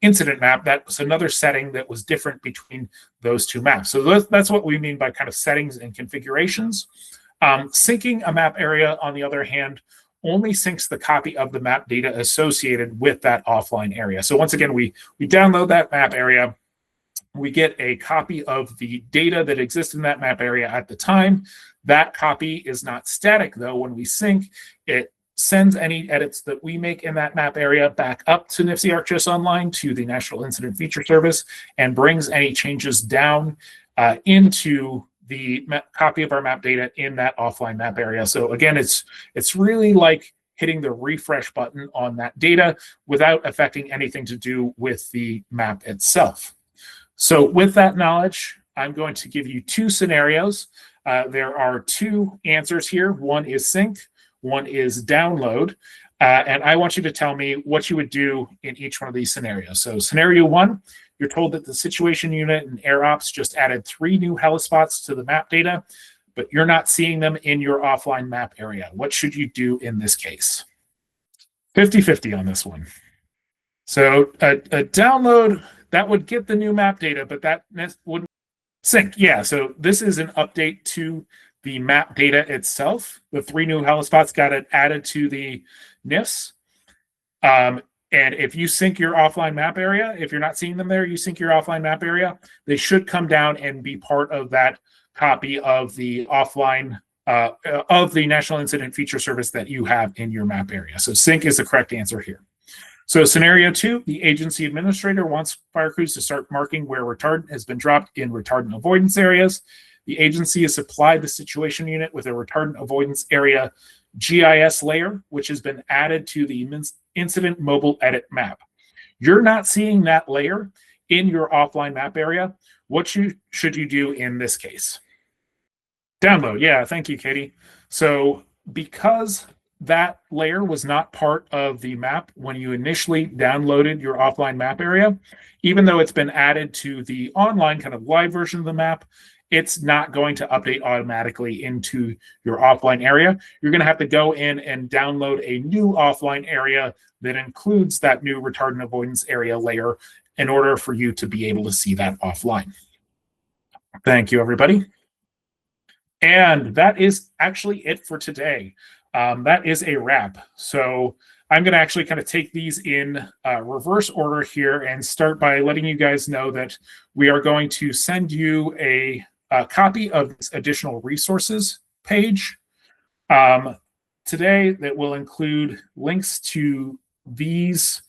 [SPEAKER 1] incident map, that was another setting that was different between those two maps. So that's what we mean by kind of settings and configurations. Syncing a map area, on the other hand, only syncs the copy of the map data associated with that offline area. So once again, we download that map area. We get a copy of the data that exists in that map area at the time. That copy is not static, though. When we sync, it sends any edits that we make in that map area back up to NIFC ArcGIS Online, to the National Incident Feature Service, and brings any changes down into the copy of our map data in that offline map area. So again, it's really like hitting the refresh button on that data without affecting anything to do with the map itself. So with that knowledge, I'm going to give you two scenarios. There are two answers here. One is sync, one is download. And I want you to tell me what you would do in each one of these scenarios. So scenario 1, you're told that the situation unit and air ops just added 3 new heliphones to the map data, but you're not seeing them in your offline map area. What should you do in this case? 50-50 on this one. So a download, that would get the new map data, but that wouldn't sync. Yeah, so this is an update to the map data itself. The 3 new heliphones got it added to the NIFS. And if you sync your offline map area, if you're not seeing them there, you sync your offline map area, they should come down and be part of that copy of the offline of the National Incident Feature Service that you have in your map area. So sync is the correct answer here. So scenario 2, the agency administrator wants fire crews to start marking where retardant has been dropped in retardant avoidance areas. The agency has supplied the situation unit with a retardant avoidance area GIS layer, which has been added to the incident mobile edit map. You're not seeing that layer in your offline map area. What should you do in this case? Download. Yeah, thank you, Katie. So because that layer was not part of the map when you initially downloaded your offline map area, even though it's been added to the online kind of live version of the map, it's not going to update automatically into your offline area. You're going to have to go in and download a new offline area that includes that new retardant avoidance area layer in order for you to be able to see that offline. Thank you, everybody. And that is actually it for today. That is a wrap. So I'm going to actually kind of take these in reverse order here and start by letting you guys know that we are going to send you a copy of this additional resources page today that will include links to these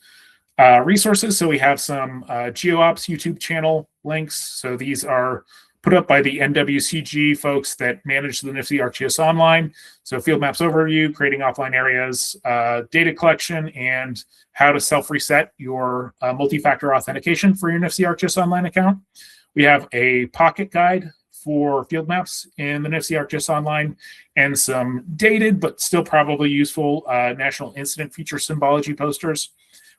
[SPEAKER 1] resources. So we have some GeoOps YouTube channel links. So these are put up by the NWCG folks that manage the NIFC ArcGIS Online. So field maps overview, creating offline areas, data collection, and how to self-reset your multi-factor authentication for your NIFC ArcGIS Online account. We have a pocket guide for field maps in the NIFC ArcGIS Online, and some dated but still probably useful National Incident Feature Symbology posters.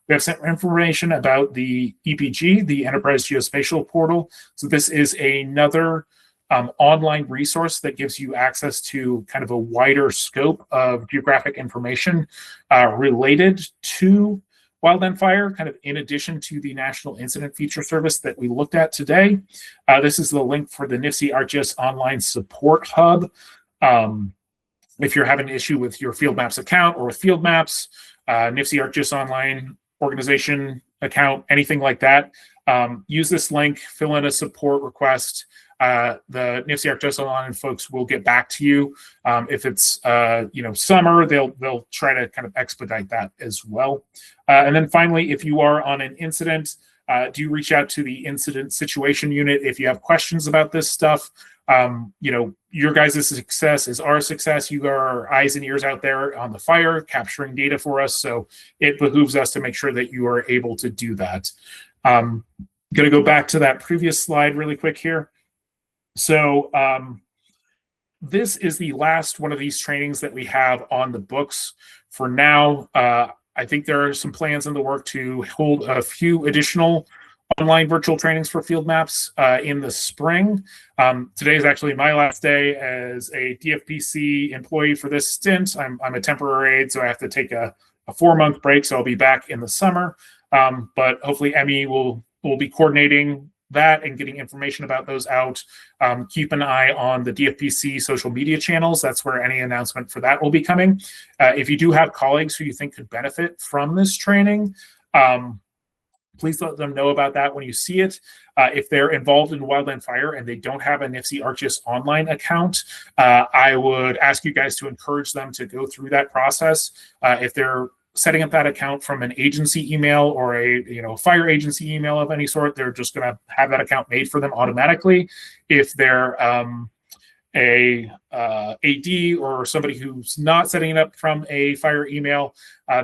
[SPEAKER 1] We have some information about the EPG, the Enterprise Geospatial Portal. So this is another online resource that gives you access to kind of a wider scope of geographic information related to Wildland Fire, kind of in addition to the National Incident Feature Service that we looked at today. This is the link for the NIFC ArcGIS Online Support Hub. If you're having an issue with your Field Maps account or with Field Maps, NIFC ArcGIS Online organization account, anything like that, use this link, fill in a support request. The NIFC ArcGIS Online folks will get back to you. If it's summer, they'll try to kind of expedite that as well. And then finally, if you are on an incident, do reach out to the incident situation unit if you have questions about this stuff. Your guys' success is our success. You are our eyes and ears out there on the fire, capturing data for us. So it behooves us to make sure that you are able to do that. I'm going to go back to that previous slide really quick here. So this is the last one of these trainings that we have on the books for now. I think there are some plans in the work to hold a few additional online virtual trainings for field maps in the spring. Today is actually my last day as a DFPC employee for this stint. I'm a temporary aide, so I have to take a 4-month break, so I'll be back in the summer. But hopefully Emmy will be coordinating that and getting information about those out. Keep an eye on the DFPC social media channels. That's where any announcement for that will be coming. If you do have colleagues who you think could benefit from this training, please let them know about that when you see it. If they're involved in Wildland Fire and they don't have a NIFC ArcGIS Online account, I would ask you guys to encourage them to go through that process. If they're setting up that account from an agency email or a fire agency email of any sort, they're just going to have that account made for them automatically. If they're a AD or somebody who's not setting it up from a fire email,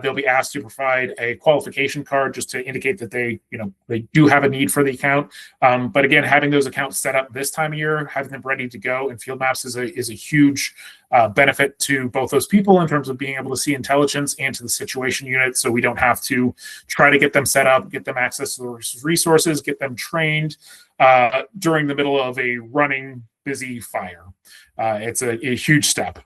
[SPEAKER 1] they'll be asked to provide a qualification card just to indicate that they do have a need for the account. But again, having those accounts set up this time of year, having them ready to go in field maps is a huge benefit to both those people in terms of being able to see intelligence and to the situation unit. So we don't have to try to get them set up, get them access to the resources, get them trained during the middle of a running busy fire. It's a huge step.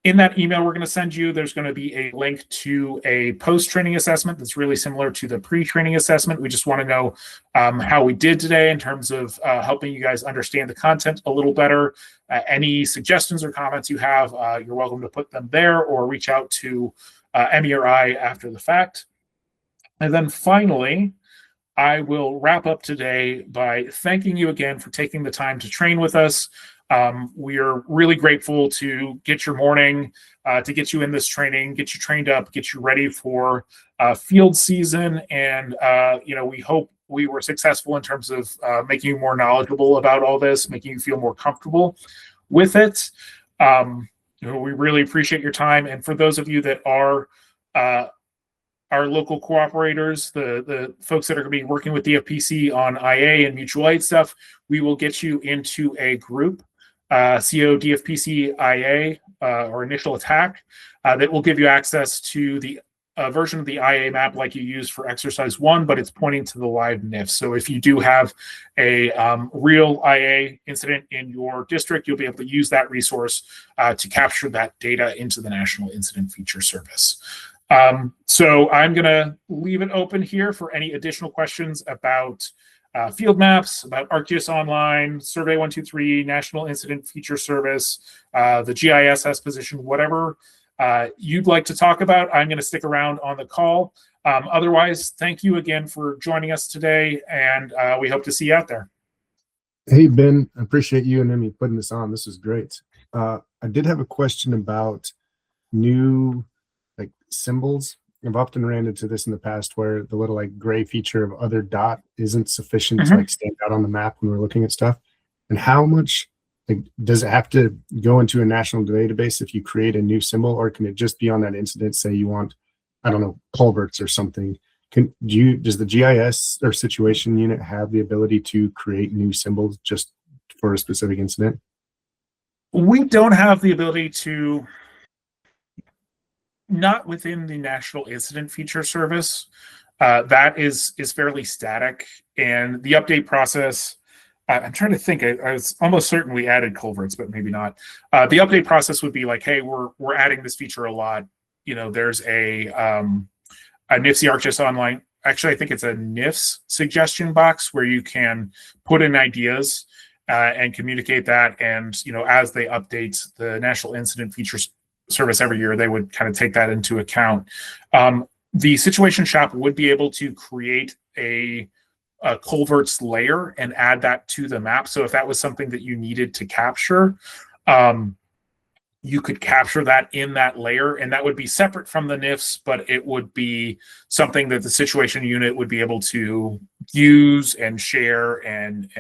[SPEAKER 1] In that email we're going to send you, there's going to be a link to a post-training assessment that's really similar to the pre-training assessment. We just want to know how we did today in terms of helping you guys understand the content a little better. Any suggestions or comments you have, you're welcome to put them there or reach out to Emmy or I after the fact. And then finally, I will wrap up today by thanking you again for taking the time to train with us. We are really grateful to get your morning, to get you in this training, get you trained up, get you ready for field season. And, we hope we were successful in terms of making you more knowledgeable about all this, making you feel more comfortable with it. We really appreciate your time. And for those of you that are our local cooperators, the folks that are going to be working with DFPC on IA and mutual aid stuff, we will get you into a group, CO DFPC IA or initial attack, that will give you access to the a version of the IA map like you used for exercise 1, but it's pointing to the live NIFS. So if you do have a real IA incident in your district, you'll be able to use that resource to capture that data into the National Incident Feature Service. So I'm going to leave it open here for any additional questions about field maps, about ArcGIS Online, Survey 123, National Incident Feature Service, the GISS position, whatever you'd like to talk about. I'm going to stick around on the call. Otherwise, thank you again for joining us today, and we hope to see you out there.
[SPEAKER 7] Hey, Ben, I appreciate you and Emmy putting this on. This is great. I did have a question about new symbols. I've often ran into this in the past where the little gray feature of other dot isn't sufficient to stand out on the map when we're looking at stuff. And how much does it have to go into a national database if you create a new symbol, or can it just be on that incident? Say you want, I don't know, culverts or something. Does the GIS or situation unit have the ability to create new symbols just for a specific incident?
[SPEAKER 1] We don't have the ability to. Not within the National Incident Feature Service. That is fairly static, and the update process. I'm trying to think. I was almost certain we added culverts, but maybe not. The update process would be like, hey, we're adding this feature a lot. There's a NIFC ArcGIS Online. Actually, I think it's a NIFS suggestion box where you can put in ideas and communicate that. And as they update the National Incident Feature Service every year, they would kind of take that into account. The situation shop would be able to create a culverts layer and add that to the map. So if that was something that you needed to capture, you could capture that in that layer, and that would be separate from the NIFS, but it would be something that the situation unit would be able to use and share and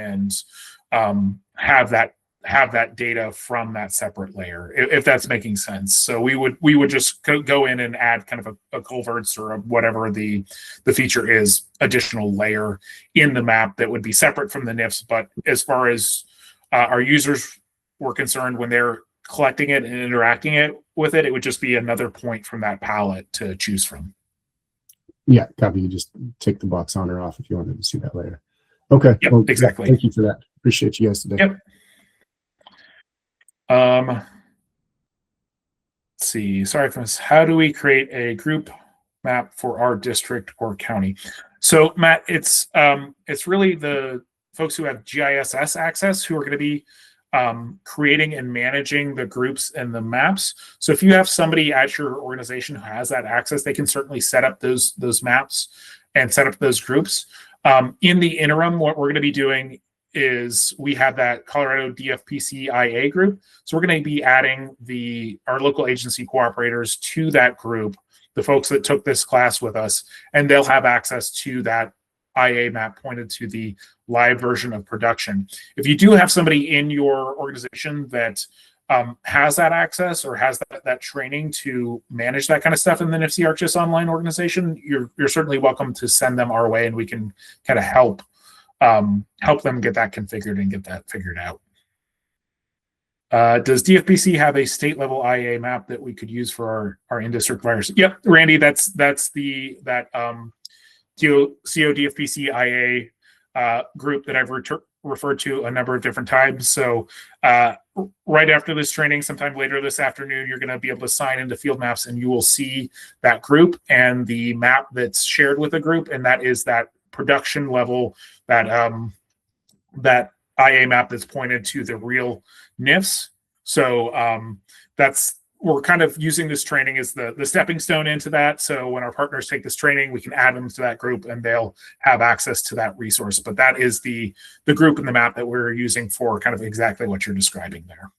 [SPEAKER 1] have that data from that separate layer, if that's making sense. So we would just go in and add kind of a culverts or whatever the feature is, additional layer in the map that would be separate from the NIFS. But as far as our users were concerned, when they're collecting it and interacting with it, it would just be another point from that palette to choose from.
[SPEAKER 7] Yeah, copy. You just take the box on or off if you wanted to see that later. Okay.
[SPEAKER 1] Yep,
[SPEAKER 7] well,
[SPEAKER 1] exactly.
[SPEAKER 7] Thank you for that. Appreciate you guys today.
[SPEAKER 1] Yep. Let's see. Sorry for this. How do we create a group map for our district or county? So, Matt, it's really the folks who have GISS access who are going to be creating and managing the groups and the maps. So, if you have somebody at your organization who has that access, they can certainly set up those maps and set up those groups. In the interim, what we're going to be doing is we have that Colorado DFPC IA group. So we're going to be adding our local agency cooperators to that group, the folks that took this class with us, and they'll have access to that IA map pointed to the live version of production. If you do have somebody in your organization that has that access or has that training to manage that kind of stuff in the NIFC ArcGIS Online organization, you're certainly welcome to send them our way, and we can kind of help them get that configured and get that figured out. Does DFPC have a state level IA map that we could use for our in-district virus? Yep, Randy, that's that DFPC IA group that I've referred to a number of different times. So right after this training, sometime later this afternoon, you're going to be able to sign into Field Maps, and you will see that group and the map that's shared with the group, and that is that production level, that IA map that's pointed to the real NIFS. So we're kind of using this training as the stepping stone into that. So when our partners take this training, we can add them to that group and they'll have access to that resource. But that is the group in the map that we're using for kind of exactly what you're describing there.